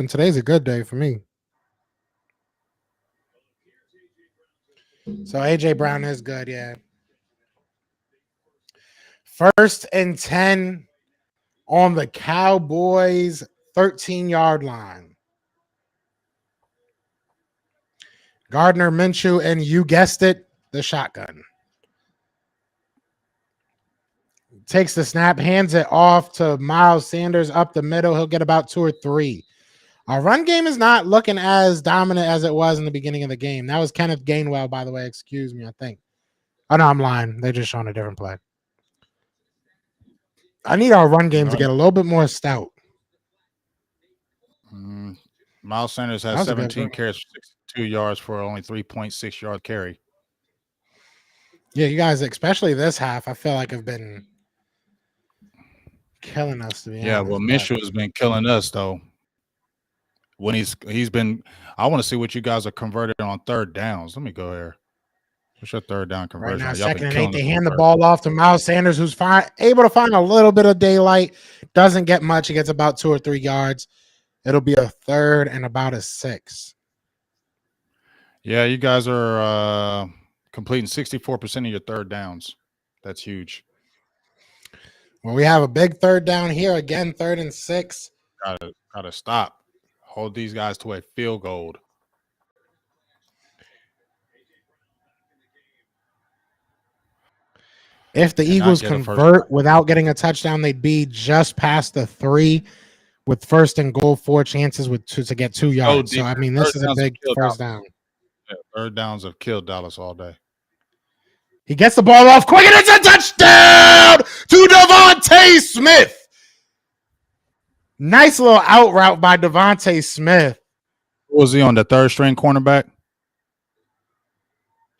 Today's a good day for me. So AJ Brown is good, yeah. 1st and 10 on the Cowboys 13-yard line. Gardner Minshew, and you guessed it, the shotgun. Takes the snap, hands it off to Miles Sanders up the middle. He'll get about 2 or 3. Our run game is not looking as dominant as it was in the beginning of the game. That was Kenneth Gainwell, by the way. Excuse me, I think. Oh, no, I'm lying. They're just showing a different play. I need our run game to get a little bit more stout. Miles Sanders has 17 carries for 62 yards for only 3.6 yard carry. Yeah, you guys, especially this half, I feel like have been killing us, to be honest. Yeah, well, Minshew has been killing us, though. When he's been, I want to see what you guys are converted on third downs. Let me go here. What's your third down conversion? Right now, second and 8, they hand the ball off to Miles Sanders, who's able to find a little bit of daylight. Doesn't get much. He gets about 2 or 3 yards. It'll be a third and about a 6. Yeah, you guys are completing 64% of your third downs. That's huge. Well, we have a big third down here. Again, 3rd and 6. Gotta stop. Hold these guys to a field goal. If the Eagles convert without getting a touchdown, they'd be just past the 3 with 1st and goal, 4 chances to get 2 yards. So, I mean, this is a big first down. Yeah, third downs have killed Dallas all day. He gets the ball off quick, and it's a touchdown to Devontae Smith. Nice little out route by Devontae Smith. Who was he on, the third string cornerback?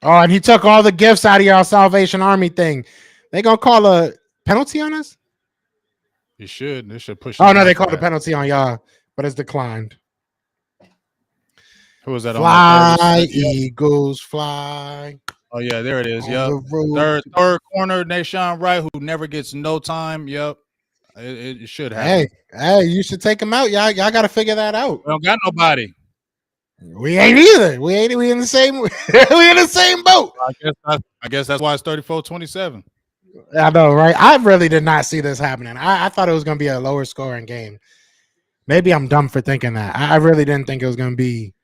Oh, and he took all the gifts out of your Salvation Army thing. They gonna call a penalty on us? They should push. Oh no, they called a penalty on y'all, but it's declined. Who was that? Fly, Eagles, fly. Oh yeah, there it is. Yep. Third corner, Nashawn Wright, who never gets no time. Yep. It should happen. Hey, you should take him out. Y'all got to figure that out. We don't got nobody. We ain't either. We in the same. We in the same boat. I guess that's why it's 34-27. I know, right? I really did not see this happening. I thought it was going to be a lower scoring game. Maybe I'm dumb for thinking that. I really didn't think it was going to be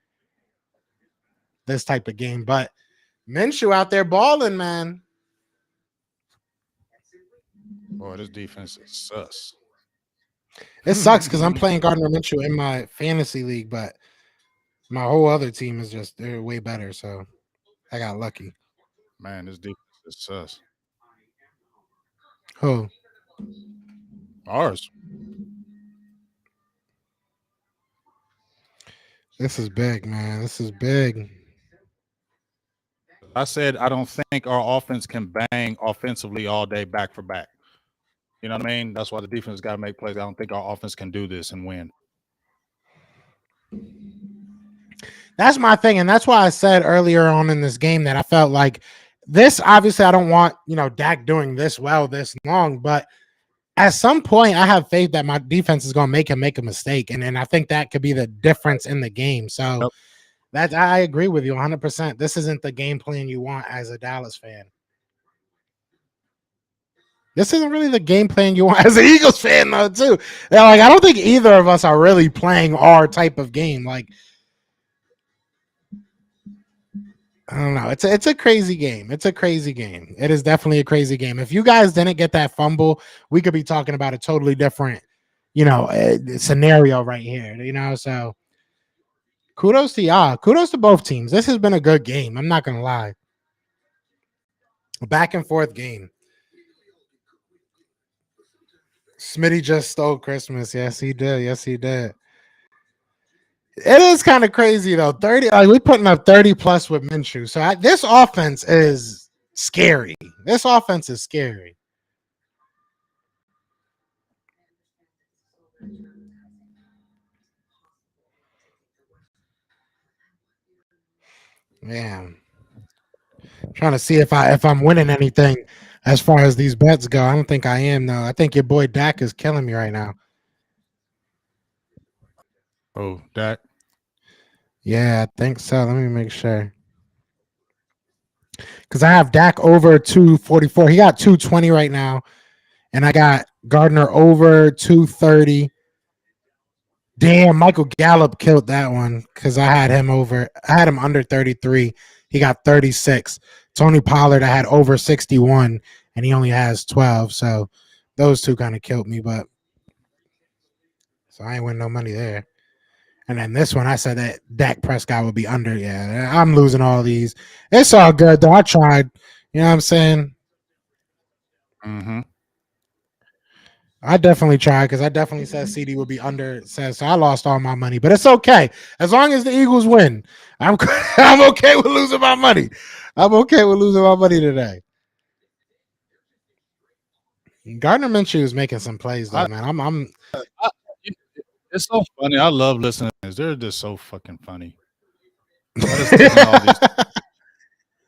this type of game. But Minshew out there balling, man. Boy, this defense is sus. It sucks because I'm playing Gardner Minshew in my fantasy league, but my whole other team is they're way better. So I got lucky. Man, this defense is sus. Who? Ours. This is big, man. This is big. I said I don't think our offense can bang offensively all day back for back. You know what I mean? That's why the defense got to make plays. I don't think our offense can do this and win. That's my thing, and that's why I said earlier on in this game that I felt like this. Obviously, I don't want Dak doing this well this long, but at some point, I have faith that my defense is going to make him make a mistake, and I think that could be the difference in the game. So I agree with you 100%. This isn't the game plan you want as a Dallas fan. This isn't really the game plan you want as an Eagles fan, though, too. I don't think either of us are really playing our type of game. I don't know. It's a crazy game. It's a crazy game. It is definitely a crazy game. If you guys didn't get that fumble, we could be talking about a totally different, scenario right here. So kudos to y'all. Kudos to both teams. This has been a good game. I'm not gonna lie. A back and forth game. Smitty just stole Christmas. Yes, he did. It is kind of crazy, though. 30, we putting up 30 plus with Minshew. So this offense is scary. Man, trying to see if I'm winning anything as far as these bets go. I don't think I am, though. I think your boy Dak is killing me right now. Oh, Dak? Yeah, I think so. Let me make sure. Because I have Dak over 244. He got 220 right now. And I got Gardner over 230. Damn, Michael Gallup killed that one because I had him under 33. He got 36. Tony Pollard, I had over 61, and he only has 12. So Those two kind of killed me, but so I ain't win no money there. And then this one, I said that Dak Prescott would be under. Yeah, I'm losing all these. It's all good though. I tried. You know what I'm saying? Mm-hmm. I definitely tried because I definitely said CeeDee would be under. So I lost all my money, but it's okay as long as the Eagles win. I'm I'm okay with losing my money. I'm okay with losing my money today. Gardner Minshew is making some plays though, man. I'm I, it's so funny. I love listening to this. They're just so fucking funny. I just listen to all these.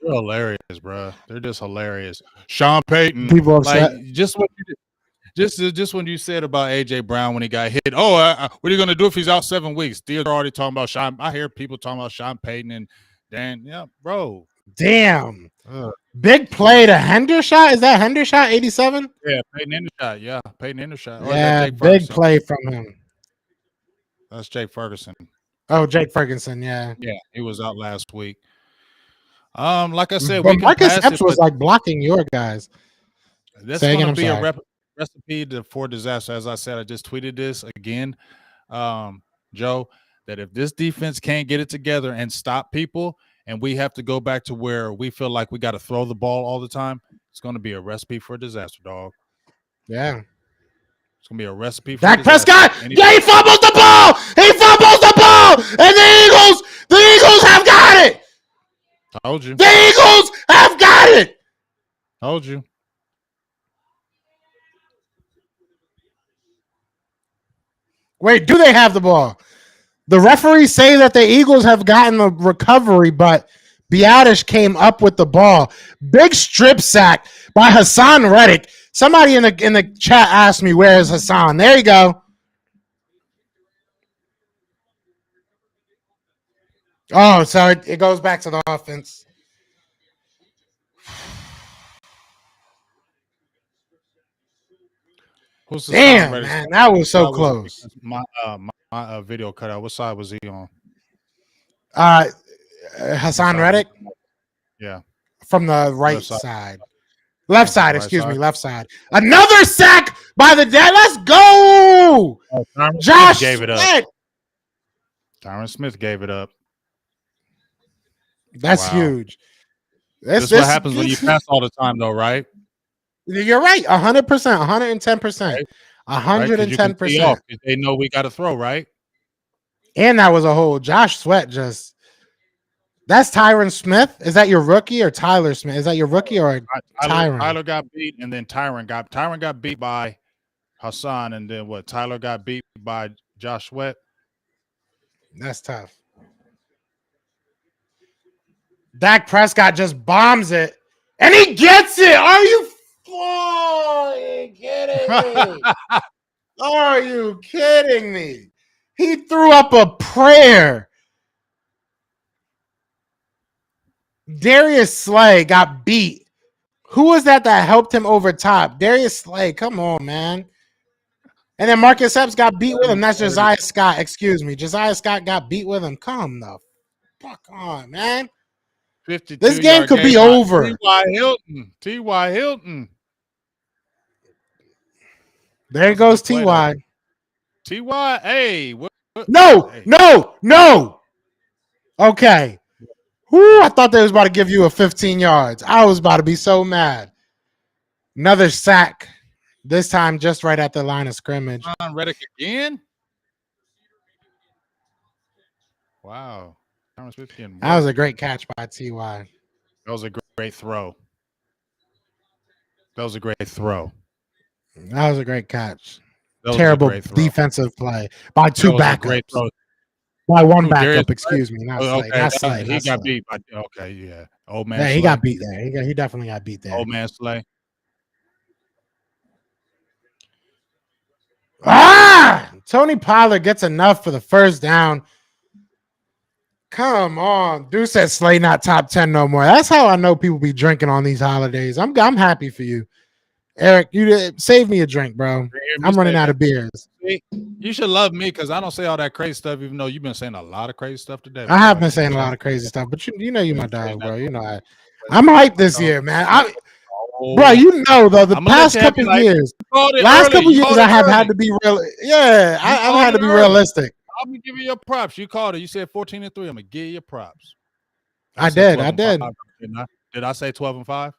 They're hilarious, bro. They're just hilarious. Sean Payton, people like upset. just what you did. Just when you said about AJ Brown when he got hit. Oh, what are you gonna do if he's out 7 weeks? They're already talking about Sean. I hear people talking about Sean Payton and Dan. Yeah, bro. Damn. Big play to Hendershot. Is that Hendershot 87? Yeah, Peyton Hendershot. Yeah, Peyton Hendershot. Or is that Yeah, Jake big Ferguson? play from him. That's Jake Ferguson. Oh, Jake Ferguson. Yeah. Yeah, he was out last week. Like I said, But we can Marcus pass Epps it, was but like blocking your guys. that's Say going again, to I'm be sorry. a recipe for disaster. As I said, I just tweeted this again, Joe, that if this defense can't get it together and stop people, and we have to go back to where we feel like we got to throw the ball all the time, it's going to be a recipe for disaster, dog. Yeah. It's going to be a recipe for Dak disaster. Prescott. Yeah, he fumbles the ball. He fumbles the ball. And the Eagles have got it. Told you. The Eagles have got it. Told you. Wait, do they have the ball? The referees say that the Eagles have gotten the recovery, but Biadasz came up with the ball. Big strip sack by Hassan Reddick. Somebody in the chat asked me, where is Hassan? There you go. Oh, so it goes back to the offense. Who's the Damn, man, that was so close. My video cut out. What side was he on? Hassan Reddick? Yeah. From the right side. Left side, excuse me, left side. Another sack by the dad. Let's go! Josh gave it up. Tyron Smith gave it up. That's huge. This is what happens when you pass all the time, though, right? You're right. 100%, 110%. 110%. They know we got to throw, right? And that was a hole. Josh Sweat just. That's Tyron Smith. Is that your rookie or Tyler Smith? Is that your rookie or Tyron? Tyler got beat, and then Tyron got beat by Hassan, and then what? Tyler got beat by Josh Sweat. That's tough. Dak Prescott just bombs it, and he gets it. Are you kidding me? Are you kidding me? He threw up a prayer. Darius Slay got beat. Who was that helped him over top? Darius Slay, come on, man. And then Marcus Epps got beat with him. That's Josiah Scott. Excuse me. Josiah Scott got beat with him. Come the fuck on, man. This game could be over. T.Y. Hilton. There goes T.Y. T.Y. Hey. What? No. Okay. Whew, I thought they was about to give you a 15 yards. I was about to be so mad. Another sack. This time just right at the line of scrimmage. Reddick again? Wow. That was a great catch by T.Y. That was a great throw. That was a great catch. Terrible defensive play by two backups. By one backup, excuse me. Not Slay. He got beat. Okay, yeah. Old man. Yeah, Slay. he got beat there. He definitely got beat there. Old man Slay. Tony Pollard gets enough for the first down. Come on. Dude said Slay not top 10 no more. That's how I know people be drinking on these holidays. I'm happy for you. Eric, you save me a drink, bro. I'm running out of beers. You should love me because I don't say all that crazy stuff, even though you've been saying a lot of crazy stuff today. I have been saying a lot of crazy stuff, but you know you my dog, bro. You know I'm hyped this year, man. Bro, you know though the past couple years. called it Last early. couple You years, called I it have had early. to be real. Yeah, You I've called had to it be early. realistic. I'm gonna give you your props. You called it. You said 14-3. I'm gonna give you your props. I said did. 12 I and 5. did. Did I say 12 and 5?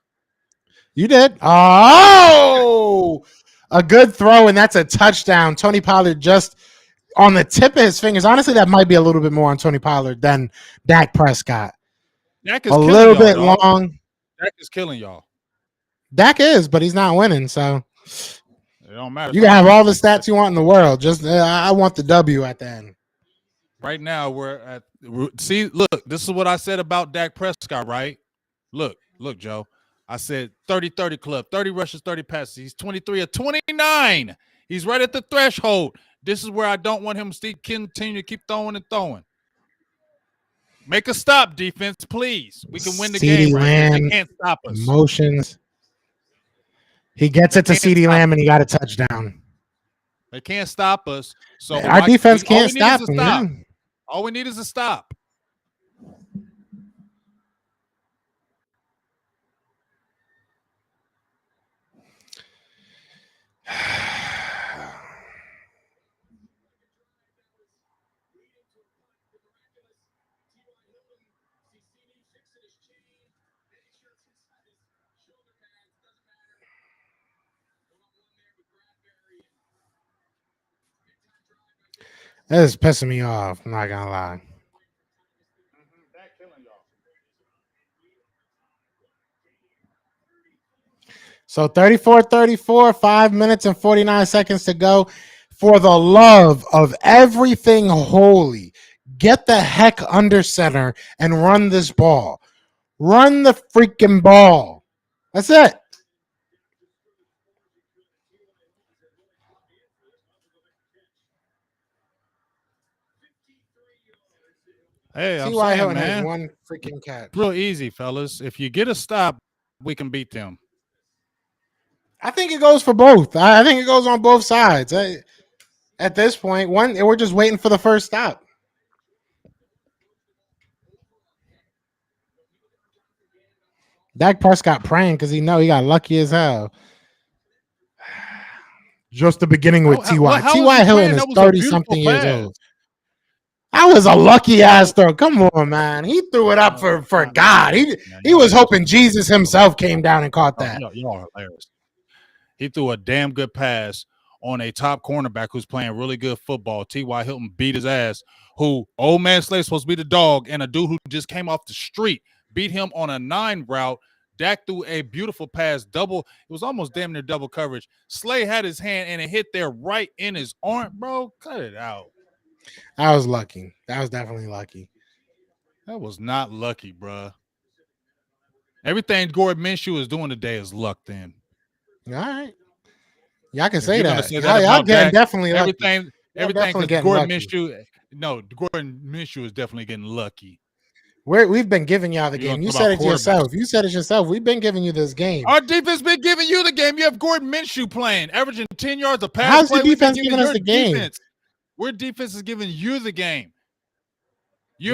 You did. Oh, a good throw, and that's a touchdown. Tony Pollard just on the tip of his fingers. Honestly, that might be a little bit more on Tony Pollard than Dak Prescott. Dak A is killing little y'all, bit dog. long. Dak is killing y'all. Dak is, but he's not winning. So It don't matter. you can have all the stats you want in the world. Just I want the W at the end. Right now, we're at see. Look, this is what I said about Dak Prescott. Right? Look, Joe. I said 30-30 club, 30 rushes, 30 passes. He's 23 of 29. He's right at the threshold. This is where I don't want him to continue to keep throwing and throwing. Make a stop, defense, please. We can win the game CeeDee right here. They Lamb can't stop us. motions. He gets it to CeeDee Lamb, and he got a touchdown. They can't stop us. So Our defense can't stop him. Stop. All we need is a stop. That is pissing me off. I'm not gonna lie. So 34-34, 5 minutes and 49 seconds to go. For the love of everything holy, get the heck under center and run this ball. Run the freaking ball. That's it. Hey, I'm T.Y. saying, Hilton has man, one freaking catch. real easy, fellas. If you get a stop, we can beat them. I think it goes for both. I think it goes on both sides. At this point, we're just waiting for the first stop. Dak Prescott praying because he got lucky as hell. Just the beginning with T.Y. How was he T.Y. Hilton praying? is That was a 30-something beautiful years pass. old. That was a lucky ass throw. Come on, man. He threw it up for God. He was hoping Jesus himself came down and caught that. Y'all are hilarious. He threw a damn good pass on a top cornerback who's playing really good football. T.Y. Hilton beat his ass, who old man Slade's supposed to be the dog, and a dude who just came off the street beat him on a 9 route. Dak threw a beautiful pass, double. It was almost damn near double coverage. Slay had his hand, and it hit there right in his arm. Bro, cut it out. That was lucky. That was definitely lucky. That was not lucky, bro. Everything Gardner Minshew is doing today is luck then. All right. Y'all can If say you're gonna that. say that Y'all about getting Dak, definitely lucky. everything because getting Gardner lucky. Minshew. No, Gardner Minshew is definitely getting lucky. We've been giving y'all the game. You said it yourself. We've been giving you this game. Our defense been giving you the game. You have Gardner Minshew playing, averaging 10 yards a pass. How's play. your defense giving us the game? Where defense is giving you the game.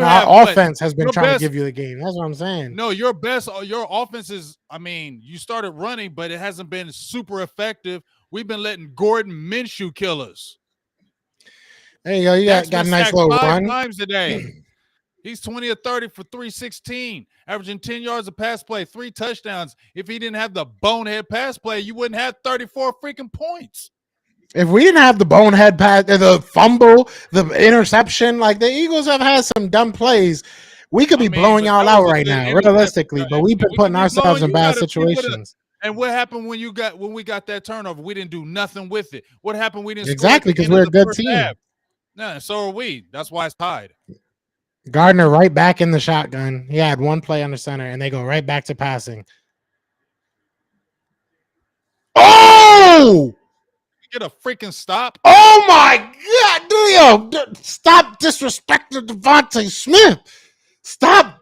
Our offense has been trying to give you the game. That's what I'm saying. No, your offense is, you started running, but it hasn't been super effective. We've been letting Gardner Minshew kill us. Hey, yo, you got a nice little 5 run. times today. He's 20 or 30 for 316, averaging 10 yards of pass play, 3 touchdowns. If he didn't have the bonehead pass play, you wouldn't have 34 freaking points. If we didn't have the bonehead pass, the fumble, the interception, like the Eagles have had some dumb plays, we could be blowing y'all out right now, realistically. But we've been putting ourselves in bad situations. And what happened when we got that turnover? We didn't do nothing with it. What happened? We didn't exactly because we're a good team. No, so are we. That's why it's tied. Gardner right back in the shotgun. He had one play under center, and they go right back to passing. Oh! Get a freaking stop. Oh, my God. Stop disrespecting Devontae Smith. Stop.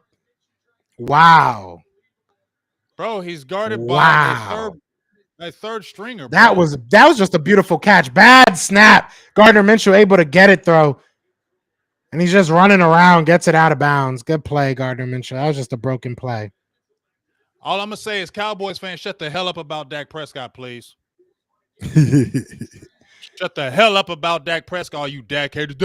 Wow. Bro, he's guarded by a third stringer, bro. That was just a beautiful catch. Bad snap. Gardner Minshew able to get it, throw. And he's just running around, gets it out of bounds. Good play, Gardner Minshew. That was just a broken play. All I'm going to say is, Cowboys fans, shut the hell up about Dak Prescott, please. Shut the hell up about Dak Prescott, you Dak haters.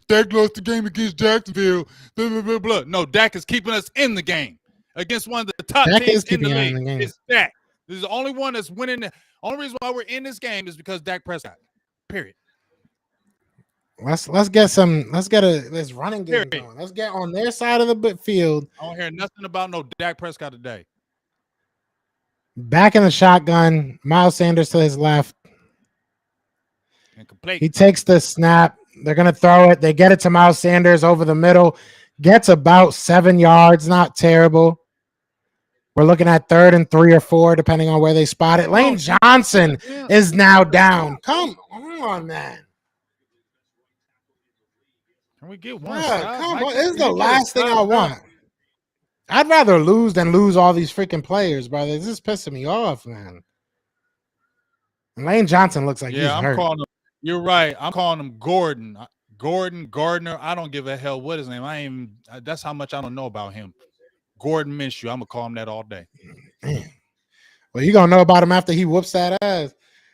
Dak lost the game against Jacksonville. Blah, blah, blah, blah. No, Dak is keeping us in the game against one of the top Dak teams is in the keeping league. in the game. It's Dak. This is the only one that's winning. The only reason why we're in this game is because Dak Prescott. Period. Let's get this running game going. Let's get on their side of the field. I don't hear nothing about no Dak Prescott today. Back in the shotgun, Miles Sanders to his left. Incomplete. He takes the snap. They're gonna throw it. They get it to Miles Sanders over the middle. Gets about 7 yards. Not terrible. We're looking at 3rd and 3 or 4, depending on where they spot it. Lane Johnson is now down. Come on, man. Can we get one stop? Come on. This is the last thing I want. I'd rather lose than lose all these freaking players, brother. This is pissing me off, man. And Lane Johnson looks like he's hurt. Calling him. You're right. I'm calling him Gordon. Gardner. I don't give a hell what his name. That's how much I don't know about him. Gardner Minshew. I'm gonna call him that all day. Man. Well, you gonna know about him after he whoops that ass.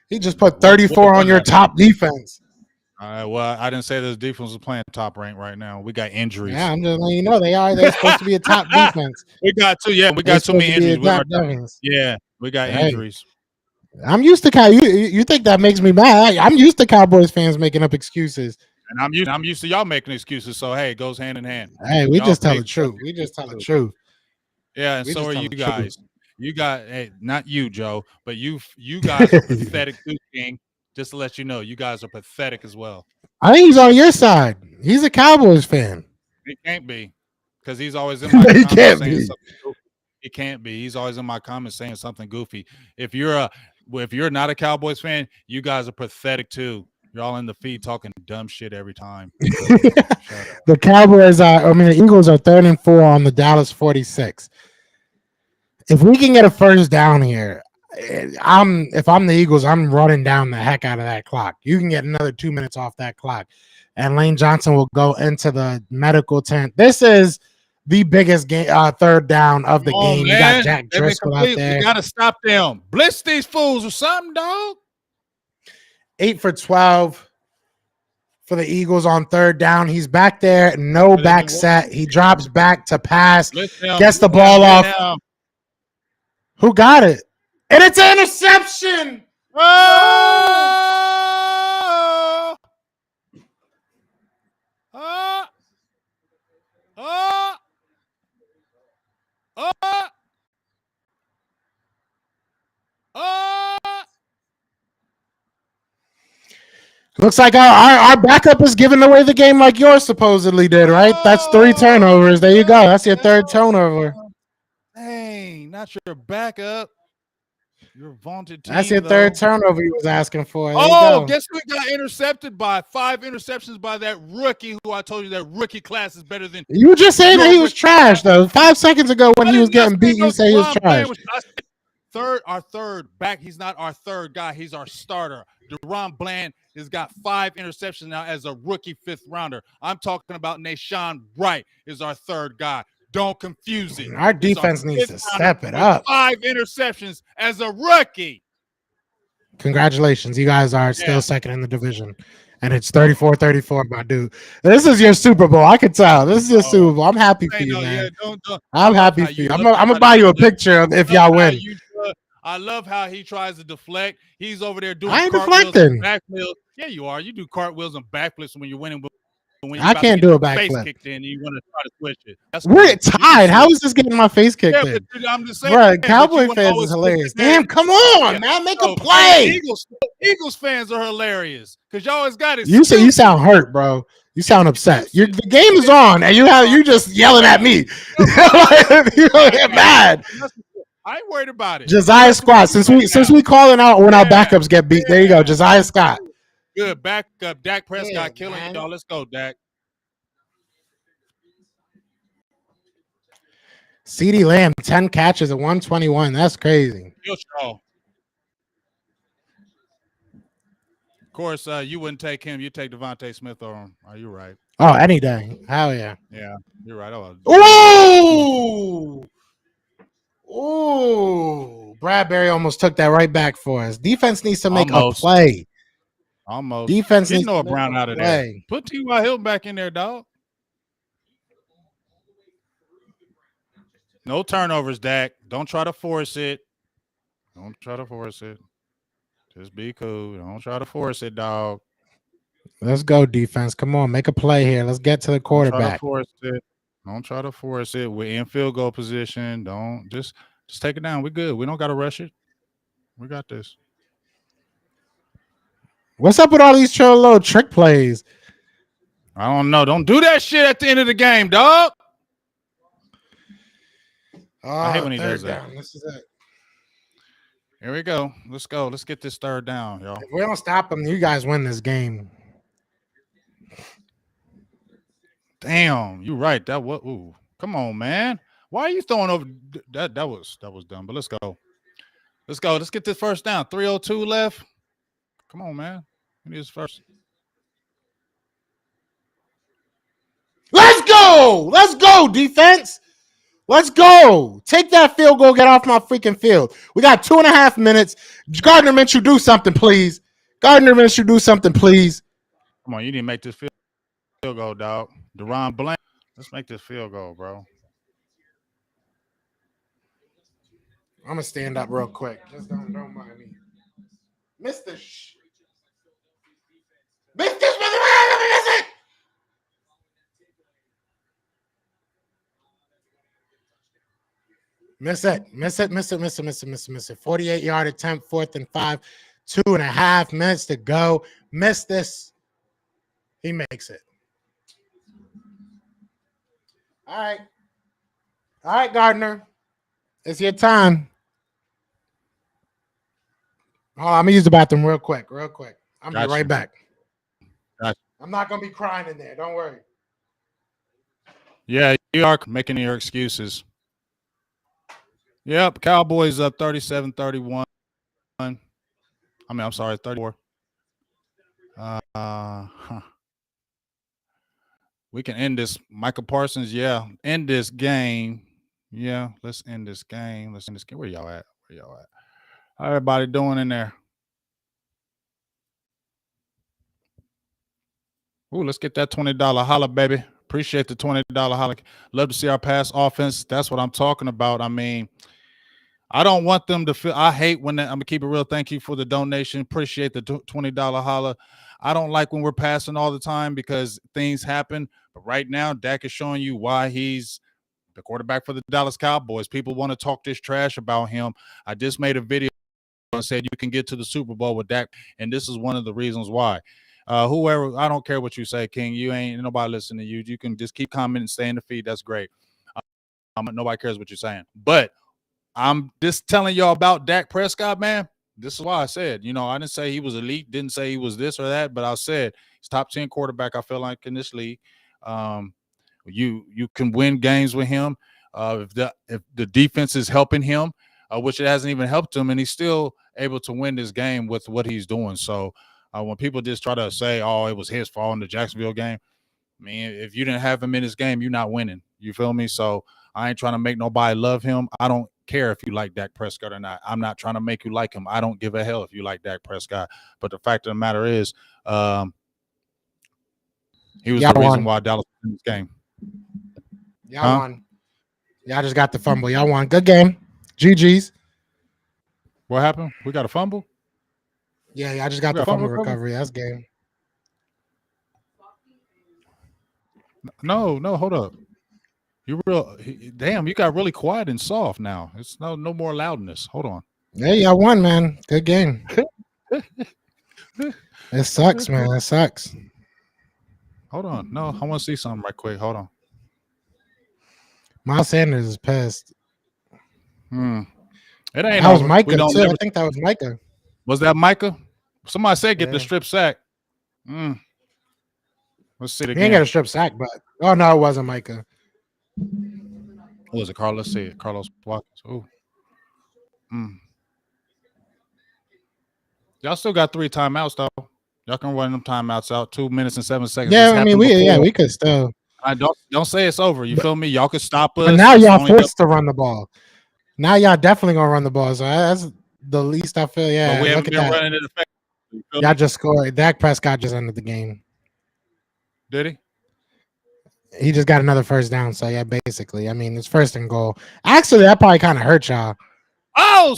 He just put 34 on your top defense. Well, I didn't say this defense was playing top rank right now. We got injuries. Yeah, I'm just letting you know they're supposed to be a top defense. We got too many injuries. We got injuries. I'm used to you think that makes me mad? I'm used to Cowboys fans making up excuses. And I'm used to y'all making excuses. So hey, it goes hand in hand. Hey, we just tell the truth. We just tell the truth. Yeah, and so are you guys. You got not you, Joe, but you guys are pathetic too, King. Just to let you know, you guys are pathetic as well. I think he's on your side. He's a Cowboys fan. He can't be, because he's always in my comments saying something goofy. He can't be. He's always in my comments saying something goofy. If you're not a Cowboys fan, you guys are pathetic too. You're all in the feed talking dumb shit every time. The Cowboys the Eagles are 3rd and 4 on the Dallas 46. If we can get a first down here, if I'm the Eagles, I'm running down the heck out of that clock. You can get another 2 minutes off that clock, and Lane Johnson will go into the medical tent. This is the biggest game, 3rd down of the game. Man. You got Jack Driscoll out there. You got to stop them. Blitz these fools or something, dog. 8 for 12 for the Eagles on 3rd down. He's back there, no back set. He drops back to pass, gets the ball off. Who got it? And it's an interception. Oh! Oh! Oh! Oh! Oh! Looks like our backup is giving away the game like yours supposedly did, right? That's 3 turnovers. There you go. That's your 3rd turnover. Dang, not your backup. Your vaunted team. That's your 3rd turnover he was asking for. Guess who got intercepted by 5 interceptions by that rookie who I told you that rookie class is better than. You were just saying that he was trash, though. 5 seconds ago when he was getting beat, you say he was trash. Our third back. He's not our 3rd guy. He's our starter. Deron Bland has got 5 interceptions now as a rookie 5th rounder. I'm talking about Nashawn Wright is our 3rd guy. Don't confuse it. Our defense needs to step it up. 5 interceptions as a rookie. Congratulations. You guys are still 2nd in the division. And it's 34-34, my dude. This is your Super Bowl. I can tell. This is your Super Bowl. I'm happy for you, man. I'm happy for you. I'm going to buy you a picture if y'all win. I love how he tries to deflect. He's over there doing cartwheels and backflips. Yeah, you are. You do cartwheels and backflips when you're winning. When I can't do a backflip. Face kicked in, you want to try to switch it. We're tied. How is this getting my face kicked in? I'm just saying. Bro, Cowboy fans is hilarious. Damn, come on, man. Make a play. Eagles fans are hilarious because you always got it. You sound hurt, bro. You sound upset. The game is on, and you just yelling at me. You get mad. I ain't worried about it. Josiah Scott. Since we calling out when our backups get beat, there you go. Josiah Scott. Good backup. Dak Prescott killing y'all. Let's go, Dak. CeeDee Lamb, 10 catches at 121. That's crazy. Of course, you wouldn't take him. You take Devontae Smith over him. Are you right? Oh, any day. Hell yeah. Yeah, you're right. Ooh! Ooh, Bradbury almost took that right back for us. Defense needs to make a Almost. play. Almost. Defense Get needs to Noah make Brown a out of there. play. Put T.Y. Hilton back in there, dog. No turnovers, Dak. Don't try to force it. Don't try to force it. Just be cool. Don't try to force it, dog. Let's go, defense. Come on, make a play here. Let's get to the Don't try to quarterback. force it. Don't try to force it. We're in field goal position. Don't just take it down. We're good. We don't got to rush it. We got this. What's up with all these little trick plays? I don't know. Don't do that shit at the end of the game, dog. I hate when he does that. This is it. Here we go. Let's go. Let's get this third down, y'all. If we don't stop them, you guys win this game. Damn, you right. That was come on, man. Why are you throwing over that? That was dumb. But let's go. Let's go. Let's get this first down. 3:02 left. Come on, man. We need this first. Let's go. Let's go, defense. Let's go. Take that field goal. Get off my freaking field. We got 2.5 minutes. Gardner Minshew, do something, please. Gardner Minshew, do something, please. Come on, you didn't make this field goal, dog. Deron Blank. Let's make this field goal, bro. I'm gonna stand up real quick. Just don't mind me. Miss this. Miss this. Miss it. Miss it. Miss it. Miss it. Miss it. Miss it. Miss it. Miss it. 48-yard attempt, 4th and 5. 2.5 minutes to go. Miss this. He makes it. All right. All right, Gardner. It's your time. Oh, I'm going to use the bathroom real quick. I'm going to be right back. Gotcha. I'm not going to be crying in there. Don't worry. Yeah, you are making your excuses. Yep, Cowboys up 37-31. I'm sorry, 34. We can end this. Micah Parsons, yeah. End this game. Yeah, let's end this game. Let's end this game. Where y'all at? How everybody doing in there? Ooh, let's get that $20 holla, baby. Appreciate the $20 holla. Love to see our pass offense. That's what I'm talking about. I mean, I don't want them to feel. I hate when I'm gonna keep it real. Thank you for the donation. Appreciate the $20 holla. I don't like when we're passing all the time because things happen. But right now, Dak is showing you why he's the quarterback for the Dallas Cowboys. People want to talk this trash about him. I just made a video and said you can get to the Super Bowl with Dak, and this is one of the reasons why. Whoever, I don't care what you say, King. You ain't nobody listening to you. You can just keep commenting, stay in the feed. That's great. Nobody cares what you're saying, but I'm just telling y'all about Dak Prescott, man. This is why I said, I didn't say he was elite, didn't say he was this or that, but I said he's top 10 quarterback. I feel like in this league, you can win games with him if the defense is helping him, which it hasn't even helped him, and he's still able to win this game with what he's doing. So when people just try to say, "Oh, it was his fault in the Jacksonville game," I mean, if you didn't have him in this game, you're not winning. You feel me? So I ain't trying to make nobody love him. I don't care if you like Dak Prescott or not. I'm not trying to make you like him. I don't give a hell if you like Dak Prescott. But the fact of the matter is, he was the reason why Dallas won this game. Y'all won. Y'all just got the fumble. Y'all won. Good game. GG's. What happened? We got a fumble? Yeah, y'all just got the fumble recovery. That's game. No, hold up. You damn, you got really quiet and soft now. It's no more loudness. Hold on. Yeah, y'all won, man. Good game. It sucks, man. It sucks. Hold on. No, I want to see something right quick. Hold on. Miles Sanders is pissed. It ain't. That was Micah too. I think that was Micah. Was that Micah? Somebody said get the strip sack. Let's see it again. He ain't got a strip sack, but no, it wasn't Micah. What was it, Carlos? Let's see it. Carlos Watkins. Oh. Y'all still got 3 timeouts though. Y'all can run them timeouts out. 2 minutes and 7 seconds. Yeah, I mean we could still. I don't say it's over. You feel me? Y'all could stop us. But now y'all forced to run the ball. Now y'all definitely gonna run the ball. So that's the least I feel. But Yeah, we look haven't at been that. running it effectively. You feel Y'all me? just scored. Dak Prescott just ended the game. Did he? He just got another first down. So yeah, basically, I mean, it's first and goal. Actually, that probably kind of hurt y'all. Oh,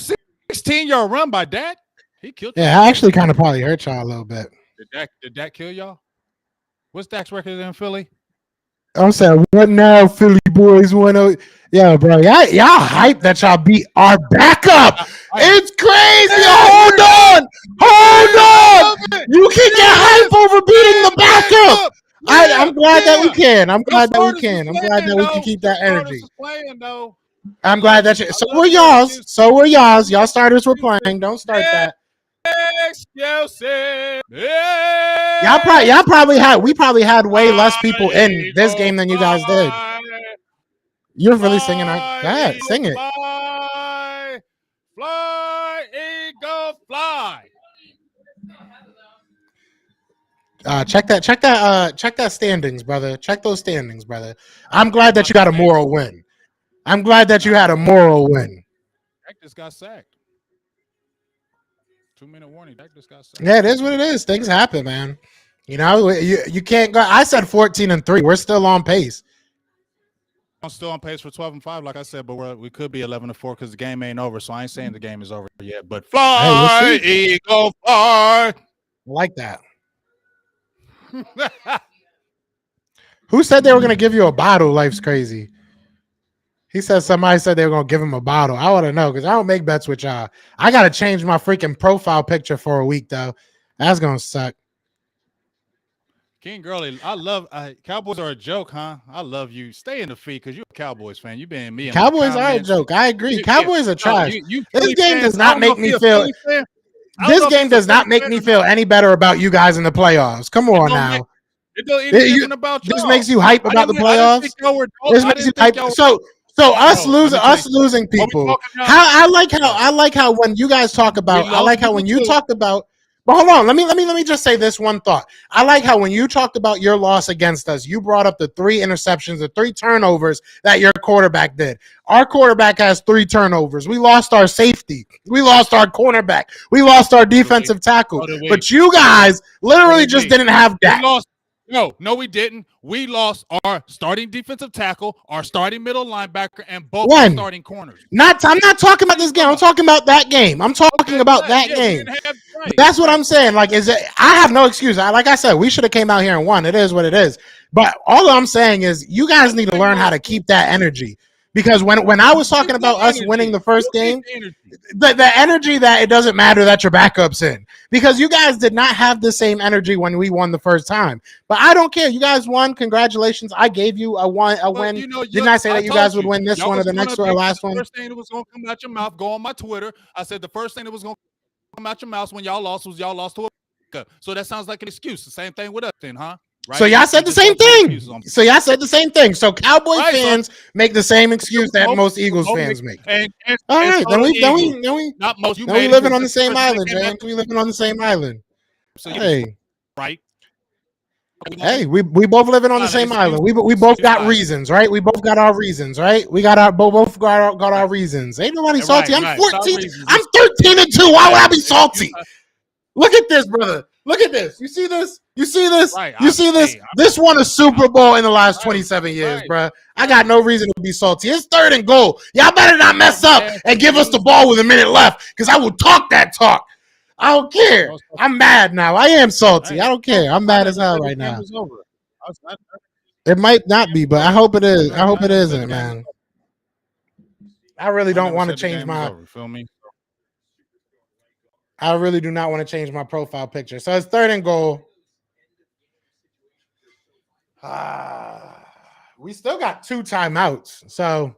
16-yard run by Dak. He killed y'all. Yeah, actually, kind of probably hurt y'all a little bit. Did Dak kill y'all? What's Dak's record in Philly? I'm saying, what now, Philly boys? Yeah, bro, y'all hype that y'all beat our backup. It's crazy. Hold on. You can get hype over beating the backup. I'm glad that we can. I'm glad that we can. I'm glad that we can keep that energy. I'm glad that you. So were y'all's. So were y'all's. Y'all starters were playing. Don't start that. Excuses. Y'all probably had. We probably had way less people in this game than you guys did. You're really singing. Go ahead, sing it. Fly, fly, eagle, fly. Check that standings, brother. Check those standings, brother. I'm glad that you got a moral win. I'm glad that you had a moral win. Dak just got sacked. 2-minute warning. Dak just got sacked. Yeah, it is what it is. Things happen, man. You know, you can't go. I said 14-3. We're still on pace. I'm still on pace for 12-5, like I said, but we could be 11-4 because the game ain't over. So I ain't saying the game is over yet. But fly, eagle, fly. I like that. Who said they were gonna give you a bottle? Life's crazy. He said somebody said they were gonna give him a bottle. I want to know because I don't make bets with y'all. I gotta change my freaking profile picture for a week though. That's gonna suck. King Girly, I love Cowboys are a joke, huh? I love you. Stay in the feed because you're a Cowboys fan. You've been me. Cowboys are a joke. I agree. Cowboys are trash. This game does not make me feel. This game does not make me feel any better about you guys in the playoffs. Come on now. It doesn't even different about y'all. This makes you hype about the playoffs. This makes you hype. So us losing people. I like how when you guys talk about. I like how when you talked about. But hold on, let me just say this one thought. I like how when you talked about your loss against us, you brought up the 3 interceptions, the 3 turnovers that your quarterback did. Our quarterback has 3 turnovers. We lost our safety. We lost our cornerback. We lost our defensive tackle. But you guys literally just didn't have that. No, we didn't. We lost our starting defensive tackle, our starting middle linebacker, and both our starting corners. I'm not talking about this game. I'm talking about that game. I'm talking about that game. That's what I'm saying. Like, I have no excuse. Like I said, we should have came out here and won. It is what it is. But all I'm saying is you guys need to learn how to keep that energy. Because when I was talking about us winning the first game, the energy that it doesn't matter that your backup's in. Because you guys did not have the same energy when we won the first time. But I don't care. You guys won. Congratulations. I gave you a win. Didn't I say that you guys would win this one or the next one or last one? The first thing that was going to come out your mouth, go on my Twitter. I said the first thing that was going to come out your mouth when y'all lost was y'all lost to a backup. So that sounds like an excuse. The same thing with us then, huh? Right? So y'all said the same thing. So Cowboy fans make the same excuse that most Eagles fans make. All right, then we not most. We living on the same island, James. We living on the same island. So right. Hey, we both living on the same island. We both got reasons, right? We both got our reasons, right? We got our both got our reasons. Ain't nobody salty. I'm 14. I'm 13-2. Why would I be salty? Look at this, brother. Look at this. You see this? You see this? You see this? This won a Super Bowl in the last 27 years, bro. I got no reason to be salty. It's 3rd and goal. Y'all better not mess up and give us the ball with a minute left because I will talk that talk. I don't care. I'm mad now. I am salty. I don't care. I'm mad as hell right now. It might not be, but I hope it is. I hope it isn't, man. I really don't want to change my. I really do not want to change my profile picture. So it's 3rd and goal. We still got 2 timeouts. So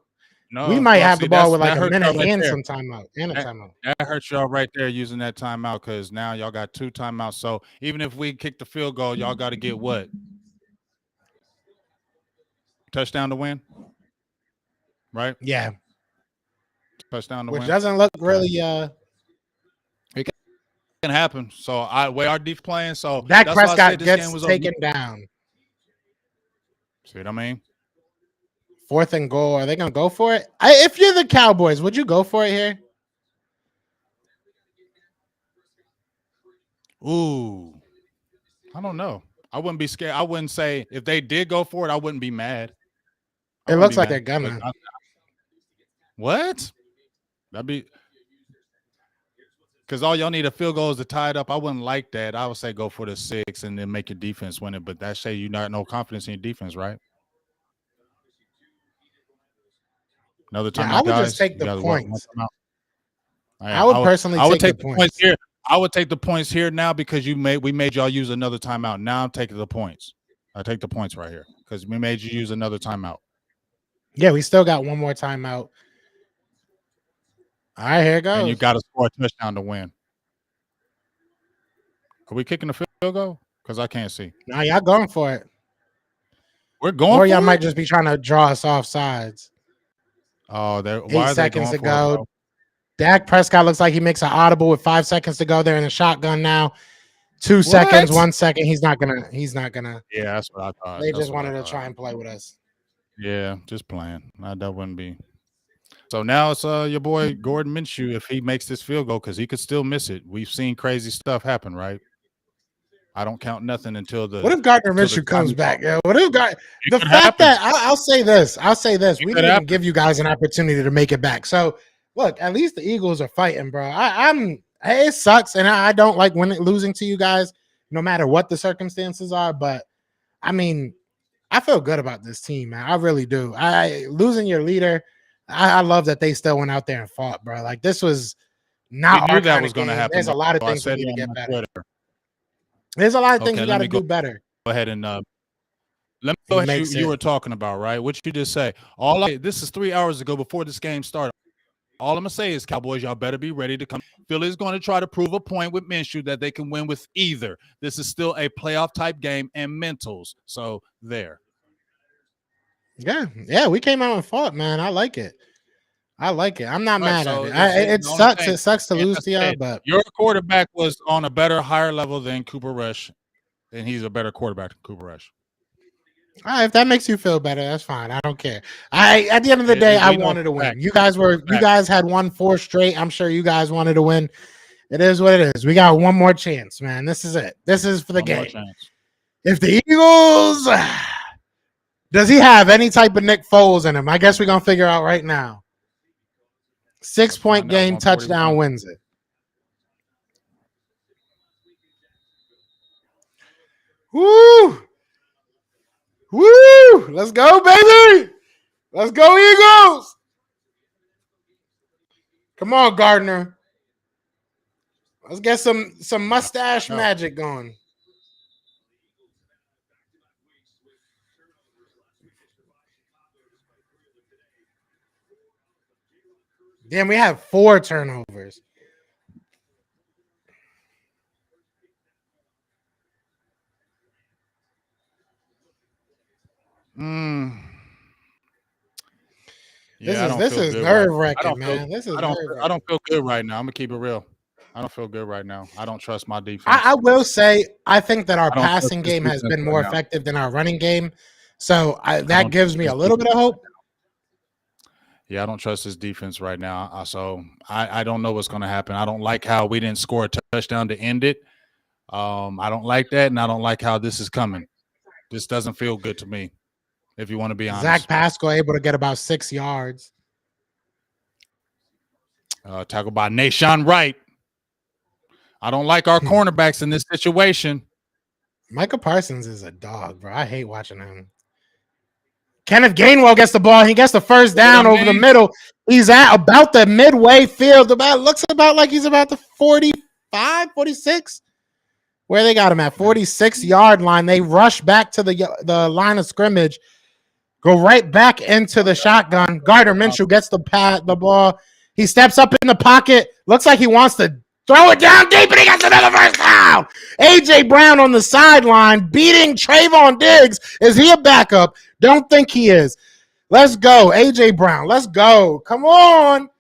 we might have the ball with like a minute and some timeout and a timeout. That hurts y'all right there using that timeout because now y'all got 2 timeouts. So even if we kick the field goal, y'all got to get what? Touchdown to win? Right? Yeah. Touchdown to win. Which doesn't look really it can happen. So way our defense playing. So Dak Prescott gets taken down. See what I mean? 4th and goal. Are they going to go for it? If you're the Cowboys, would you go for it here? Ooh, I don't know. I wouldn't be scared. I wouldn't say if they did go for it, I wouldn't be mad. It looks like they're gonna. What? That'd be because all y'all need a field goal is to tie it up. I wouldn't like that. I would say go for the 6 and then make your defense win it. But that say you not no confidence in your defense, right? Another timeout, I would guys. just take the points. I would personally take the points here. I would take the points here now because we made y'all use another timeout. Now I'm taking the points. I take the points right here because we made you use another timeout. Yeah, we still got one more timeout. All right, here it goes. And you got to score a touchdown to win. Are we kicking the field goal? Because I can't see. No, y'all going for it. We're going or for y'all it? might just be trying to draw us off sides. Oh, why 8 seconds to go. Dak Prescott looks like he makes an audible with 5 seconds to go. They're in the shotgun now. 2 seconds, 1 second. He's not gonna. Yeah, that's what I thought. They just wanted to try and play with us. Yeah, just playing. That wouldn't be. So now it's your boy Gardner Minshew if he makes this field goal because he could still miss it. We've seen crazy stuff happen, right? I don't count nothing until the. What if Gardner Minshew comes back? Yeah. What if the fact that I'll say this? We didn't give you guys an opportunity to make it back. So look, at least the Eagles are fighting, bro. It sucks, and I don't like losing to you guys, no matter what the circumstances are. But I mean, I feel good about this team, man. I really do. Losing your leader, I love that they still went out there and fought, bro. Like this was not. We knew that was going to happen. There's a lot of things we need to get better. There's a lot of things we got to do better. Go ahead and let me go ahead. You were talking about, right? What you just say. This is 3 hours ago before this game started. All I'm gonna say is, Cowboys, y'all better be ready to come. Philly's going to try to prove a point with Minshew that they can win with either. This is still a playoff type game and mentals. So there. Yeah, we came out and fought, man. I like it. I'm not mad at it. It sucks. It sucks to lose to y'all, but your quarterback was on a better, higher level than Cooper Rush, and he's a better quarterback than Cooper Rush. All right, if that makes you feel better, that's fine. I don't care. At the end of the day, I wanted to win. You guys had won 4 straight. I'm sure you guys wanted to win. It is what it is. We got one more chance, man. This is it. This is for the game. If the Eagles, does he have any type of Nick Foles in him? I guess we're gonna figure out right now. 6-point game, touchdown wins it. Woo! Woo! Let's go, baby! Let's go, Eagles! Come on, Gardner. Let's get some mustache magic going. Damn, we have 4 turnovers. Yeah, this is nerve-wracking, man. I don't feel good right now. I'm gonna keep it real. I don't feel good right now. I don't trust my defense. I will say I think that our passing game has been more effective than our running game. So that gives me a little bit of hope. Yeah, I don't trust his defense right now. So I don't know what's going to happen. I don't like how we didn't score a touchdown to end it. I don't like that, and I don't like how this is coming. This doesn't feel good to me, if you want to be honest. Zach Pascal able to get about 6 yards. Tackled by Nashawn Wright. I don't like our cornerbacks in this situation. Micah Parsons is a dog, bro. I hate watching him. Kenneth Gainwell gets the ball. He gets the first down over the middle. He's at about the midway field. Looks about like he's about the 45, 46. Where they got him at 46-yard line. They rush back to the line of scrimmage. Go right back into the shotgun. Gardner Minshew gets the ball. He steps up in the pocket. Looks like he wants to throw it down deep, and he gets another first down. A.J. Brown on the sideline beating Trayvon Diggs. Is he a backup? Don't think he is. Let's go, A.J. Brown. Let's go. Come on.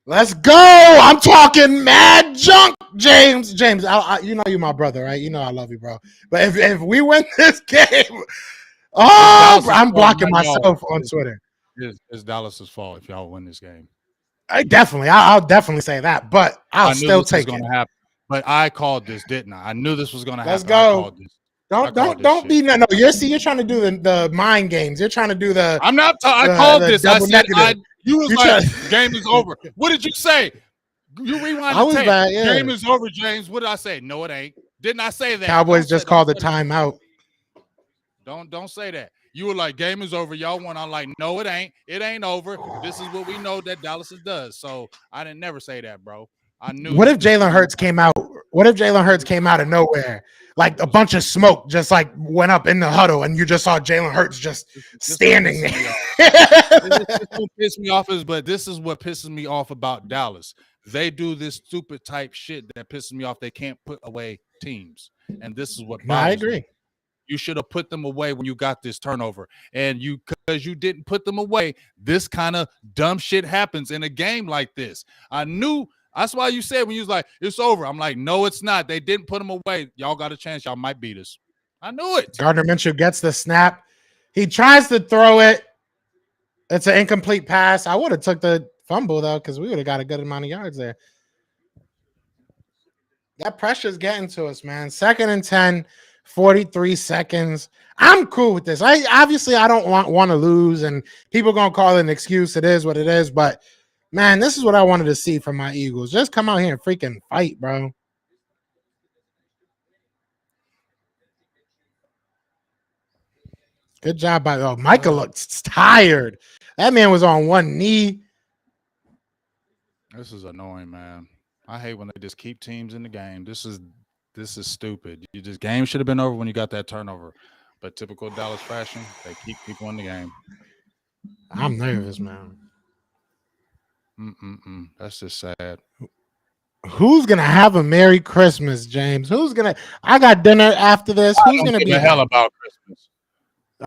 Let's go. I'm talking mad junk, James. You know you're my brother, right? You know I love you, bro. But if we win this game, Oh, I'm blocking myself on Twitter. It's Dallas's fault if y'all win this game. I'll definitely say that, but I'll I knew still this was take going it. to happen, but I called this, didn't I? I knew this was going to Let's happen. I go. called this. Don't be no. You're trying to do the mind games. You're trying to do the. I'm not. I called this. I said negative. You was like, game is over. What did you say? You rewind the tape. Bad, yeah. Game is over, James. What did I say? No, it ain't. Didn't I say that? Cowboys just called the timeout. Don't say that. You were like, game is over. Y'all won. I'm like, no, it ain't. It ain't over. This is what we know that Dallas does. So I didn't never say that, bro. I knew. What if Jalen Hurts came out? What if Jalen Hurts came out of nowhere? Like a bunch of smoke just like went up in the huddle and you just saw Jalen Hurts just standing there. This don't piss me off, but this is what pisses me off about Dallas. They do this stupid type shit that pisses me off. They can't put away teams. And this is what bothers I agree. me. You should have put them away when you got this turnover. And because you didn't put them away, this kind of dumb shit happens in a game like this. I knew. That's why you said when you was like, it's over. I'm like, no, it's not. They didn't put them away. Y'all got a chance. Y'all might beat us. I knew it. Gardner Minshew gets the snap. He tries to throw it. It's an incomplete pass. I would have took the fumble, though, because we would have got a good amount of yards there. That pressure's getting to us, man. 2nd and 10, 43 seconds. I'm cool with this. I don't want to lose, and people going to call it an excuse. It is what it is, but man, this is what I wanted to see from my Eagles. Just come out here and freaking fight, bro. Good job by Micah looks tired. That man was on one knee. This is annoying, man. I hate when they just keep teams in the game. This is stupid. Game should have been over when you got that turnover. But typical Dallas fashion, they keep people in the game. I'm nervous, man. That's just sad. Who's gonna have a Merry Christmas, James? I got dinner after this. Who's gonna be the hell about Christmas?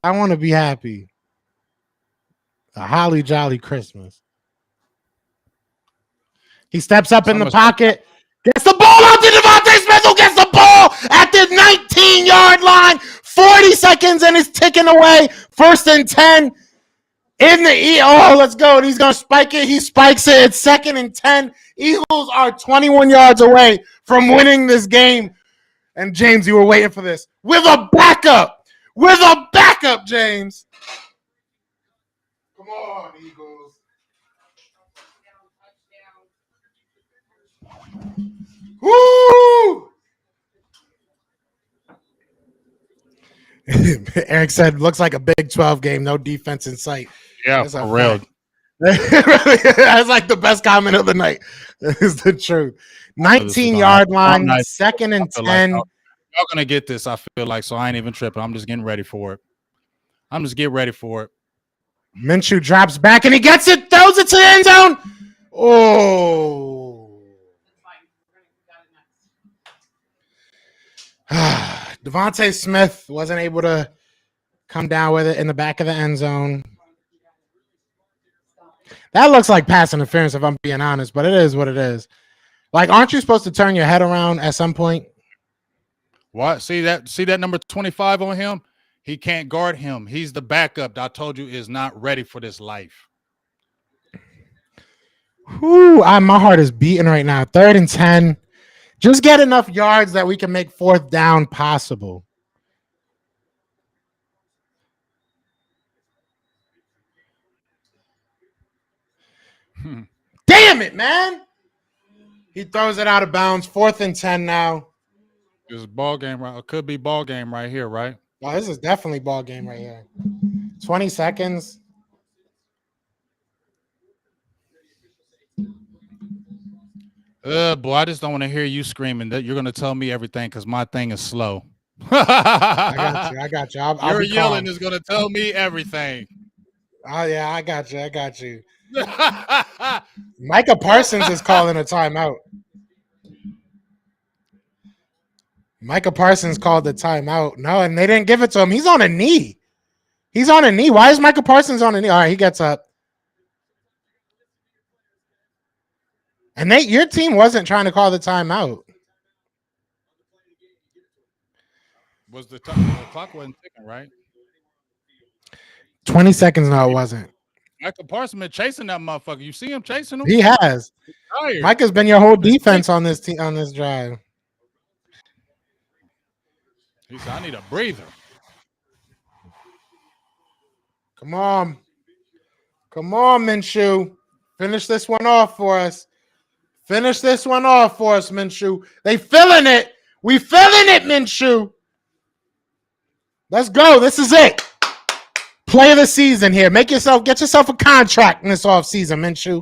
I want to be happy. A holly jolly Christmas. He steps up in the pocket, gets the ball out to Devontae Smith, who gets the ball at the 19-yard line. 40 seconds and it's ticking away. 1st and 10. In the let's go. And he's going to spike it. He spikes it. It's 2nd and 10. Eagles are 21 yards away from winning this game. And James, you were waiting for this. With a backup. James. Come on, Eagles. Woo! Eric said, looks like a Big 12 game. No defense in sight. Yeah, for real. That's like the best comment of the night. That is the truth. 19-yard line, 2nd and 10. Y'all going to get this, I feel like, so I ain't even tripping. I'm just getting ready for it. Minshew drops back, and he gets it, throws it to the end zone. Oh. Devontae Smith wasn't able to come down with it in the back of the end zone. That looks like pass interference, if I'm being honest, but it is what it is. Like, aren't you supposed to turn your head around at some point? What? See that number 25 on him? He can't guard him. He's the backup that I told you is not ready for this life. Whew, my heart is beating right now. 3rd and 10. Just get enough yards that we can make 4th down possible. Damn it, man. He throws it out of bounds. 4th and 10 now. This is ball game, right? It could be ball game right here, right? Oh, this is definitely ball game right here. 20 seconds. Boy, I just don't want to hear you screaming that you're going to tell me everything because my thing is slow. I got you. Your yelling is going to tell me everything. Oh, yeah, I got you. Micah Parsons is calling a timeout. Micah Parsons called the timeout. No, and they didn't give it to him. He's on a knee. Why is Micah Parsons on a knee? All right, he gets up. And your team wasn't trying to call the timeout. The clock wasn't ticking, right? 20 seconds. No, it wasn't. Micah Parsons been chasing that motherfucker. You see him chasing him? He has. Micah's been your whole defense on this on this drive. He said, I need a breather. Come on. Come on, Minshew. Finish this one off for us. Finish this one off for us, Minshew. They feeling it. We feeling it, Minshew. Let's go. This is it. Play of the season here. Get yourself a contract in this offseason, Minshew.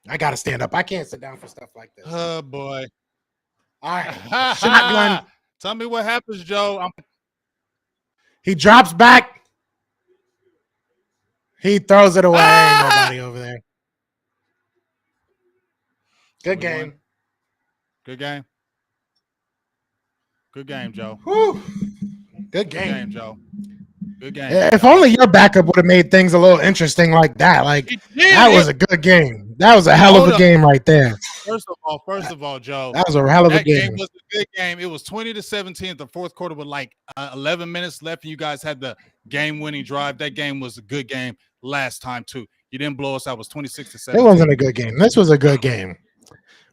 I got to stand up. I can't sit down for stuff like this. Oh, boy. All right. Shotgun. Tell me what happens, Joe. He drops back. He throws it away. Ain't nobody over there. Good game. Good game. Good game, Joe. Whew. Good Good game. game, Joe. Good game. If only your backup would have made things a little interesting like that. Like that was a good game. That was a hell of a game right there. First of all, Joe. That was a hell of a game. That game was a good game. It was 20-17 at the fourth quarter with like 11 minutes left, and you guys had the game-winning drive. That game was a good game last time too. You didn't blow us out. It was 26-17. It wasn't a good game. This was a good game.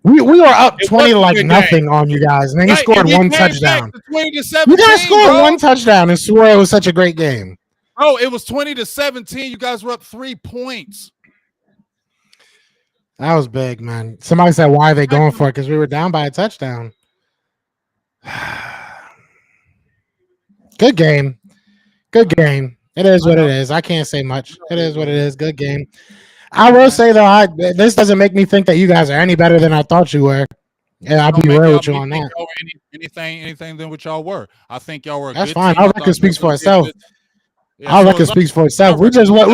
We were up 20 like nothing on you guys, and then you scored one touchdown. You guys scored one touchdown and swore it was such a great game. Oh, it was 20-17. You guys were up 3 points. That was big, man. Somebody said, why are they going for it? Because we were down by a touchdown. Good game. Good game. It is what it is. I can't say much. It is what it is. Good game. I will say, though, this doesn't make me think that you guys are any better than I thought you were. Yeah, I'll be real with you on that. Anything than what y'all were. I think y'all were a That's good fine. team. Our record speaks for itself. Yeah, Our record speaks for itself. We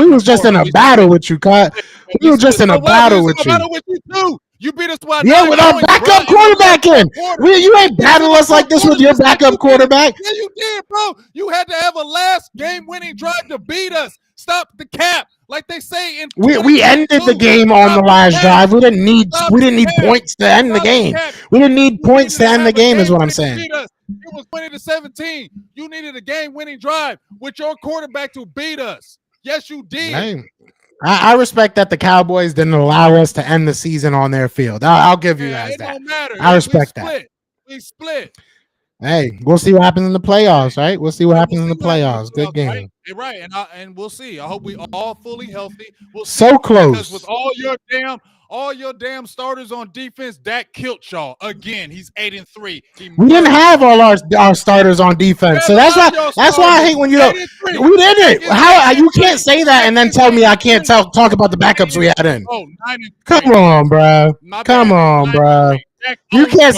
was just in a battle with you, cut. We were just in a battle with you. You beat us by yeah, with our backup quarterback in. You ain't battle us like this with your backup quarterback. Yeah, you did, bro. You had to have a last game-winning drive to beat us. Stop the cap, like they say in. We ended the game on the last drive. We didn't need points to end the game. We didn't need points to end the game, is what I'm saying. It was 20-17. You needed a game-winning drive with your quarterback to beat us. Yes, you did. Hey, I respect that the Cowboys didn't allow us to end the season on their field. I'll give you guys that. I respect that. We split. Hey, we'll see what happens in the playoffs, right? We'll see what happens in the playoffs. Good game. Right, and we'll see. I hope we all fully healthy. We'll see. So close. Because with all your damn starters on defense, Dak killed y'all again. He's 8-3. We didn't have all our starters on defense, so that's why I hate when you don't. We didn't. How you can't say that and then tell me I can't talk about the backups we had in. Come on, bro. Come on, bro. You can't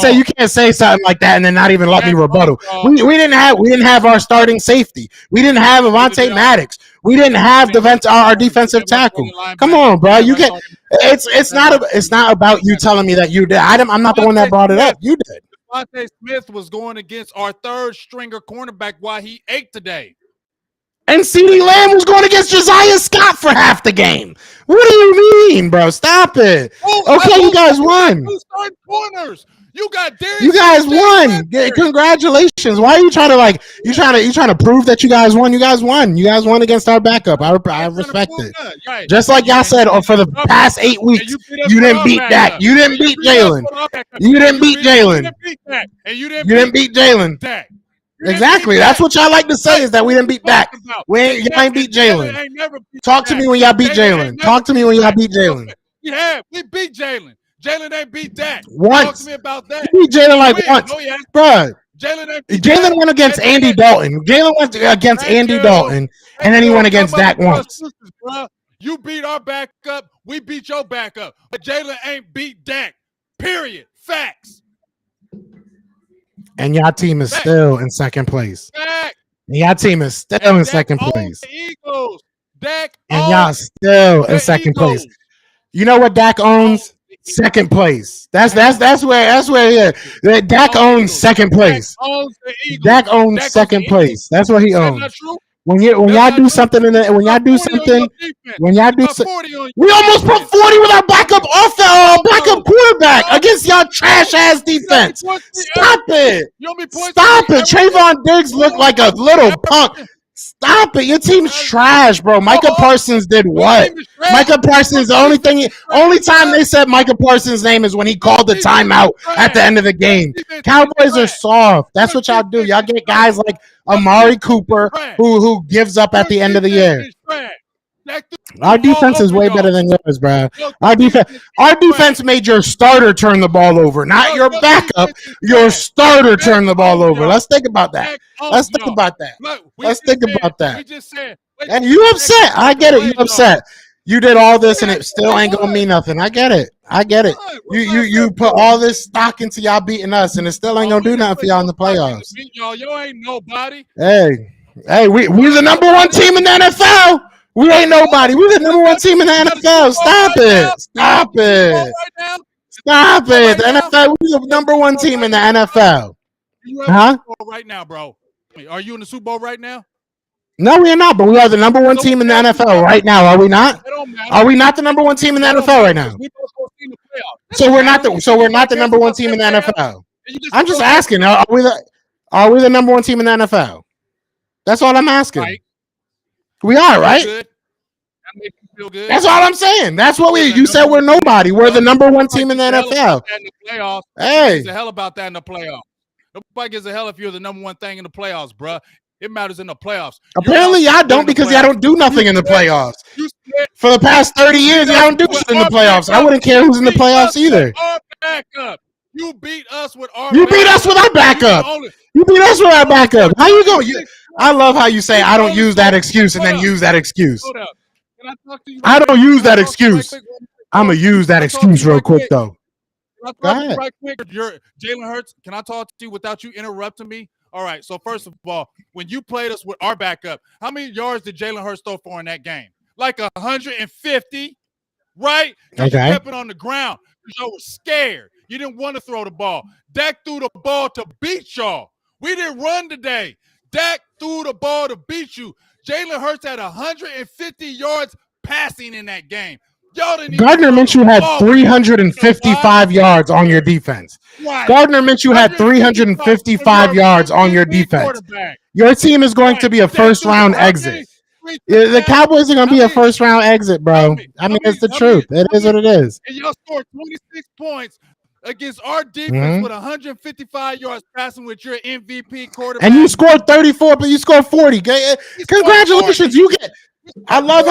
say something like that and then not even let me rebuttal. We didn't have our starting safety. We didn't have Avonte Maddox. We didn't have our defensive tackle. Come on, bro. You get it's not about you telling me that you did. I'm not the one that brought it up. You did. Devontae Smith was going against our third stringer cornerback while he ate today. And CeeDee Lamb was going against Josiah Scott for half the game. What do you mean, bro? Stop it. Okay, you guys won. You got Darius. You guys won. Congratulations. Why are you trying to you trying to prove that you guys won? You guys won. You guys won against our backup. I respect it. Just like y'all said for the past 8 weeks, you didn't beat Dak. You didn't beat Jalen. You didn't beat Jalen. You didn't beat Jalen. Exactly. That's what y'all like to say is that we didn't beat Dak. Y'all ain't beat Jalen. Talk to me when y'all beat Jalen. Talk to me when y'all beat Jalen. We beat Jalen. Jalen ain't beat Dak. Once. Talk to me about that. We beat Jalen once. Bro. Jalen went against Andy Dalton. Jalen went against Andy Dalton, and then he went against Dak once. You beat our backup. We beat your backup. But Jalen ain't beat Dak. Period. Facts. And y'all team is still in second place. And y'all team is still in second place. And y'all still in second place. You know what Dak owns? Second place. That's where Dak owns second place. Dak owns second place. That's what he owns. When y'all do something we almost put 40 with our backup backup quarterback against y'all trash ass defense. Stop it. Stop it. Trayvon Diggs looked like a little punk. Stop it. Your team's trash, bro. Micah Parsons did what? Micah Parsons, the only time they said Micah Parsons' name is when he called the timeout at the end of the game. Cowboys are soft. That's what y'all do. Y'all get guys like Amari Cooper who gives up at the end of the year. Our defense is way better than yours, bro. Our defense made your starter turn the ball over, not your backup. Your starter turn the ball over. Let's think about that. Let's think about that. And you upset. I get it. You upset. You did all this and it still ain't gonna mean nothing. I get it. You put all this stock into y'all beating us and it still ain't gonna do nothing for y'all in the playoffs. Y'all ain't nobody. Hey, we're the number one team in the NFL. We ain't nobody. We're the number one team in the NFL. Stop it. The NFL, we're the number one team in the NFL. Huh? Right now, bro. Are you in the Super Bowl right now? No, we are not, but we are the number one team in the NFL right now. Are we not? Are we not the number one team in the NFL right now? So we're not the number one team in the NFL. I'm just asking. Are we the number one team in the NFL? That's all I'm asking. We are, right? That's all I'm saying. That's what you said we're nobody. We're the number one team in the NFL. Hey. The hell about that in the playoffs. Nobody gives a hell if you're the number one thing in the playoffs, bruh. It matters in the playoffs. Apparently, y'all don't because y'all don't do nothing in the playoffs. For the past 30 years, y'all don't do shit in the playoffs. I wouldn't care who's in the playoffs either. You beat us with our backup. You beat us with our backup. How you going? I love how you say I don't use that excuse and then use that excuse. I don't use that excuse. I'm going to use that excuse real quick, though. Can I talk to you right quick? Jalen Hurts, can I talk to you without you interrupting me? All right, so first of all, when you played us with our backup, how many yards did Jalen Hurts throw for in that game? Like 150, right? Because you kept it on the ground. Y'all were scared. You didn't want to throw the ball. Dak threw the ball to beat y'all. We didn't run today. Dak threw the ball to beat you. Jalen Hurts had 150 yards passing in that game. Gardner Minshew had 355 yards on your defense. Gardner Minshew had 355 yards on your defense. Your team is going to be a first-round exit. The Cowboys are going to be a first-round exit, bro. I mean, it's the truth. It is what it is. And y'all scored 26 points against our defense with 155 yards passing with your MVP quarterback. And you scored 34, but you scored 40. Congratulations. You get I love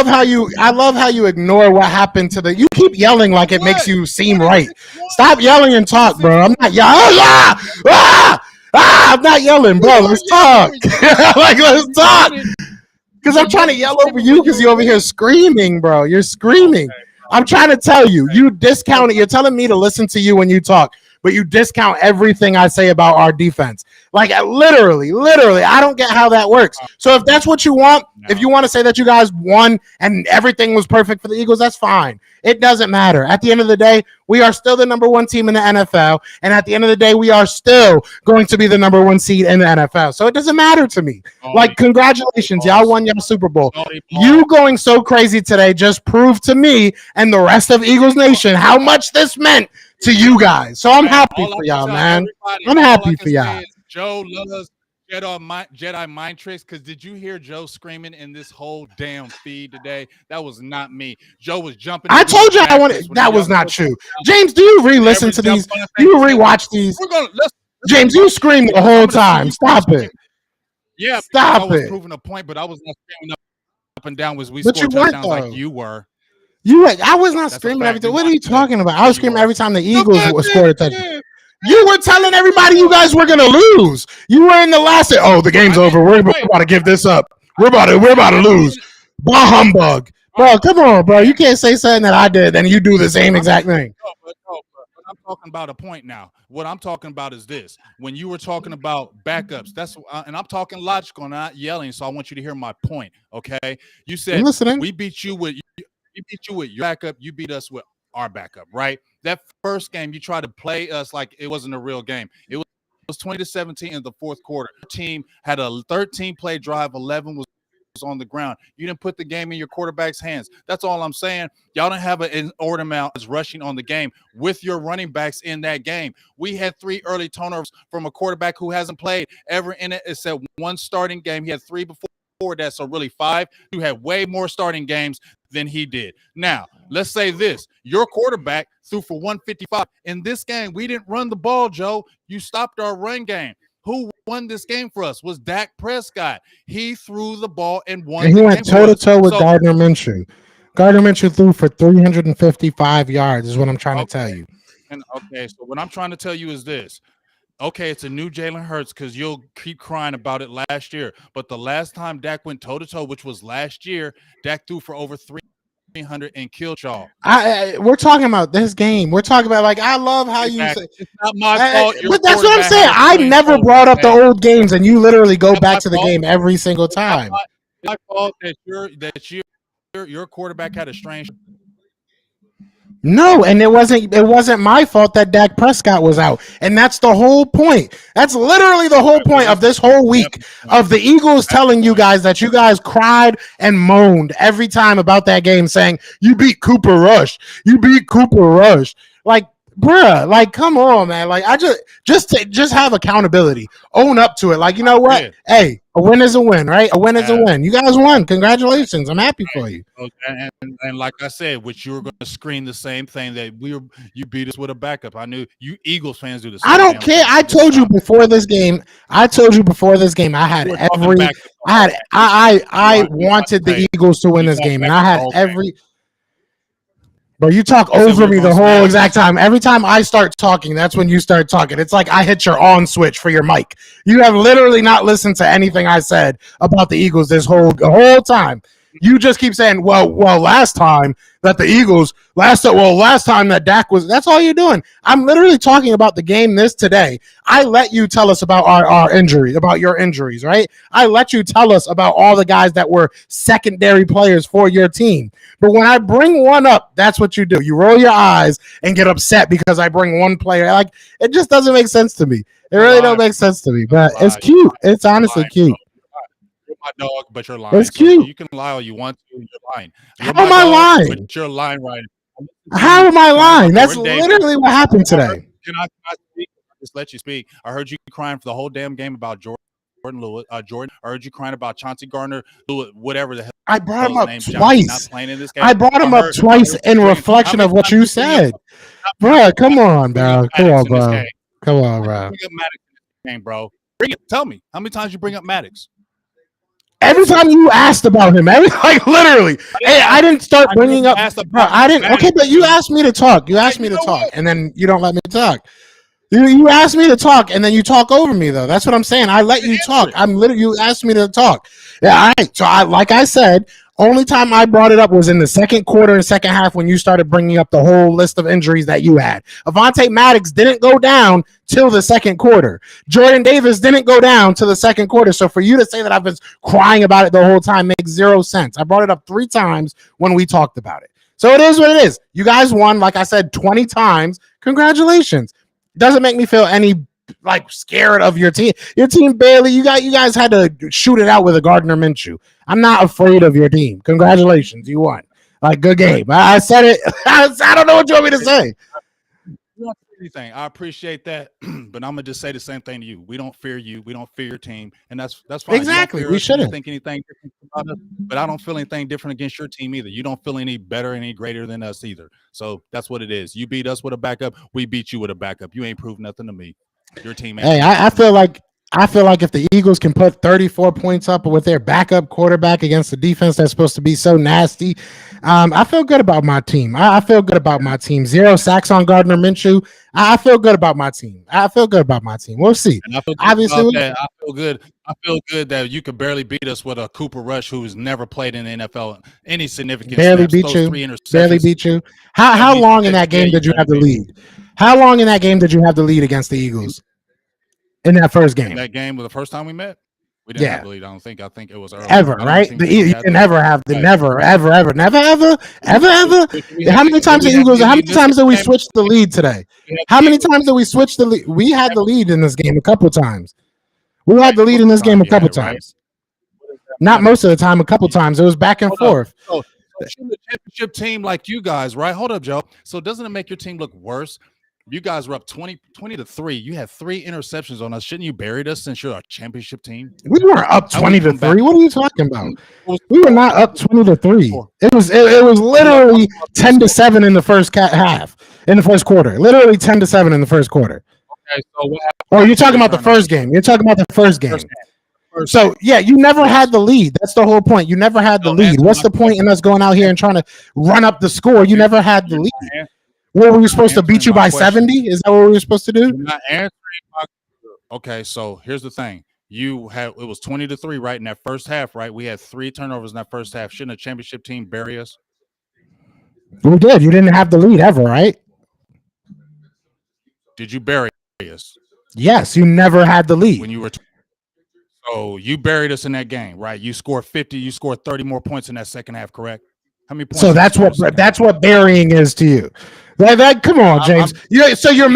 how you ignore what happened to you keep yelling like it makes you seem right. Stop yelling and talk, bro. I'm not yelling. I'm not yelling, bro. Let's talk. Let's talk. Because I'm trying to yell over you because you're over here screaming, bro. You're screaming. I'm trying to tell you. You discount it. You're telling me to listen to you when you talk, but you discount everything I say about our defense. Like literally, I don't get how that works. So if that's what you want, if you want to say that you guys won and everything was perfect for the Eagles, that's fine. It doesn't matter. At the end of the day, we are still the number one team in the NFL. And at the end of the day, we are still going to be the number one seed in the NFL. So it doesn't matter to me. Like, congratulations. Y'all won your Super Bowl. You going so crazy today just proved to me and the rest of Eagles Nation how much this meant to you guys. So I'm happy for y'all, man. I'm happy for y'all. Joe loves Jedi mind tricks, because did you hear Joe screaming in this whole damn feed today? That was not me. Joe was jumping. I told you I wanted. That was not true. James, do you re-listen to these? Do you re-watch these? James, you scream the whole time. Stop it. Yeah, stop it. I was proving a point, but I was not screaming up and down as we scored touchdowns like you were. I was not screaming every time. What are you talking about? I was screaming every time the Eagles scored a touchdown. You were telling everybody you guys were going to lose. You were in the last. Oh, the game's over. We're about to give this up. We're about to lose. Bah humbug, bro. Come on, bro. You can't say something that I did and you do the same exact thing. But I'm talking about a point now. What I'm talking about is this: when you were talking about backups, and I'm talking logical, not yelling. So I want you to hear my point. Okay? You said we beat you with your backup. You beat us with our backup, right? That first game, you tried to play us like it wasn't a real game. It was 20-17 in the fourth quarter. Our team had a 13-play drive, 11 was on the ground. You didn't put the game in your quarterback's hands. That's all I'm saying. Y'all don't have an inordinate amount of rushing on the game with your running backs in that game. We had 3 early turnovers from a quarterback who hasn't played ever in it except one starting game. He had 3 before that's really 5. You had way more starting games than he did. Now, let's say this. Your quarterback threw for 155. In this game, we didn't run the ball, Joe. You stopped our run game. Who won this game for us was Dak Prescott. He threw the ball and won. And he went toe-to-toe with Gardner Minshew. Gardner Minshew threw for 355 yards is what I'm trying to tell you. And okay, so what I'm trying to tell you is this. Okay, it's a new Jalen Hurts because you'll keep crying about it last year. But the last time Dak went toe-to-toe, which was last year, Dak threw for over 300 and killed y'all. We're talking about this game. We're talking about, like, I love how you say it's not my fault. But that's what I'm saying. I never brought up the old games, and you literally go back to the game every single time. It's my fault that your quarterback had a strange. No, and it wasn't my fault that Dak Prescott was out. And that's the whole point. That's literally the whole point of this whole week of the Eagles telling you guys that you guys cried and moaned every time about that game saying, you beat Cooper Rush. You beat Cooper Rush. Like, bruh, like, come on, man. Like, I just have accountability. Own up to it. Like, you know what? Yeah. Hey, a win is a win, right? A win is a win. You guys won. Congratulations. I'm happy for you. And like I said, which you were going to scream the same thing that you beat us with a backup. I knew you Eagles fans do the same. I don't care. I told you before this game. I had every. I wanted the Eagles to win this game, and I had every. Bro, you talk over me the whole exact time. Every time I start talking, that's when you start talking. It's like I hit your on switch for your mic. You have literally not listened to anything I said about the Eagles this whole time. You just keep saying, well, last time that the Eagles, last time that Dak was, that's all you're doing. I'm literally talking about the game today. I let you tell us about our injuries, about your injuries, right? I let you tell us about all the guys that were secondary players for your team. But when I bring one up, that's what you do. You roll your eyes and get upset because I bring one player. Like, it just doesn't make sense to me. It really don't make sense to me, but it's cute. It's honestly cute. You're my dog, but you're lying. It's cute. So you can lie all you want to. You're lying. How am I lying? But you're lying, right? How am I lying? That's literally what happened today. Can I speak? Just let you speak. I heard you crying for the whole damn game about Jordan Lewis. Jordan, I heard you crying about Chauncey Gardner Lewis, whatever the hell. I brought him up twice. Not playing in this game. I brought him up twice in reflection of what you said. Bro, come on, bro. Come on, bro. Come on, bro. Bring up Maddox in this game, bro. Bring it. Tell me how many times you bring up Maddox. Every time you asked about him, like literally. Hey, I didn't start bringing up. Bro, I didn't. Okay, but you asked me to talk. You asked me to talk, and then you don't let me talk. You asked me to talk, and then you talk over me, though. That's what I'm saying. I let you talk. You asked me to talk. Yeah, all right. So, like I said, only time I brought it up was in the second quarter and second half when you started bringing up the whole list of injuries that you had. Avonte Maddox didn't go down till the second quarter. Jordan Davis didn't go down till the second quarter. So for you to say that I've been crying about it the whole time makes zero sense. I brought it up 3 times when we talked about it. So it is what it is. You guys won, like I said, 20 times. Congratulations. Doesn't make me feel any like scared of your team. Your team barely. You guys had to shoot it out with a Gardner Minshew. I'm not afraid of your team. Congratulations, you won. Like, good game. I said it. I don't know what you want me to say. Anything. I appreciate that, but I'm gonna just say the same thing to you. We don't fear you. We don't fear your team, and that's fine. Exactly. We shouldn't think anything different about us, but I don't feel anything different against your team either. You don't feel any better, any greater than us either. So that's what it is. You beat us with a backup. We beat you with a backup. You ain't proved nothing to me. Your team. Hey, I feel like if the Eagles can put 34 points up with their backup quarterback against the defense that's supposed to be so nasty, I feel good about my team. I feel good about my team. 0 sacks on Gardner Minshew. I feel good about my team. We'll see. Obviously, I feel good that you could barely beat us with a Cooper Rush who's never played in the NFL any significant. Barely beat you. How long in that game did you have the lead? How long in that game did you have the lead against the Eagles? In that first game. In that game was the first time we met? We didn't have the lead, I don't think. I think it was early. Ever, right? You can never have the never. How many times did we switch the lead today? How many times did we switch the lead? We had the lead in this game a couple times. We had the lead in this game a couple times. Not most of the time, a couple times. It was back and forth. So a championship team like you guys, right? Hold up, Joe. So doesn't it make your team look worse You guys were up 20-3. You had 3 interceptions on us. Shouldn't you buried us since you're a championship team? We weren't up How we come 20-3. back? What are you talking about? What was We were the not up 20-3. score? It was literally 10-7 in the first half, in the first quarter. Literally 10-7 in the first quarter. Okay, so what happened? Or you're talking about the Turnovers. first game. You're talking about the first game. First So, game. yeah, you never Yes. had the lead. That's the whole point. You never had the So lead. answer What's my the point in us going out here and trying to run up the score? You never had the lead. What were we supposed to beat you by 70? Is that what we were supposed to do? You're not answering my Okay, so here's the thing. It was 20-3, right? In that first half, right? We had 3 turnovers in that first half. Shouldn't a championship team bury us? We did. You didn't have the lead ever, right? Did you bury us? Yes, you never had the lead. When you were So you buried us in that game, right? You scored 50, you scored 30 more points in that second half, correct? How many points? So that's what burying is to you. Come on, James. You're literally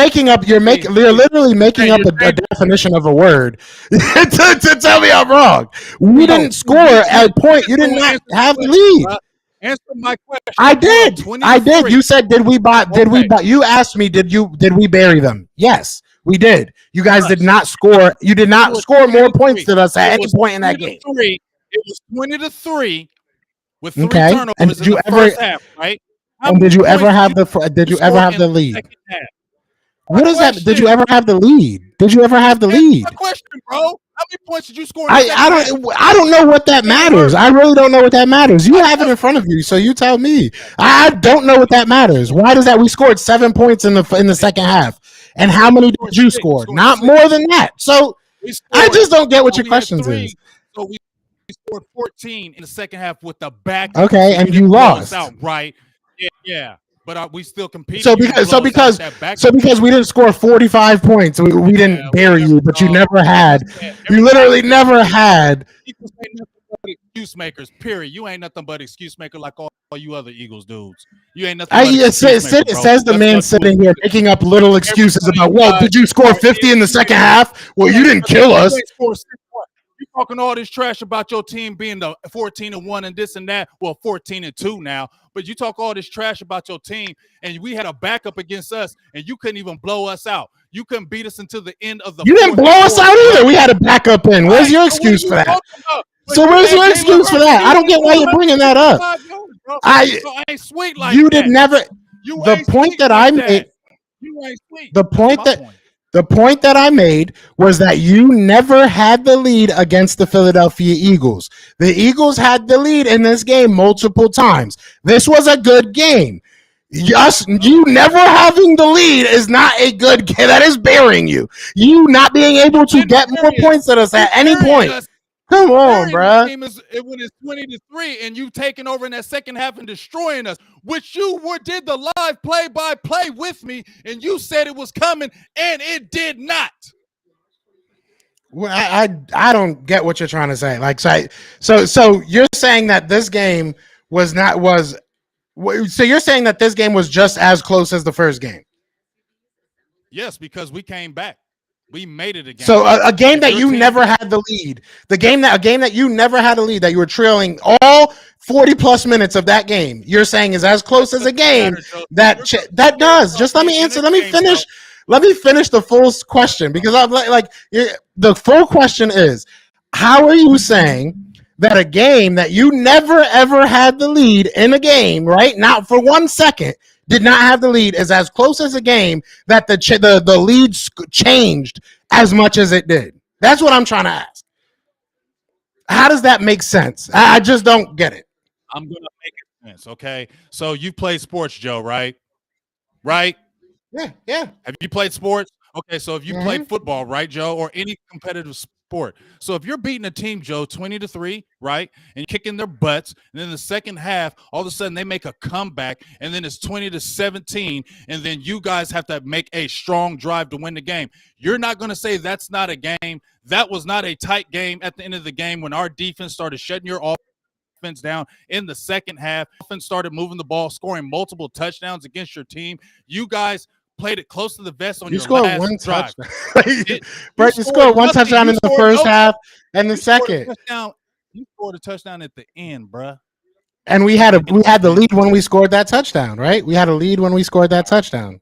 making up a definition of a word to tell me I'm wrong. We didn't score at a point. You did not have the lead. Answer my question. I did. You said, did we buy? You asked me, did we bury them? Yes, we did. You guys did not score. You did not score more points than us at any point in that game. It was 20-3 with 3 Okay. turnovers And did in you the ever? first half, right? And did you ever have the? Did you ever have the lead? What is that? Did you ever have the lead? Did you ever have the lead? My question, bro. How many points did you score in the second half? I don't know what that matters. I really don't know what that matters. You have it in front of you, so you tell me. I don't know what that matters. Why does that? We scored 7 points in the second half, and how many did you score? Not more than that. So I just don't get what your questions is. So we scored 14 in the second half with the back. Okay, and you lost. Right? Yeah. But we still competed. So because we didn't score 45 points, we didn't bury you, but you never had. You literally never had. People say nothing but excuse makers. Period. You ain't nothing but excuse maker like all you other Eagles dudes. You ain't nothing. It says the man sitting here making up little excuses about. Well, did you score 50 in the second half? Well, you didn't kill us. You talking all this trash about your team being the 14-1 and this and that. Well, 14-2 now. But you talk all this trash about your team, and we had a backup against us, and you couldn't even blow us out. You couldn't beat us until the end of the. You didn't blow us out either. We had a backup in. Where's your excuse for that? So where's your excuse for that? I don't get why you're bringing that up. I ain't sweet like you that. Did never. You the point that I made. You ain't sweet. The point that I made was that you never had the lead against the Philadelphia Eagles. The Eagles had the lead in this game multiple times. This was a good game. Yes, you never having the lead is not a good game. That is burying you. You not being able to get more points than us at any point. Come on, bro. When it's 20-3 and you taking over in that second half and destroying us, which you did the live play-by-play with me, and you said it was coming, and it did not. Well, I don't get what you're trying to say. Like, so you're saying that this game was not. So you're saying that this game was just as close as the first game? Yes, because we came back. We made it again. So a game that you never had the lead, a game that you never had a lead, that you were trailing all 40 plus minutes of that game, you're saying is as close as a game that does. Just let me answer. Let me finish. Let me finish the full question, because I'm the full question is, how are you saying that a game that you never ever had the lead in a game, right? Not for 1 second, did not have the lead, is as close as a game that the lead changed as much as it did? That's what I'm trying to ask. How does that make sense? I just don't get it. I'm going to make it sense, okay? So you play sports, Joe, right? Right? Yeah. Have you played sports? Okay, so if you play football, right, Joe, or any competitive sport. So if you're beating a team, Joe, 20-3, right, and kicking their butts, and then the second half, all of a sudden they make a comeback, and then it's 20-17, and then you guys have to make a strong drive to win the game. You're not going to say that's not a game. That was not a tight game at the end of the game when our defense started shutting your offense down in the second half. Offense started moving the ball, scoring multiple touchdowns against your team. You guys played it close to the vest on your last drive. You scored one touchdown in the first half and the second. You scored a touchdown at the end, bruh. And we had the lead when we scored that touchdown, right? We had a lead when we scored that touchdown.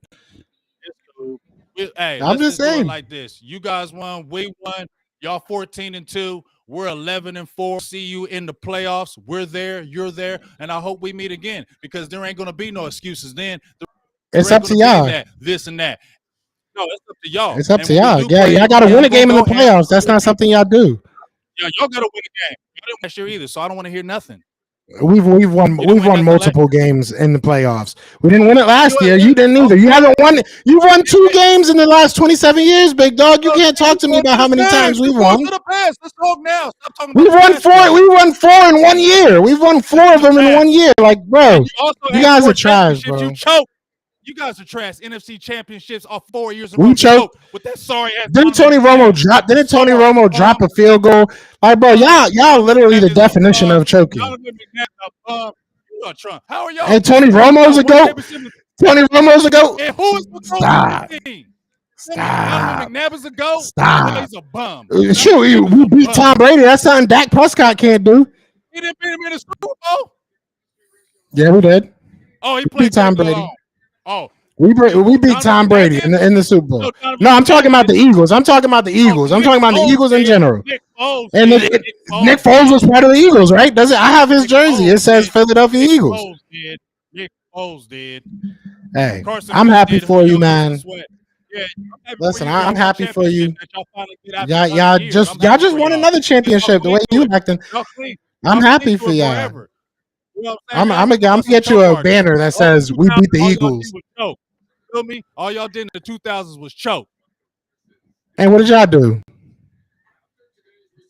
Hey, I'm let's just just do it saying. like this. You guys won. We won. Y'all 14-2. We're 11-4. See you in the playoffs. We're there. You're there. And I hope we meet again because there ain't going to be no excuses then. It's up to y'all. That, this and that. No, it's up to y'all. It's up and to when y'all. we do Yeah, play, y'all got to win a game in the playoffs. That's not something y'all do. Yeah, y'all got to win a game. Y'all didn't last year either, so I don't want to hear nothing. We've won multiple games in the playoffs. We didn't win it last year. You didn't either. Okay. You haven't won. You won 2 games in the last 27 years, big dog. You can't talk to me about how many times we've won. To the past. Let's talk now. Stop talking We've about won 4. We won 4 in 1 year. We've won 4 of them in 1 year. Like, bro, you guys are trash, bro. You choke. You guys are trash. NFC championships off 4 years in a row. We choked with that sorry ass. Didn't Tony Romo drop? Didn't Tony Romo drop a field goal? Like, bro, y'all literally the definition of choking. How are y'all? And Tony Romo's a goat. Tony Romo's a goat. And who is Stop. Stop. McNabb is a goat. Stop. He's a bum. Sure, we beat Tom Brady. That's something Dak Prescott can't do. He didn't beat him in the Super Bowl. Yeah, we did. Oh, he played Tom Brady. Oh, we beat Tom Brady in the Super Bowl. No, I'm talking about the Eagles. I'm talking about the Eagles in general. And Nick Foles was part of the Eagles, right? Does it? I have his jersey. It says Philadelphia Eagles. Nick Foles did. Hey, I'm happy for you, man. Yeah, listen, I'm happy for you. Y'all just won another championship. The way you acting, I'm happy for y'all. I'm gonna get you a banner that says "We beat the Eagles." Feel me? All y'all did in the 2000s was choke. And what did y'all do?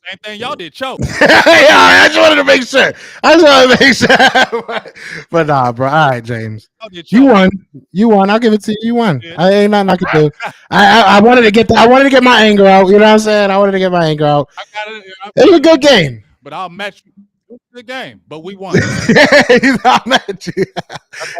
Same thing y'all did, choke. Yeah, I just wanted to make sure. But nah, bro. All right, James. You won. I'll give it to you. You won. I ain't nothing I could do. I wanted to get my anger out. You know what I'm saying? I wanted to get my anger out. It was a good game. But I'll match you. It was a good game, but we won. I'll match you.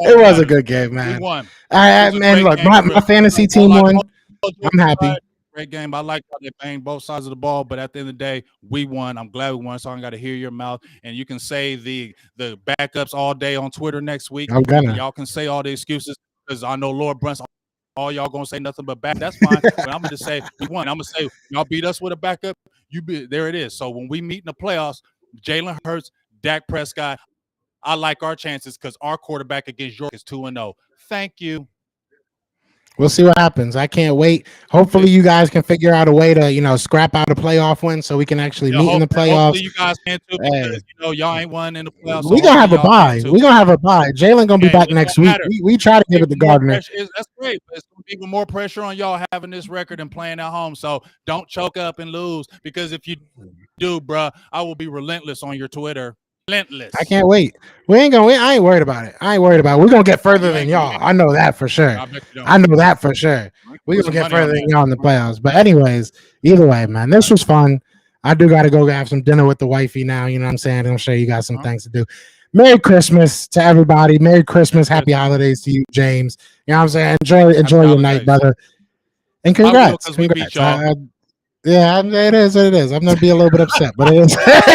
It was a good game, man. We won. Man, look, my fantasy team won. I'm happy. Great game. I like how they banged both sides of the ball, but at the end of the day, we won. I'm glad we won, so I got to hear your mouth. And you can say the backups all day on Twitter next week. Y'all can say all the excuses because I know Lord Brunson, all y'all gonna say nothing but back. That's fine. But I'm gonna just say we won. I'm gonna say y'all beat us with a backup. There it is. So when we meet in the playoffs, Jalen Hurts, Dak Prescott, I like our chances because our quarterback against York is 2-0. Thank you. We'll see what happens. I can't wait. Hopefully, you guys can figure out a way to, scrap out a playoff win so we can actually meet in the playoffs. Hopefully, you guys can too because y'all ain't won in the playoffs. We're gonna have a bye. We're gonna have a bye. Jalen gonna be back next week. We try to give it to Gardner. That's great. But it's gonna be even more pressure on y'all having this record and playing at home. So don't choke up and lose because if you do, bruh, I will be relentless on your Twitter. Relentless. I can't wait. I ain't worried about it. We're gonna get further than y'all. I know that for sure. We're gonna get further than y'all in the playoffs. But anyways, either way, man, this was fun. I do gotta go have some dinner with the wifey now. You know what I'm saying? I'm sure you got some things to do. Merry Christmas to everybody. Merry Christmas. Happy holidays to you, James. You know what I'm saying? Enjoy your night, brother. And congrats. Yeah, it is what it is. I'm gonna be a little bit upset, but it is what it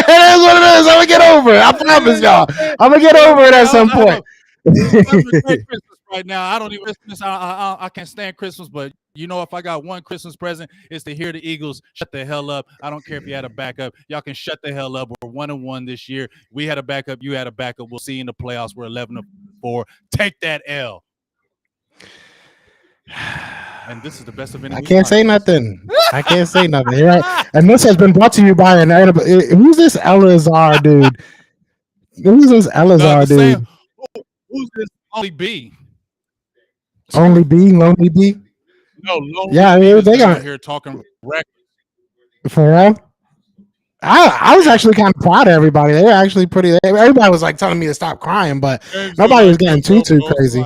is. I'm gonna get over it. I promise y'all. I'm gonna get over it at some point. Christmas right now. I don't even Christmas. I can't stand Christmas, but if I got one Christmas present, it's to hear the Eagles shut the hell up. I don't care if you had a backup. Y'all can shut the hell up. We're 1-1 this year. We had a backup. You had a backup. We'll see you in the playoffs. We're 11-4. Take that L. And this is the best of any. I can't say nothing. Right? And this has been brought to you by who's this Elazar dude? Who's this Elazar dude? Who's this Only B? Lonely B? No, yeah, they got here talking records. For real? I was actually kind of proud of everybody. They were actually pretty. Everybody was like telling me to stop crying, but nobody was getting too crazy.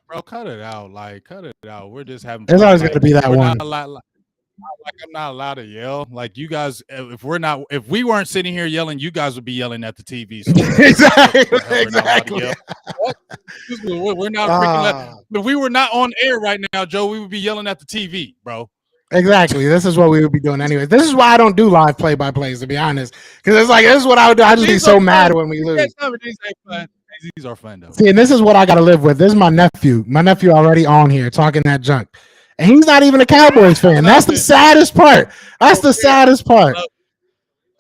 Bro, cut it out. Cut it out. We're just having. There's always going to be that one. I'm not allowed to yell. Like you guys, if we weren't sitting here yelling, you guys would be yelling at the TV. So exactly. We're not freaking. If we were not on air right now, Joe, we would be yelling at the TV, bro. Exactly. This is what we would be doing anyway. This is why I don't do live play-by-plays, to be honest. Because it's like, this is what I would do. I just be so mad when we lose. These are fun, though. See, and this is what I got to live with. This is my nephew. My nephew already on here talking that junk. and he's not even a Cowboys fan. That's the saddest part. That's the saddest part.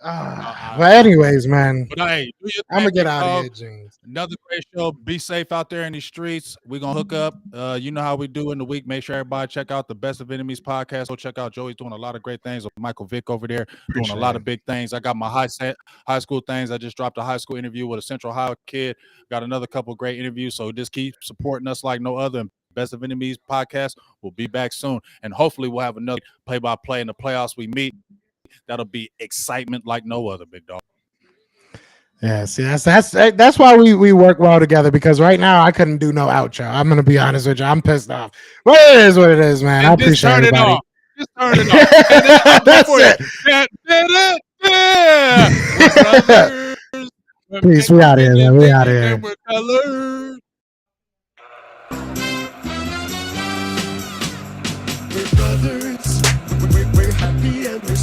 But anyways, man, But hey, do your I'm gonna thing, get out of dog. here, James. Another great show. Be safe out there in these streets. We're gonna hook up. You know how we do in the week. Make sure everybody check out the Best of Enemies podcast. Go check out Joey's doing a lot of great things with Michael Vick over there, doing a lot of big things. I got my high school things. I just dropped a high school interview with a Central Ohio kid. Got another couple great interviews. So just keep supporting us like no other. Best of Enemies podcast. We'll be back soon, and hopefully we'll have another play-by-play in the playoffs. We meet. That'll be excitement like no other, big dog. Yeah, see, that's why we work well together, because right now I couldn't do no outro. I'm gonna be honest with you. I'm pissed off. But it is what it is, man. And I appreciate everybody. Just turn it off. That's it. Yeah. Peace. We out here, man. We out here. We're brothers. We're happy and we're